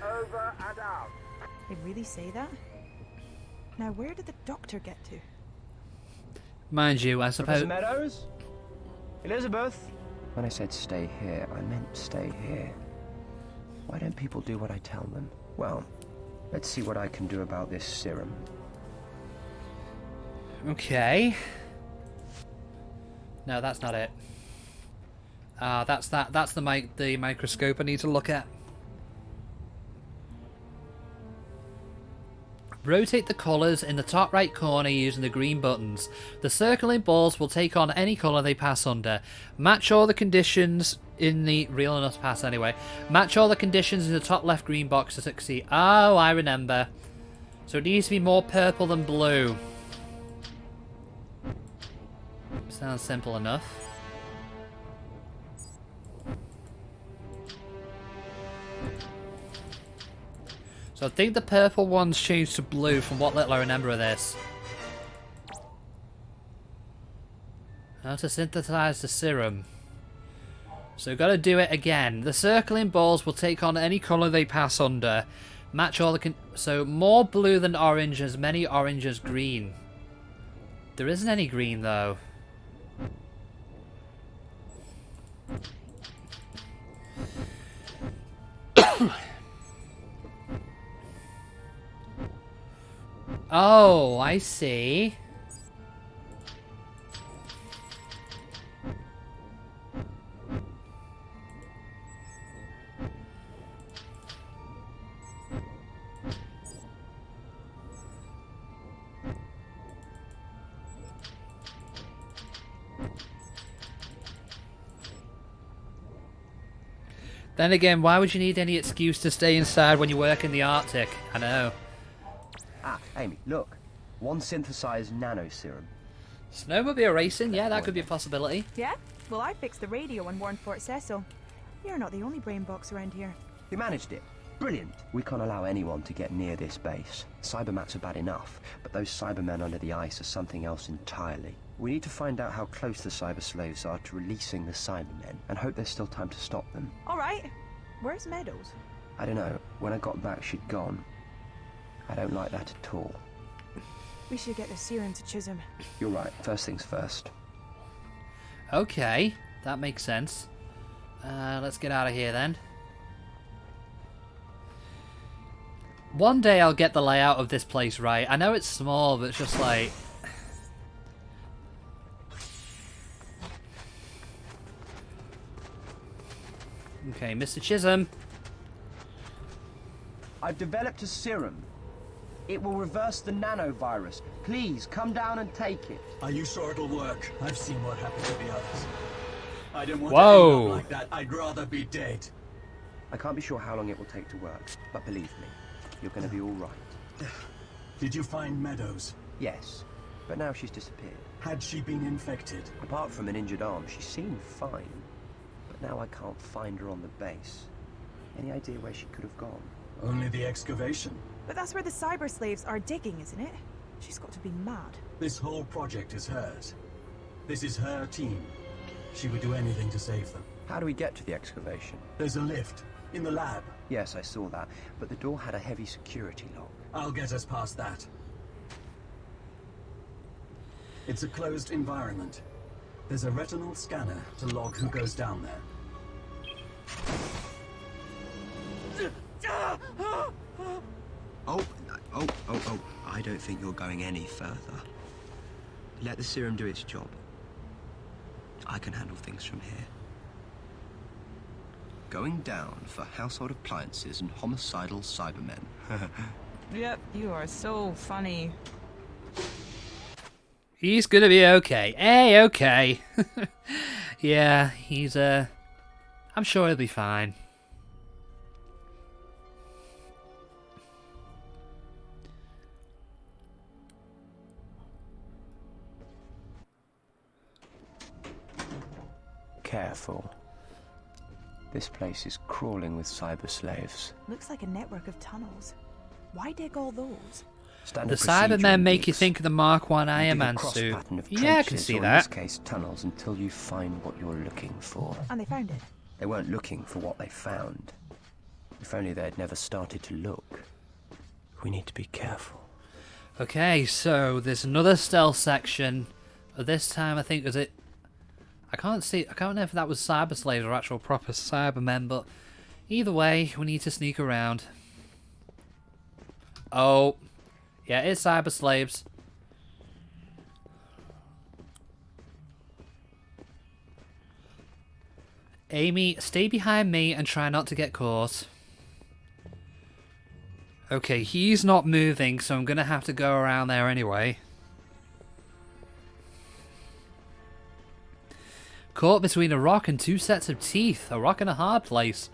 Over and out. They really say that? Now, where did the doctor get to? Mind you, I suppose. Professor Meadows? Elizabeth? When I said stay here, I meant stay here. Why don't people do what I tell them? Well, let's see what I can do about this serum. Okay. No, that's not it. That's the microscope I need to look at. Rotate the colours in the top right corner using the green buttons. The circling balls will take on any colour they pass under. Match all the conditions in the... Real enough to pass anyway. Match all the conditions in the top left green box to succeed. Oh, I remember. So it needs to be more purple than blue. Sounds simple enough. So I think the purple one's changed to blue from what little I remember of this. How to synthesize the serum. So we've got to do it again. The circling balls will take on any colour they pass under. Match all the... So more blue than orange, as many orange as green. There isn't any green though. Oh, I see. Then again, why would you need any excuse to stay inside when you work in the Arctic? I know. Ah, Amy, look. One synthesized nano serum. Snowmobile racing? Yeah, that could be a possibility. Yeah? Well, I fixed the radio and warned Fort Cecil. You're not the only brain box around here. You managed it. Brilliant. We can't allow anyone to get near this base. Cybermats are bad enough, but those Cybermen under the ice are something else entirely. We need to find out how close the cyber slaves are to releasing the Cybermen, and hope there's still time to stop them. All right. Where's Meadows? I don't know. When I got back, she'd gone. I don't like that at all. We should get the serum to Chisholm. You're right. First things first. Okay, that makes sense. Let's get out of here then. One day I'll get the layout of this place right. I know it's small, but it's just like... Okay, Mr. Chisholm. I've developed a serum. It will reverse the nanovirus. Please, come down and take it. Are you sure it'll work? I've seen what happened to the others. I didn't want Whoa. to end up like that. I'd rather be dead. I can't be sure how long it will take to work, but believe me, you're going to be all right. Did you find Meadows? Yes, but now she's disappeared. Had she been infected? Apart from an injured arm, she seemed fine. But now I can't find her on the base. Any idea where she could have gone? Only the excavation. But that's where the cyber slaves are digging, isn't it? She's got to be mad. This whole project is hers. This is her team. She would do anything to save them. How do we get to the excavation? There's a lift in the lab. Yes, I saw that, but the door had a heavy security lock. I'll get us past that. It's a closed environment. There's a retinal scanner to log who goes down there. Oh, I don't think you're going any further. Let the serum do its job. I can handle things from here. Going down for household appliances and homicidal Cybermen. Yep, you are so funny. He's gonna be okay. Hey, okay. Yeah, he's, I'm sure he'll be fine. Careful. This place is crawling with cyber slaves. Looks like a network of tunnels. Why dig all those? Standard The procedure Cybermen in make you gigs. think of the Mark 1 You Iron dig a Man cross suit. pattern of Yeah, I can trenches, see or that. in this case, tunnels, until you find what you're looking for. And they found it. They weren't looking for what they found. If only they'd never started to look. We need to be careful. Okay, so there's another stealth section. This time, I think, was it... I can't know if that was cyber slaves or actual proper Cybermen, but either way, we need to sneak around. Oh, yeah, it's cyber slaves. Amy, stay behind me and try not to get caught. Okay, he's not moving, so I'm gonna have to go around there anyway. Caught between a rock and two sets of teeth. A rock and a hard place.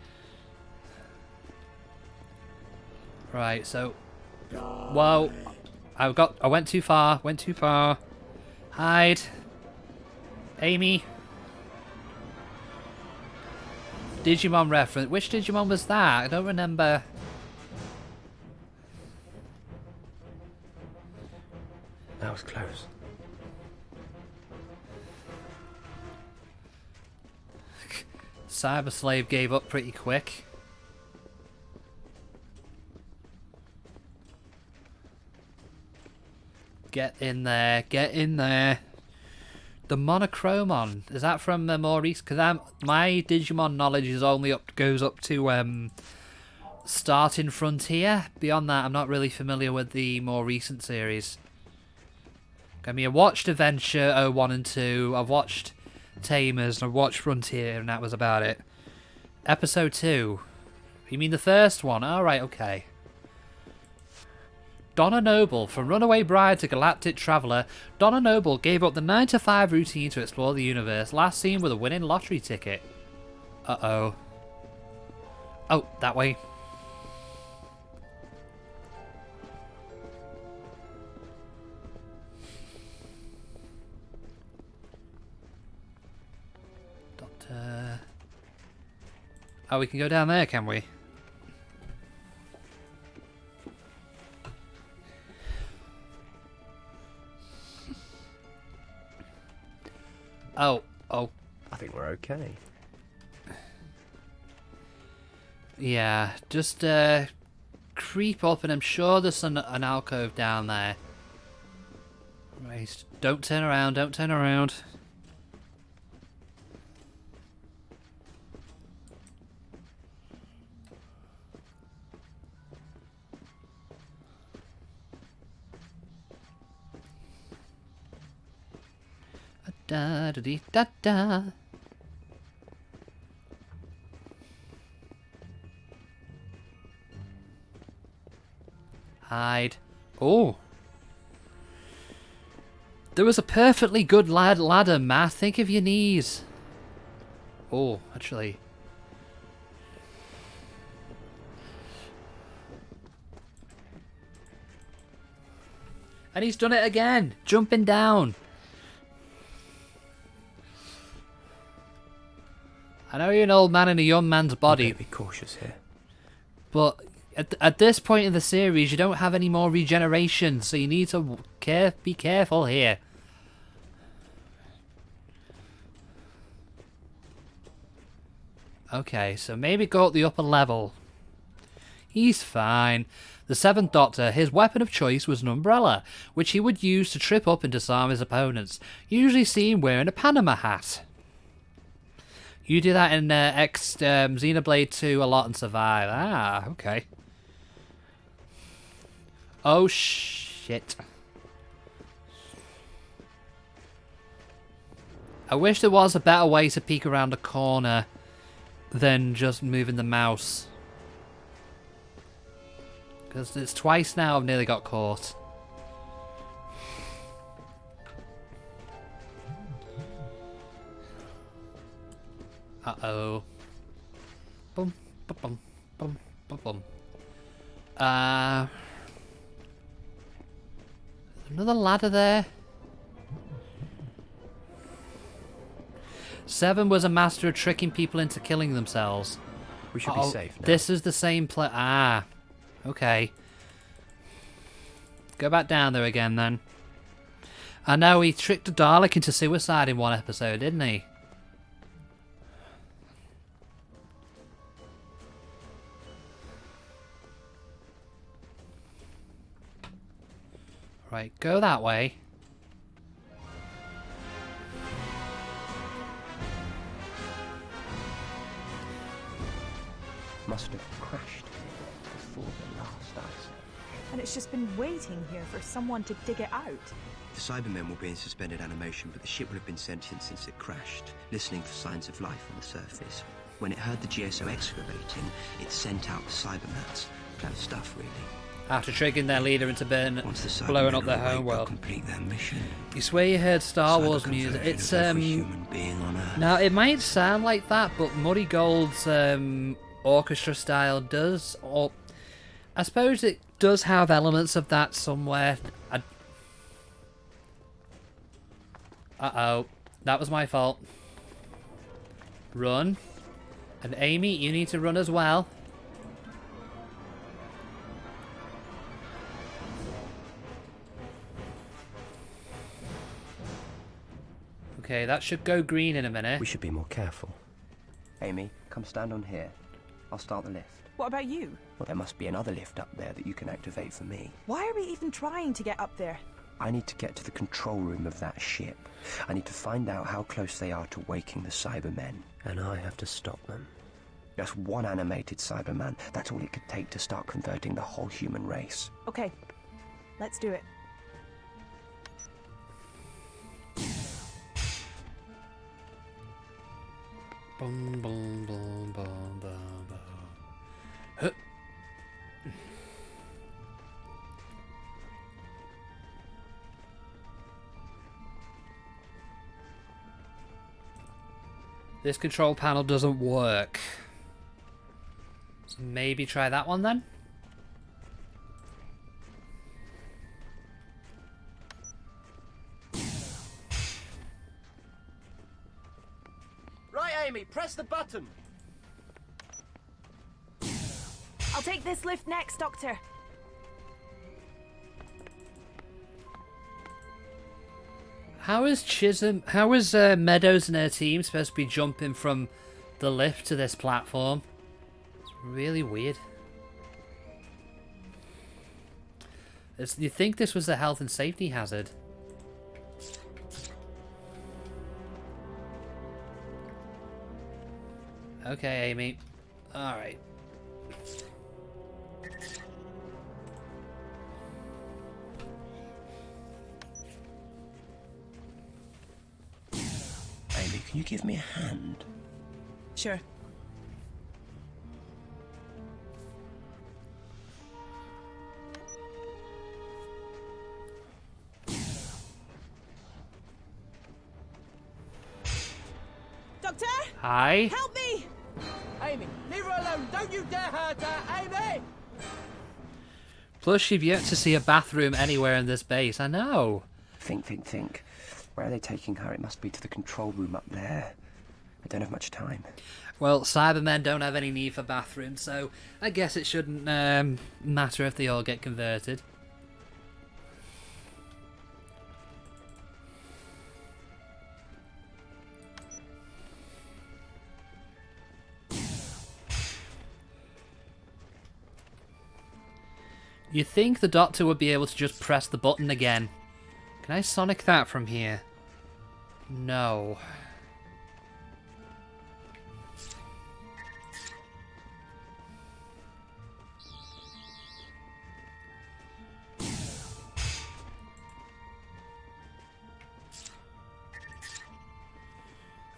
Right, so... Whoa. I went too far. Went too far. Hide. Amy. Digimon reference. Which Digimon was that? I don't remember. That was close. Cyber Slave gave up pretty quick. Get in there, get in there. The Monochromon, is that from the more recent? Because my Digimon knowledge is only goes up to Starting Frontier. Beyond that, I'm not really familiar with the more recent series. I mean, I watched Adventure 01 and 2. I've watched Tamers, and I've watched Frontier, and that was about it. Episode 2. You mean the first one? Alright, okay. Donna Noble, from Runaway Bride to Galactic Traveller, Donna Noble gave up the 9-to-5 routine to explore the universe, last seen with a winning lottery ticket. Uh-oh. Oh, that way. Doctor. Oh, we can go down there, can we? Oh, oh. I think we're okay. Yeah, just creep up, and I'm sure there's an alcove down there. Right, don't turn around, don't turn around. Da da dee da da. Hide. Oh. There was a perfectly good ladder, Matt. Think of your knees. Oh, actually. And he's done it again. Jumping down. I know you're an old man in a young man's body. You better be cautious here. But at this point in the series, you don't have any more regeneration, so you need to be careful here. Okay, so maybe go up the upper level. He's fine. The Seventh Doctor, his weapon of choice was an umbrella, which he would use to trip up and disarm his opponents, usually seen wearing a Panama hat. You do that in Xenoblade 2 a lot and survive. Ah, okay. Oh, shit. I wish there was a better way to peek around a corner than just moving the mouse. Because it's twice now I've nearly got caught. Uh-oh. Boom, boom, boom, boom, boom. Another ladder there. Seven was a master of tricking people into killing themselves. We should be safe now. This is the same place. Ah. Okay. Go back down there again, then. I know, he tricked a Dalek into suicide in one episode, didn't he? Right, go that way. Must have crashed before the last ice age. And it's just been waiting here for someone to dig it out. The Cybermen will be in suspended animation, but the ship will have been sentient since it crashed, listening for signs of life on the surface. When it heard the GSO excavating, it sent out the Cybermats. Clever stuff, really. After triggering their leader into blowing up their homeworld. Complete their mission. You swear you heard Star Wars music. It's human being on Earth. Now it might sound like that, but Muddy Gold's orchestra style does, or I suppose it does have elements of that somewhere. Uh-oh, that was my fault. Run. And Amy, you need to run as well. Okay, that should go green in a minute. We should be more careful. Amy, come stand on here. I'll start the lift. What about you? Well, there must be another lift up there that you can activate for me. Why are we even trying to get up there? I need to get to the control room of that ship. I need to find out how close they are to waking the Cybermen. And I have to stop them. Just one animated Cyberman. That's all it could take to start converting the whole human race. Okay, let's do it. Boom, boom, boom, boom, boom, boom. Huh. This control panel doesn't work. So maybe try that one then? Right, Amy, press the button. I'll take this lift next, Doctor. How is Meadows and her team supposed to be jumping from the lift to this platform? It's really weird. You think this was a health and safety hazard? Okay, Amy. Alright. Amy, can you give me a hand? Sure. Doctor? Hi? Help me! Amy, leave her alone. Don't you dare hurt her, Amy! Plus, you've yet to see a bathroom anywhere in this base. I know. Think. Where are they taking her? It must be to the control room up there. I don't have much time. Well, Cybermen don't have any need for bathrooms, so I guess it shouldn't matter if they all get converted. You think the Doctor would be able to just press the button again? Can I Sonic that from here? No.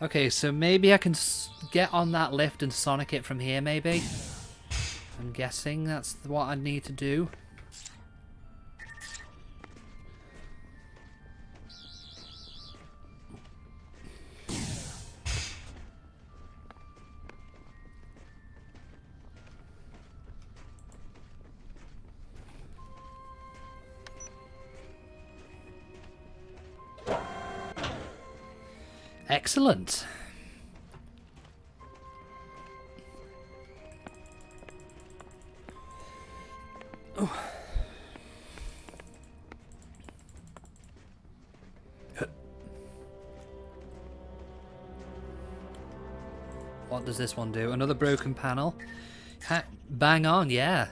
Okay, so maybe I can get on that lift and Sonic it from here, maybe? I'm guessing that's what I need to do. Excellent. Oh. What does this one do? Another broken panel? Bang on, yeah.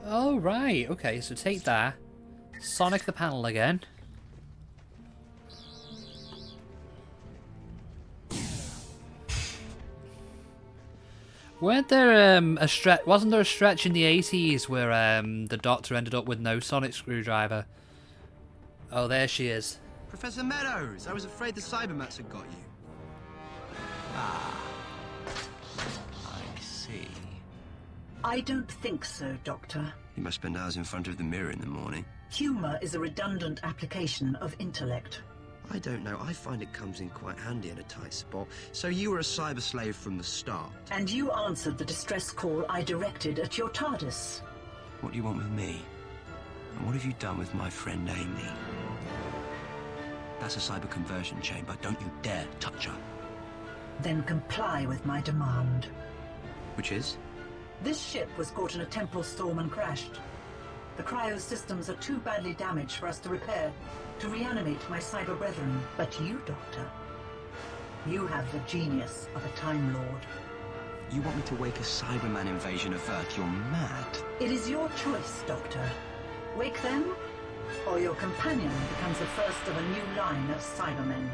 Oh, right. Okay, so take that. Sonic the panel again. Weren't there a stretch? Wasn't there a stretch in the 80s where the Doctor ended up with no sonic screwdriver? Oh, there she is. Professor Meadows, I was afraid the Cybermats had got you. Ah, I see. I don't think so, Doctor. You must spend hours in front of the mirror in the morning. Humor is a redundant application of intellect. I don't know. I find it comes in quite handy in a tight spot. So you were a cyber slave from the start? And you answered the distress call I directed at your TARDIS. What do you want with me? And what have you done with my friend Amy? That's a cyber conversion chamber. Don't you dare touch her. Then comply with my demand. Which is? This ship was caught in a temporal storm and crashed. The cryo systems are too badly damaged for us to repair, to reanimate my cyber brethren. But you, Doctor, you have the genius of a Time Lord. You want me to wake a Cyberman invasion of Earth? You're mad. It is your choice, Doctor. Wake them, or your companion becomes the first of a new line of Cybermen.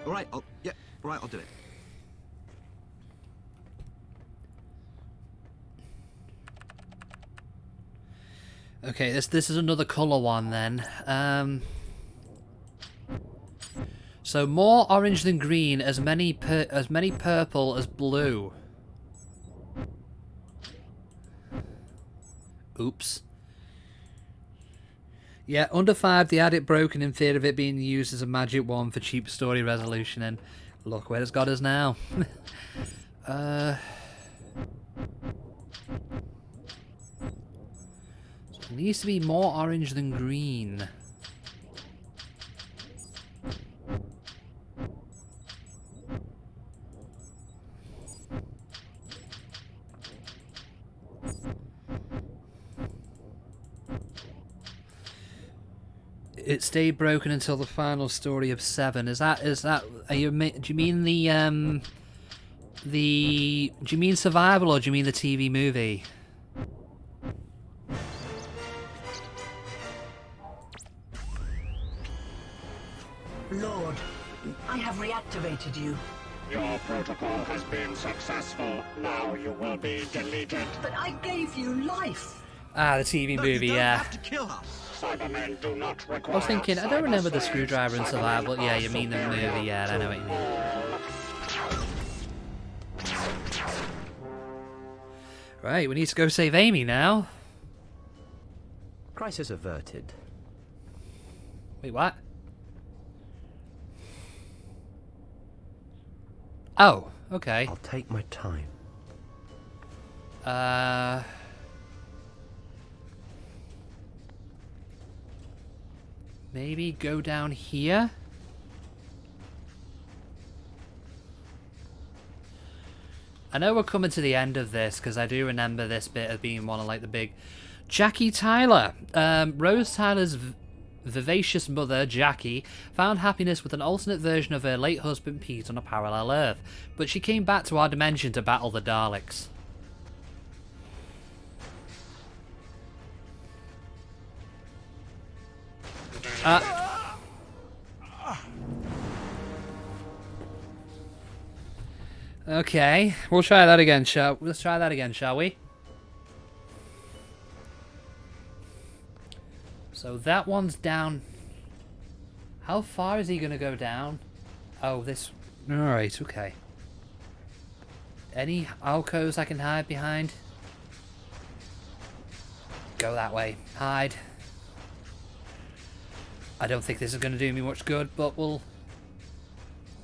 All right, I'll do it. Okay, this is another colour one then. So more orange than green, as many purple as blue. Oops. Yeah, under 5, they had it broken in fear of it being used as a magic wand for cheap story resolution, and Look where it's got us now. It needs to be more orange than green. It stayed broken until the final story of 7. Is that do you mean do you mean survival or do you mean the TV movie? Lord, I have reactivated you. Your protocol has been successful. Now you will be deleted. But I gave you life. Ah, the TV movie, yeah. Have to kill us. Cybermen do not require. I was thinking, I don't remember the screwdriver in survival. Yeah, you mean the movie, yeah, I know what you mean. Right, we need to go save Amy now. Crisis averted. Wait, what? Oh, okay. I'll take my time. Maybe go down here? I know we're coming to the end of this, because I do remember this bit as being one of, like, the big... Jackie Tyler! Rose Tyler's vivacious mother, Jackie, found happiness with an alternate version of her late husband, Pete, on a parallel Earth. But she came back to our dimension to battle the Daleks. Okay, we'll try that again, let's try that again, shall we? So that one's down. How far is he going to go down? Oh, this... Alright, okay. Any alcoves I can hide behind? Go that way. Hide. I don't think this is going to do me much good, but we'll...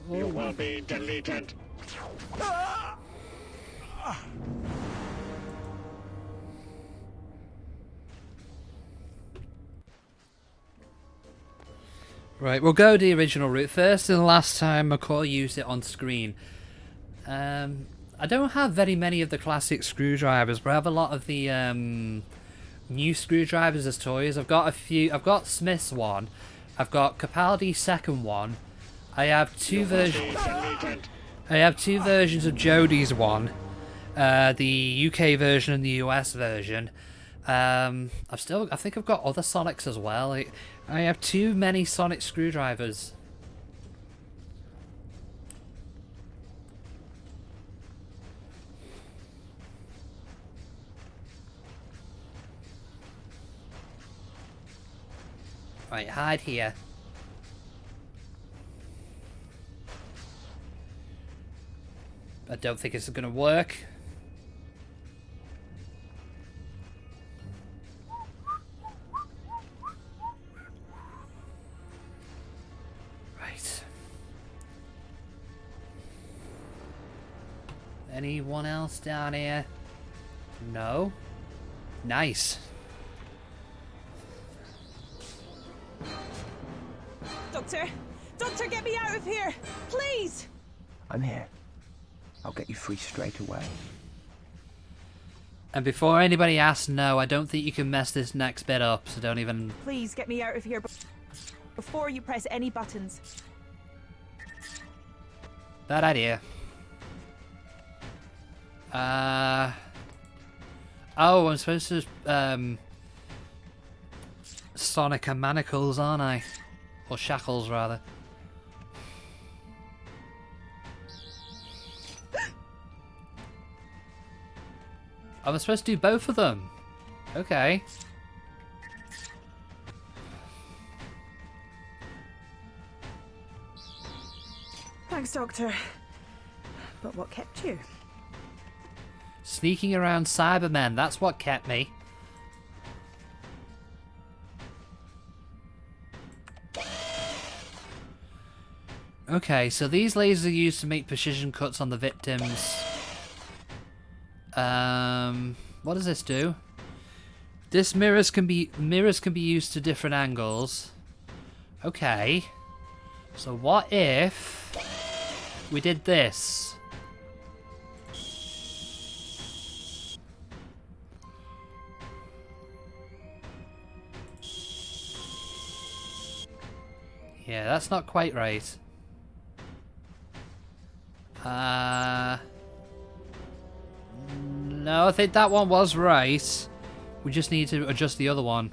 You will be deleted. Right, we'll go the original route first, and the last time McCall used it on screen. I don't have very many of the classic screwdrivers, but I have a lot of the new screwdrivers as toys. I've got a few. I've got Smith's one. I've got Capaldi's second one. I have two versions. I have two versions of Jodie's one. The UK version and the US version. I think I've got other Sonics as well. I have too many Sonic screwdrivers. Right, hide here. I don't think it's gonna work. Right. Anyone else down here? No? Nice. Doctor! Doctor, get me out of here! Please! I'm here. I'll get you free straight away. And before anybody asks, no, I don't think you can mess this next bit up, so don't even... Please get me out of here before you press any buttons. Bad idea. Oh, I'm supposed to, Sonic and manacles, aren't I? Or shackles, rather. I'm supposed to do both of them. Okay. Thanks, Doctor. But what kept you? Sneaking around Cybermen, that's what kept me. Okay, so these lasers are used to make precision cuts on the victims. What does this do? This mirrors can be used to different angles. Okay. So what if we did this? Yeah, that's not quite right. No, I think that one was right. We just need to adjust the other one.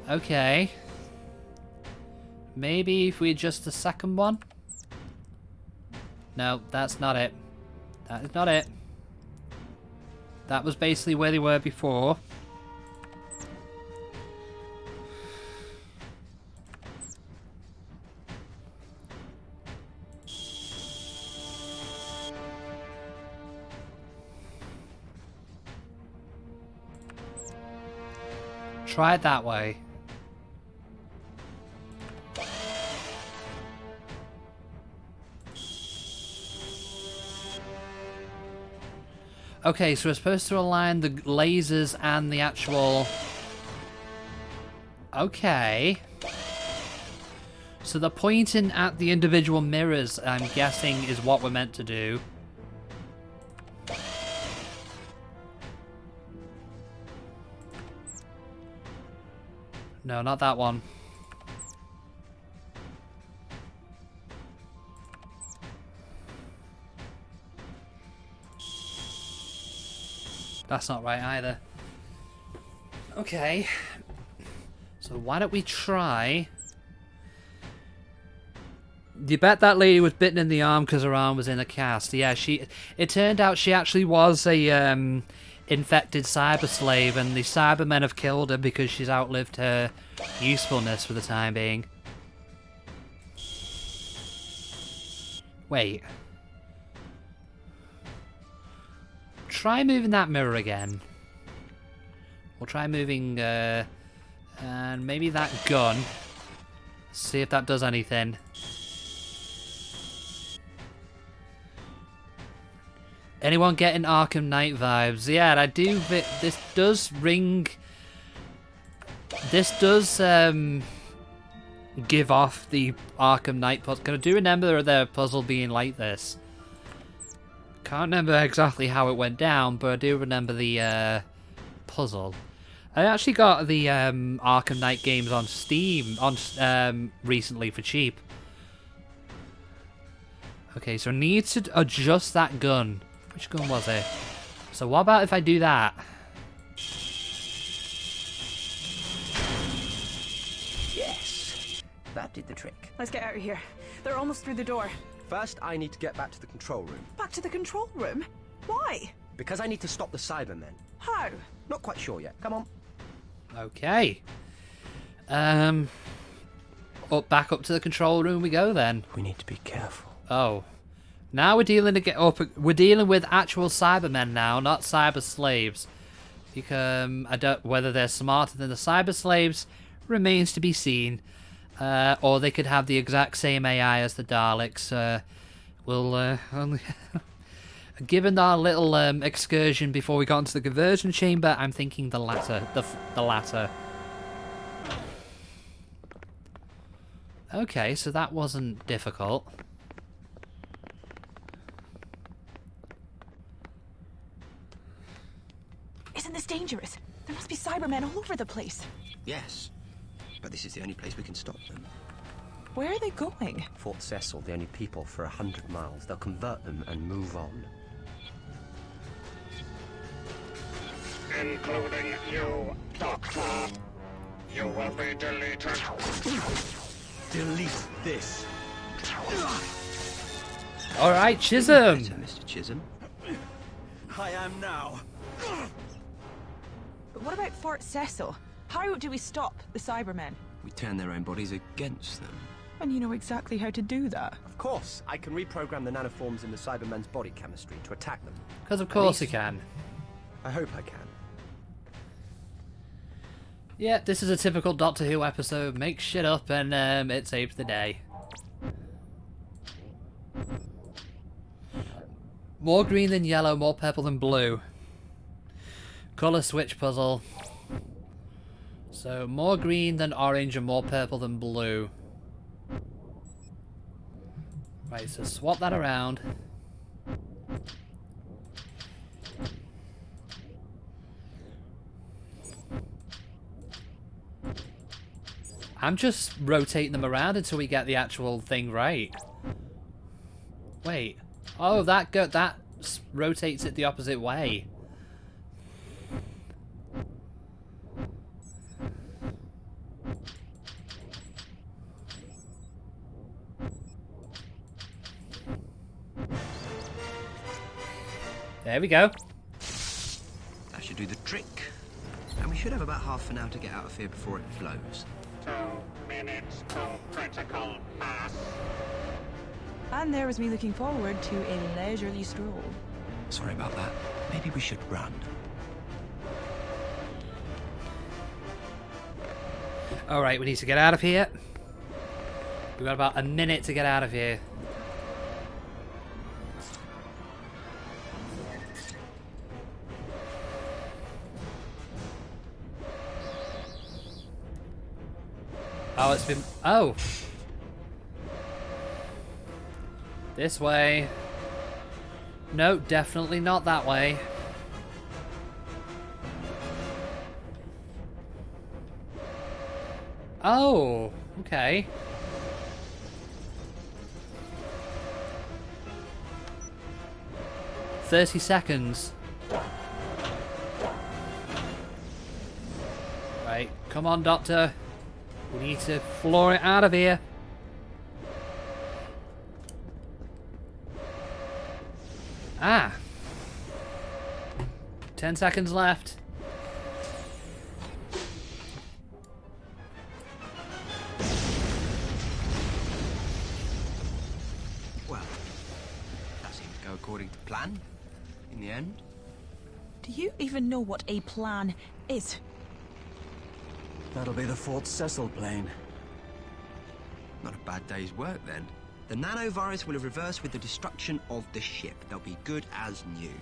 Okay. Maybe if we adjust the second one? No, that's not it. That is not it. That was basically where they were before. Try it that way. Okay, so we're supposed to align the lasers and the actual... Okay. So the pointing at the individual mirrors, I'm guessing, is what we're meant to do. No, not that one. That's not right either. Okay. So why don't we try... You bet that lady was bitten in the arm because her arm was in a cast. Yeah, it turned out she actually was a infected cyber slave, and the Cybermen have killed her because she's outlived her usefulness for the time being. Wait. Try moving that mirror again. We'll try moving, and maybe that gun. See if that does anything. Anyone getting Arkham Knight vibes? Yeah, I do. This does ring. This does give off the Arkham Knight puzzle. Because I do remember the puzzle being like this. Can't remember exactly how it went down, but I do remember the puzzle. I actually got the Arkham Knight games on Steam recently for cheap. Okay, so I need to adjust that gun. Which gun was it? So what about if I do that? Yes! That did the trick. Let's get out of here. They're almost through the door. First, I need to get back to the control room. Back to the control room? Why? Because I need to stop the Cybermen. How? Not quite sure yet. Come on. Okay. Back up to the control room we go then. We need to be careful. Oh. Now we're dealing with actual Cybermen now, not cyber slaves. I don't whether they're smarter than the cyber slaves remains to be seen. Or they could have the exact same AI as the Daleks. Given our little excursion before we got into the conversion chamber, I'm thinking the latter. The latter. Okay, so that wasn't difficult. Isn't this dangerous? There must be Cybermen all over the place. Yes, but this is the only place we can stop them. Where are they going? Fort Cecil, the only people for 100 miles. They'll convert them and move on. Including you, Doctor. You will be deleted. Delete this. Alright, Chisholm! Better, Mr. Chisholm. I am now. But what about Fort Cecil? How do we stop the Cybermen? We turn their own bodies against them. And you know exactly how to do that. Of course, I can reprogram the nanoforms in the Cybermen's body chemistry to attack them. Because of course he can. I hope I can. Yeah, this is a typical Doctor Who episode. Make shit up and it saves the day. More green than yellow, more purple than blue. Colour switch puzzle. So, more green than orange and more purple than blue. Right, so swap that around. I'm just rotating them around until we get the actual thing right. Wait. Oh, that rotates it the opposite way. There we go. That should do the trick. And we should have about half an hour to get out of here before it blows. 2 minutes to critical mass. And there was me looking forward to a leisurely stroll. Sorry about that. Maybe we should run. Alright, we need to get out of here. We've got about a minute to get out of here. Oh, it's been... Oh! This way. No, definitely not that way. Oh, okay. "30 seconds. Right, come on, Doctor. We need to floor it out of here. Ah. 10 seconds left. Well, that seemed to go according to plan. In the end. Do you even know what a plan is? That'll be the Fort Cecil plane. Not a bad day's work, then. The nanovirus will have reversed with the destruction of the ship. They'll be good as new.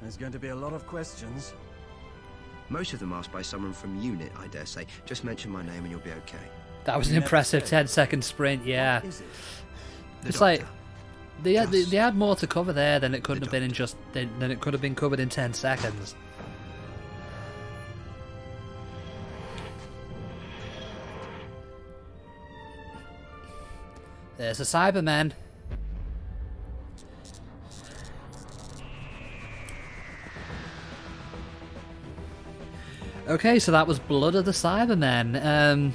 There's going to be a lot of questions. Most of them asked by someone from UNIT, I dare say. Just mention my name and you'll be okay. That was an impressive 10-second sprint, yeah. What is it? It's like they had more to cover there than it could have been in just than it could have been covered in 10 seconds. There's a Cyberman. Okay, so that was Blood of the Cybermen.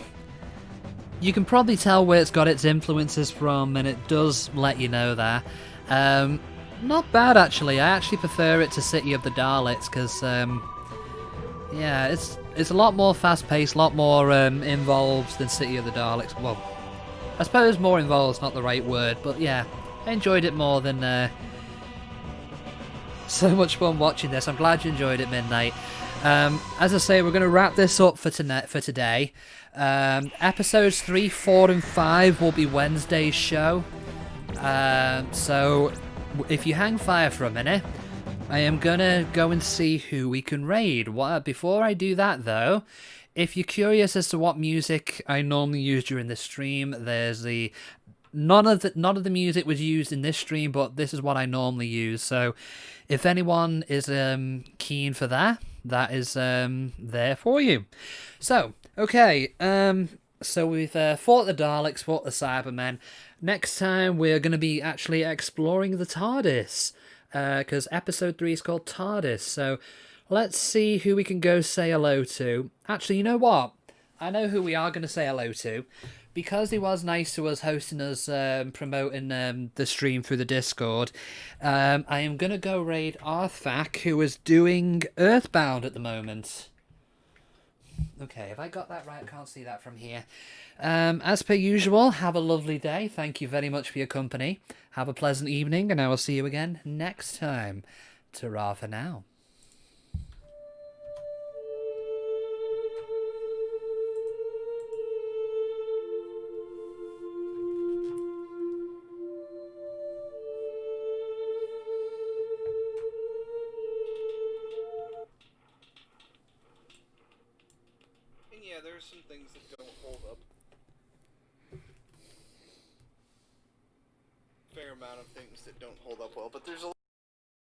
You can probably tell where it's got its influences from, and it does let you know there. Not bad, actually. I actually prefer it to City of the Daleks, because, yeah, it's a lot more fast-paced, a lot more involved than City of the Daleks. Well, I suppose more involved is not the right word, but yeah, I enjoyed it more than... So much fun watching this. I'm glad you enjoyed it, Midnight. As I say, we're going to wrap this up for today. Episodes 3, 4 and 5 will be Wednesday's show. So if you hang fire for a minute, I am going to go and see who we can raid. Before I do that, though, if you're curious as to what music I normally use during this stream, there's the... None of the music was used in this stream, but this is what I normally use. So if anyone is keen for that, that is there for you. So, okay. So we've fought the Daleks, fought the Cybermen. Next time we're going to be actually exploring the TARDIS. Because episode 3 is called TARDIS. So let's see who we can go say hello to. Actually, you know what? I know who we are going to say hello to. Because he was nice to us, hosting us, promoting the stream through the Discord, I am going to go raid Arthfak, who is doing Earthbound at the moment. Okay, have I got that right? I can't see that from here. As per usual, have a lovely day. Thank you very much for your company. Have a pleasant evening, and I will see you again next time. Ta-ra for now. yeah, there are some things that don't hold up. Fair amount of things that don't hold up well, but there's a